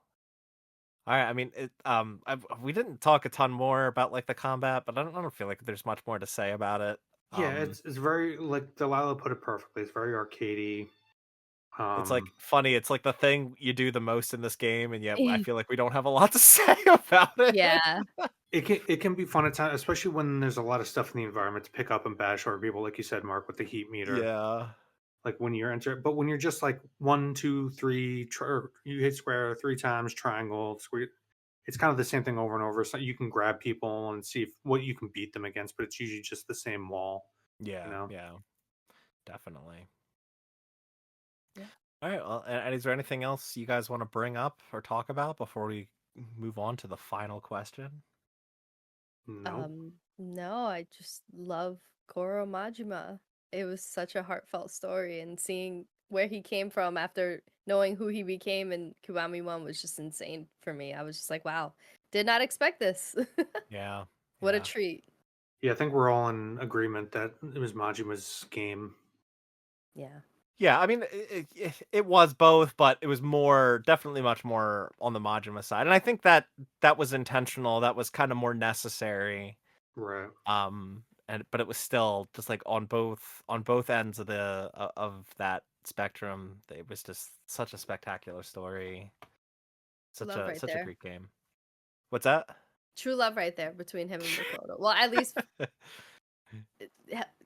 All right. I mean, we didn't talk a ton more about like the combat, but I don't feel like there's much more to say about it. Yeah, Um, it's very like Delilah put it perfectly. It's very arcadey. it's like Um, funny. It's like the thing you do the most in this game, and yet I feel like we don't have a lot to say about it. Yeah. it can be fun at times, especially when there's a lot of stuff in the environment to pick up and bash over people, like you said, Mark, with the heat meter. Yeah. Like when you're but when you're just like one, two, three, or you hit square 3 times, triangle, square. It's kind of the same thing over and over. So you can grab people and see what you can beat them against, but it's usually just the same wall, you Yeah. know. Yeah. Definitely. Yeah. All right. Well, and is there anything else you guys want to bring up or talk about before we move on to the final question? Nope. No, I just love Goro Majima. It was such a heartfelt story, and seeing where he came from after knowing who he became in Kiwami 1 was just insane for me. I was just like, wow, did not expect this. Yeah. What a Yeah. treat. Yeah, I think we're all in agreement that it was Majima's game. Yeah. Yeah, I mean, it was both, but it was more, definitely much more on the Majima side, and I think that that was intentional. That was kind of more necessary. Right. And but it was still just like on both ends of of that spectrum. It was just such a spectacular story, such Love a right such a there. great game. What's that? True love right there between him and Makoto. Well, at least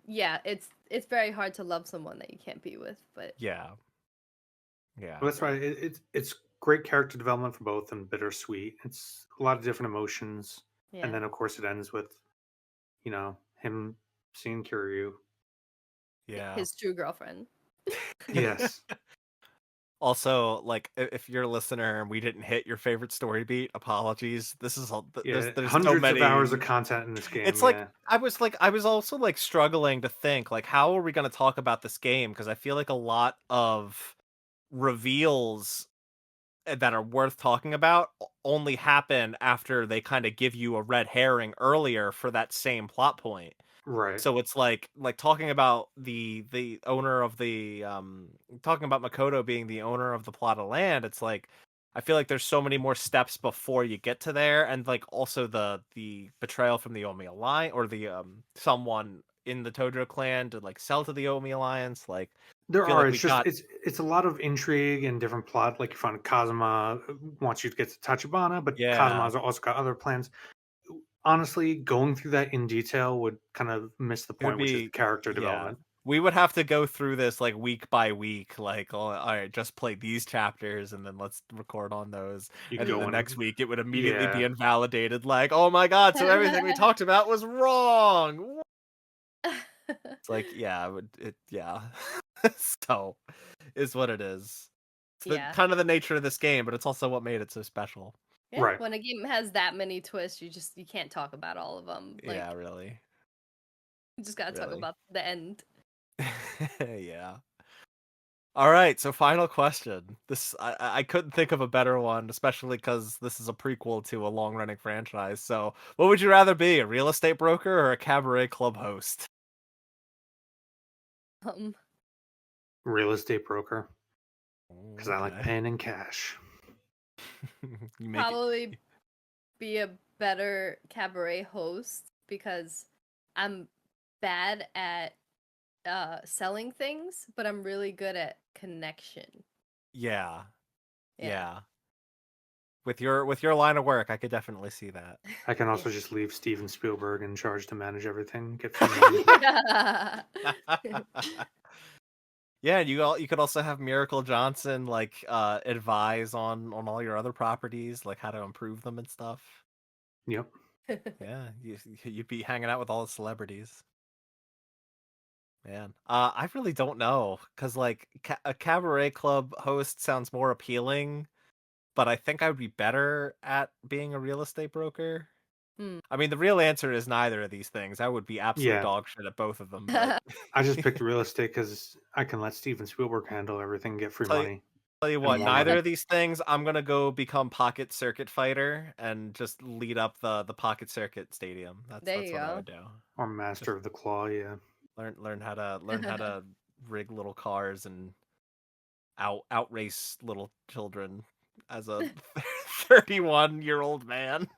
yeah, it's very hard to love someone that you can't be with, but Yeah, yeah, Well, that's right. It's great character development for both and bittersweet. It's a lot of different emotions, and yeah. then of course it ends with him seeing Kiryu. yeah. His true girlfriend. Yes. Also, like if you're a listener and we didn't hit your favorite story beat, apologies. This is all Yeah. there's so Hundreds of hours of many. content in this game. It's like Yeah. I was also like struggling to think like how are we going to talk about this game because I feel like a lot of reveals that are worth talking about only happen after they kind of give you a red herring earlier for that same plot point. Right. So it's like talking about the owner of the talking about Makoto being the owner of the plot of land. It's like I feel like there's so many more steps before you get to there, and like also the betrayal from the Omi Alliance or the someone in the Tojo clan to like sell to the Omi Alliance. Like There feel are. like It's we just got it's a lot of intrigue and different plot. Like you find Kazuma wants you to get to Tachibana, but yeah. Kazuma's also got other plans. Honestly, going through that in detail would kind of miss the It would point, which is the be character yeah. development. We would have to go through this like week by week, like all right, just play these chapters and then let's record on those. You And then the go next in, week it would immediately be yeah. invalidated, like, oh my god, so everything we talked about was wrong. It's like, yeah, yeah. So is what it is. It's the Yeah. kind of the nature of this game, but it's also what made it so special. Yeah, Right. when a game has that many twists, you can't talk about all of them. Yeah, Like, really. you just gotta talk Really. about the end. Yeah. All right, so final question. This I couldn't think of a better one, especially because this is a prequel to a long-running franchise. So, what would you rather be, a real estate broker or a cabaret club host? Um, Real estate broker, because I like Okay. paying in cash. You make it. Probably be a better cabaret host because I'm bad at selling things, but I'm really good at connection. Yeah, Yeah. yeah. With your line of work, I could definitely see that. I can Yeah. also just leave Steven Spielberg in charge to manage everything, get free money. Yeah. Yeah, you could also have Miracle Johnson like advise on all your other properties, like how to improve them and stuff. Yep. Yeah, you'd be hanging out with all the celebrities. Man, I really don't know because like a cabaret club host sounds more appealing, but I think I would be better at being a real estate broker. Hmm. I mean, the real answer is neither of these things. I would be absolute Yeah. dog shit at both of them, but I just picked real estate because I can let Steven Spielberg handle everything, get free tell you, money tell you and what, more neither money. of these things. I'm gonna go become Pocket Circuit Fighter and just lead up the Pocket Circuit Stadium. That's There you what I go. would do. Or Master Just of the Claw, yeah. learn how to rig little cars and outrace little children as a 31-year-old man.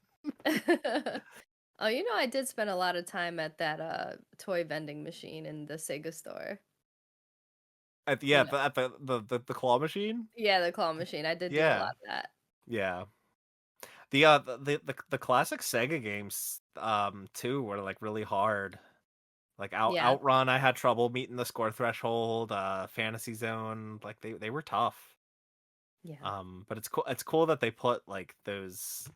Oh, I did spend a lot of time at that toy vending machine in the Sega store. At You yeah, know. the claw machine. Yeah, the claw machine. I did do a Yeah, lot of that. yeah. The classic Sega games too were like really hard. Like Yeah. Outrun, I had trouble meeting the score threshold. Fantasy Zone, like they were tough. Yeah. But it's cool that they put like those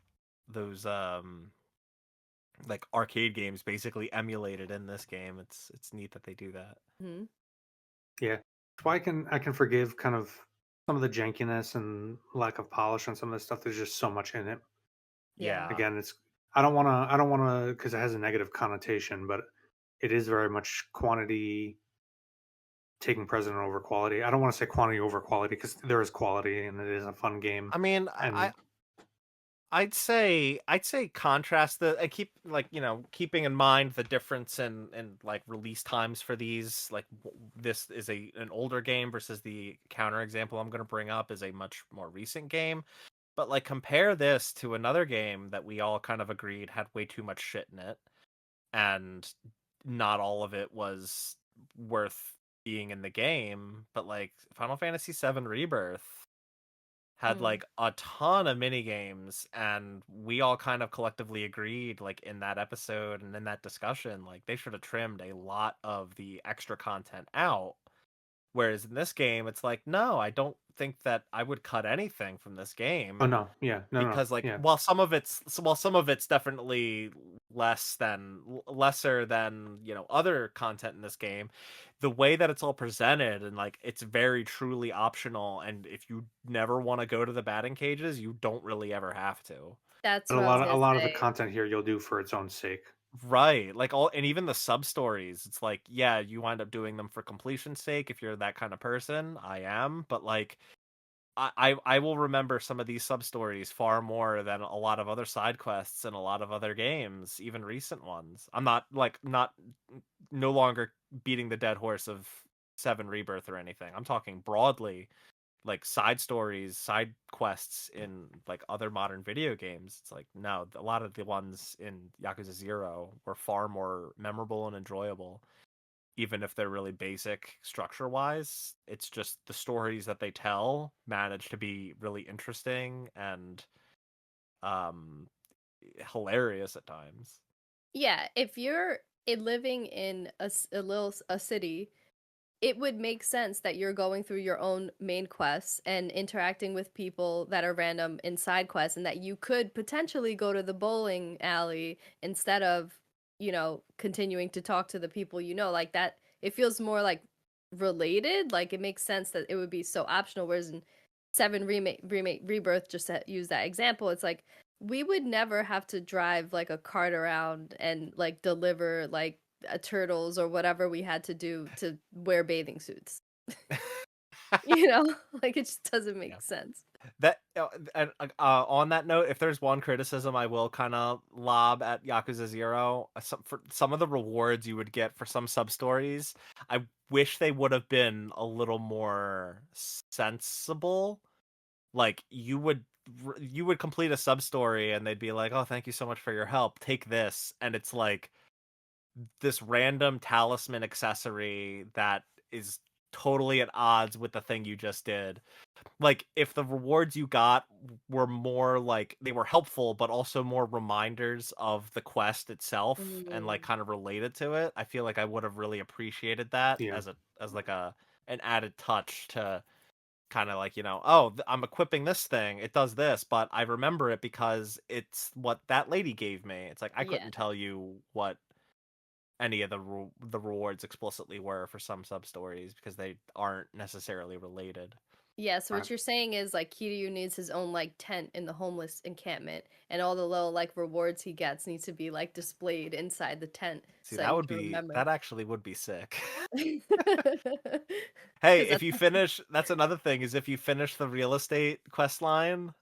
like arcade games basically emulated in this game. It's neat that they do that. Hmm. Yeah. So I can forgive kind of some of the jankiness and lack of polish on some of this stuff. There's just so much in it. Yeah. Yeah. Again, I don't wanna because it has a negative connotation, but it is very much quantity taking precedent over quality. I don't want to say quantity over quality because there is quality and it is a fun game. I mean, And I'd say contrast the I keep like keeping in mind the difference in like release times for these. Like this is an older game versus the counter example I'm going to bring up is a much more recent game. But like compare this to another game that we all kind of agreed had way too much shit in it, and not all of it was worth being in the game. But like Final Fantasy VII Rebirth had Mm. like a ton of mini games, and we all kind of collectively agreed like in that episode and in that discussion like they should have trimmed a lot of the extra content out. Whereas in this game it's like, no, I don't think that I would cut anything from this oh game, no, yeah, no, because like yeah. while some of it's definitely lesser than other content in this game, the way that it's all presented and like it's very truly optional, and if you never want to go to the batting cages you don't really ever have to. That's But a what I lot was of a gonna lot of the say. content here you'll do for its own sake. Right, like all, and even the sub stories, it's like, yeah, you wind up doing them for completion's sake if you're that kind of person. I am, but like I will remember some of these sub stories far more than a lot of other side quests and a lot of other games, even recent ones. I'm not no longer beating the dead horse of Seven Rebirth or anything. I'm talking broadly, like side stories, side quests in like other modern video games. It's like, no, a lot of the ones in Yakuza 0 were far more memorable and enjoyable, even if they're really basic structure wise. It's just the stories that they tell manage to be really interesting and um hilarious at times. Yeah, if you're living in a city, it would make sense that you're going through your own main quests and interacting with people that are random in side quests, and that you could potentially go to the bowling alley instead of, continuing to talk to the people like that. It feels more like related. Like it makes sense that it would be so optional. Whereas in Seven Rebirth, just to use that example, it's like we would never have to drive like a cart around and like deliver turtles or whatever we had to do to wear bathing suits. You know, like it just doesn't Yeah. make sense. That and on that note, if there's one criticism I will kind of lob at Yakuza Zero, for some of the rewards you would get for some sub stories, I wish they would have been a little more sensible. Like you would complete a sub story and they'd be like, "Oh, thank you so much for your help. Take this," and it's like this random talisman accessory that is totally at odds with the thing you just did. Like if the rewards you got were more like they were helpful but also more reminders of the quest itself and like Mm, kind of related to it, I feel like I would have really appreciated that Yeah. as like a an added touch to kind of like, oh, I'm equipping this thing, it does this, but I remember it because it's what that lady gave me. It's like I yeah. couldn't tell you what any of the rewards explicitly were for some sub stories because they aren't necessarily related. Yeah, so Right. what you're saying is like Kiryu needs his own like tent in the homeless encampment, and all the little like rewards he gets needs to be like displayed inside the tent See, so that you can remember. that actually would be sick. Hey, Because if that's you finish, that's another thing is if you finish the real estate quest line,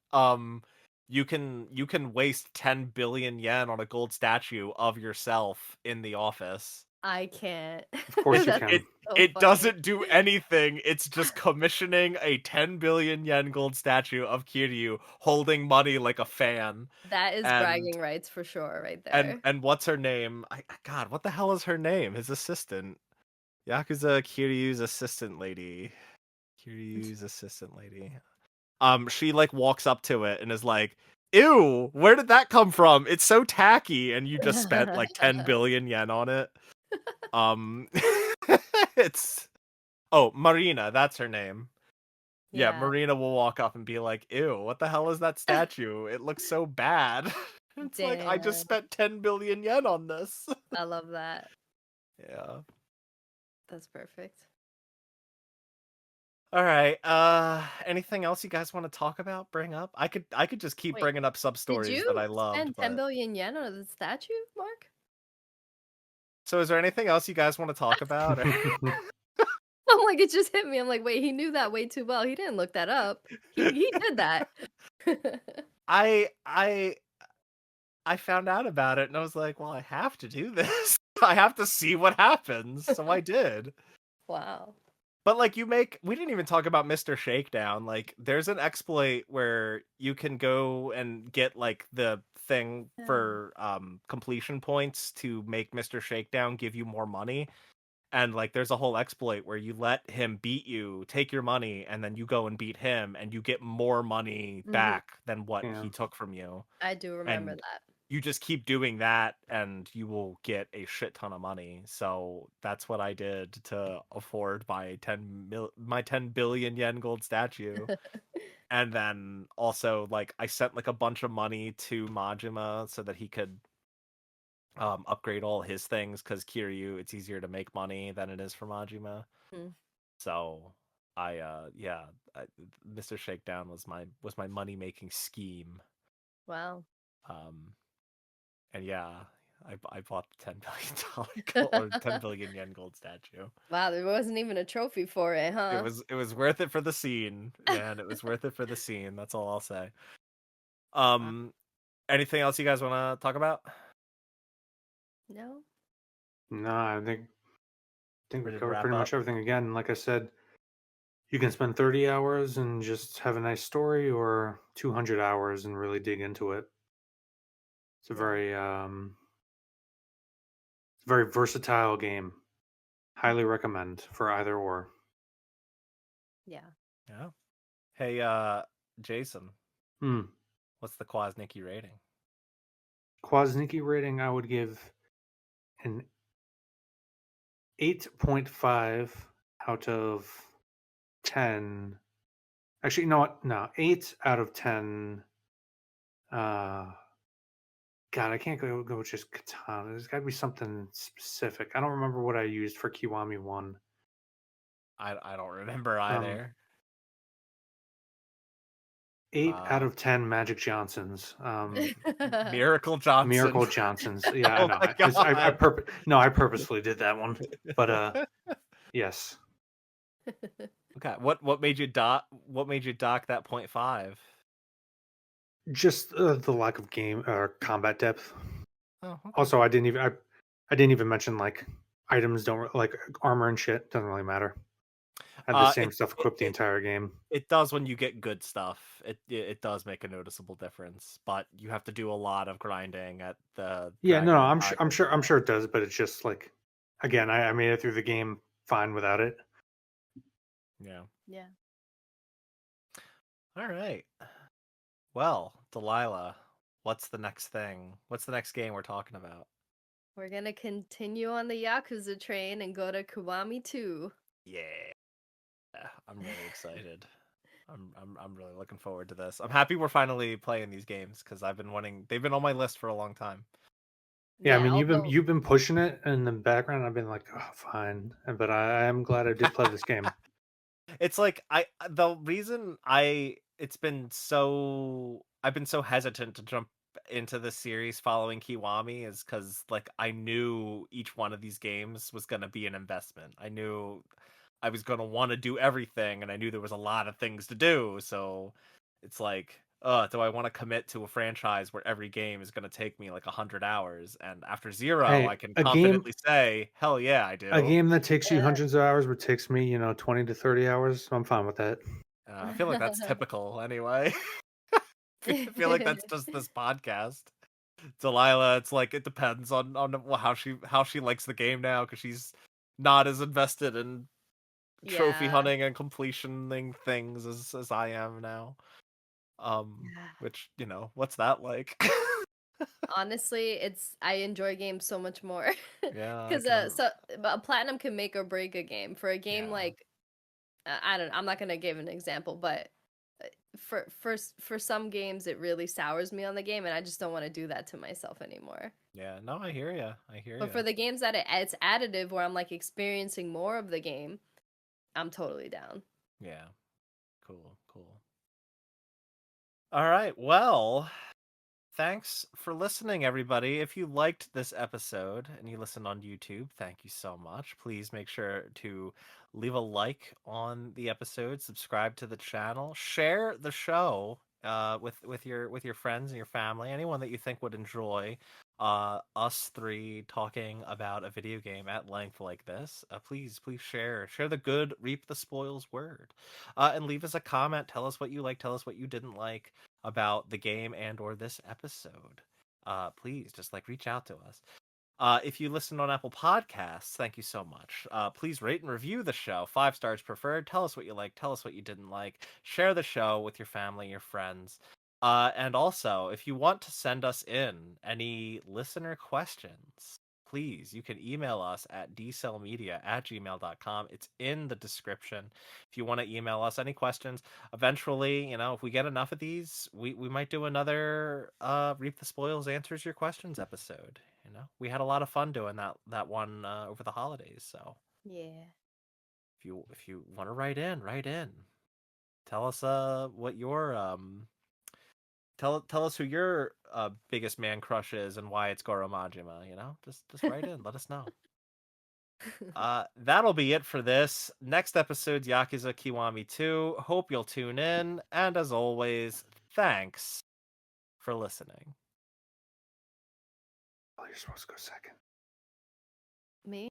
you can waste 10 billion yen on a gold statue of yourself in the office. I can't. Of course you That's can. so It funny. doesn't do anything. It's just commissioning a 10 billion yen gold statue of Kiryu holding money like a fan. That is And bragging rights for sure, right there. what's her name? God, what the hell is her name? His assistant. Yakuza Kiryu's assistant lady. Kiryu's assistant lady. She like walks up to it and is like, "Ew, where did that come from? It's so tacky." And you just spent like 10 billion yen on it. Um, it's Marina, that's her name. Yeah, Yeah, Marina will walk up and be like, "Ew, what the hell is that statue? It looks so bad." It's like I just damn. spent 10 billion yen on this. I love that. Yeah. That's perfect. All right. Anything else you guys want to talk about? Bring up? I could just keep Wait, bringing up sub did stories that I you loved, spend 10 but billion yen on the statue, Mark? so is there anything else you guys want to talk about? I'm like, it just hit me. I'm like, wait, he knew that way too well. He didn't look that up. He did that. I I I found out about it and I was like, well, I have to do this. I have to see what happens. So I did. Wow. But like we didn't even talk about Mr. Shakedown. Like there's an exploit where you can go and get like the thing Yeah. for completion points to make Mr. Shakedown give you more money. And like there's a whole exploit where you let him beat you, take your money, and then you go and beat him and you get more money Hmm. back than what Yeah. he took from you. I do remember And that. you just keep doing that and you will get a shit ton of money. So that's what I did to afford my 10 billion yen gold statue. And then also like I sent like a bunch of money to Majima so that he could upgrade all his things because Kiryu, it's easier to make money than it is for Majima. Hmm. So yeah, Mr. Shakedown was my money making scheme. Wow. Um and yeah, I bought the $10 billion gold or 10 billion yen gold statue. Wow, there wasn't even a trophy for it, huh? It was worth it for the scene, man. It was worth it for the scene. That's all I'll say. Wow. Um anything else you guys want to talk about? No? No, I think we Ready to covered wrap pretty much up? everything. Again, like I said, you can spend 30 hours and just have a nice story, or 200 hours and really dig into it. It's a Yeah. very versatile game. Highly recommend for either or. Yeah. Yeah. Hey, Jason, Hmm. what's the Kwasnicki rating? Kwasnicki rating, I would give an 8.5 out of 10. Actually, you know what? No, 8 out of 10. Uh, God, I can't go with just katana. There's got to be something specific. I don't remember what I used for Kiwami 1. I don't remember Um, either. 8 out Uh, of 10 Magic Johnsons. Miracle Johnson. Miracle Johnsons. Yeah, I Oh know. my god. No, I purposefully did that one. But yes. Okay. What made you dock that 0.5? Just the lack of game or combat depth. Oh, okay. Also, I didn't even mention like items don't like armor and shit doesn't really matter. I had the same It, stuff it equipped the it entire game. it does when you get good stuff. It does make a noticeable difference, but you have to do a lot of grinding at the Yeah, no, Dragon no, Empire. I'm sure it does, but it's just like, again, I made it through the game fine without it. Yeah. Yeah. All right. Well, Delilah, what's the next thing? What's the next game we're talking about? We're gonna continue on the Yakuza train and go to Kiwami 2. Yeah, I'm really excited. I'm really looking forward to this. I'm happy we're finally playing these games because I've been wanting. They've been on my list for a long time. Yeah, I Yeah, mean, although you've been pushing it in the background. I've been like, oh, fine, but I am glad I did play this game. It's like the reason I've been so hesitant to jump into the series following Kiwami is because like I knew each one of these games was gonna be an investment. I knew I was gonna want to do everything, and I knew there was a lot of things to do. So it's like, do I want to commit to a franchise where every game is gonna take me like 100 hours? And after Zero, I Hey, can confidently say, hell yeah, I a do. game that takes you hundreds of hours, but takes me, 20 to 30 hours. I'm fine with that. I feel like that's typical anyway. I feel like that's just this podcast. Delilah, it's like it depends on how she likes the game now because she's not as invested in trophy yeah. hunting and completioning things as I am now. Yeah. Which what's that like? Honestly, I enjoy games so much more Yeah, I because can. but a platinum can make or break a game. For a game Yeah, like I don't, I'm not gonna give an example, but for some games it really sours me on the game, and I just don't want to do that to myself anymore. yeah. No, I hear you. I hear But you. for the games that it's additive, where I'm like experiencing more of the game, I'm totally down. Yeah, cool, cool. All right, well. Thanks for listening, everybody. If you liked this episode and you listened on YouTube, thank you so much. Please make sure to leave a like on the episode, subscribe to the channel, share the show with your friends and your family, anyone that you think would enjoy us three talking about a video game at length like this. Please share the good, reap the spoils word, and leave us a comment. Tell us what you like, tell us what you didn't like about the game and or this episode. Please just like reach out to us. If you listen on Apple Podcasts, thank you so much. Please rate and review the show. 5 stars preferred. Tell us what you like. Tell us what you didn't like. Share the show with your family, your friends. And also, if you want to send us in any listener questions, please, you can email us at dcellmedia@gmail.com. It's in the description. If you want to email us any questions, eventually, if we get enough of these, we might do another Reap the Spoils Answers Your Questions episode. We had a lot of fun doing that one over the holidays. So Yeah. if you want to write in. Tell us what your tell us who your biggest man crush is and why it's Goro Majima. Just write in. Let us know. That'll be it for this. Next episode's Yakuza Kiwami 2. Hope you'll tune in. And as always, thanks for listening. Oh, you're supposed to go second. Me?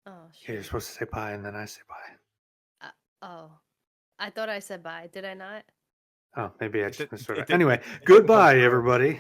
Oh Yeah, you're shoot. supposed to say bye, and then I say bye. Oh, I thought I said bye. Did I not? Oh, maybe I It, did, just misheard it, it. did, Anyway, it didn't come goodbye, through. everybody.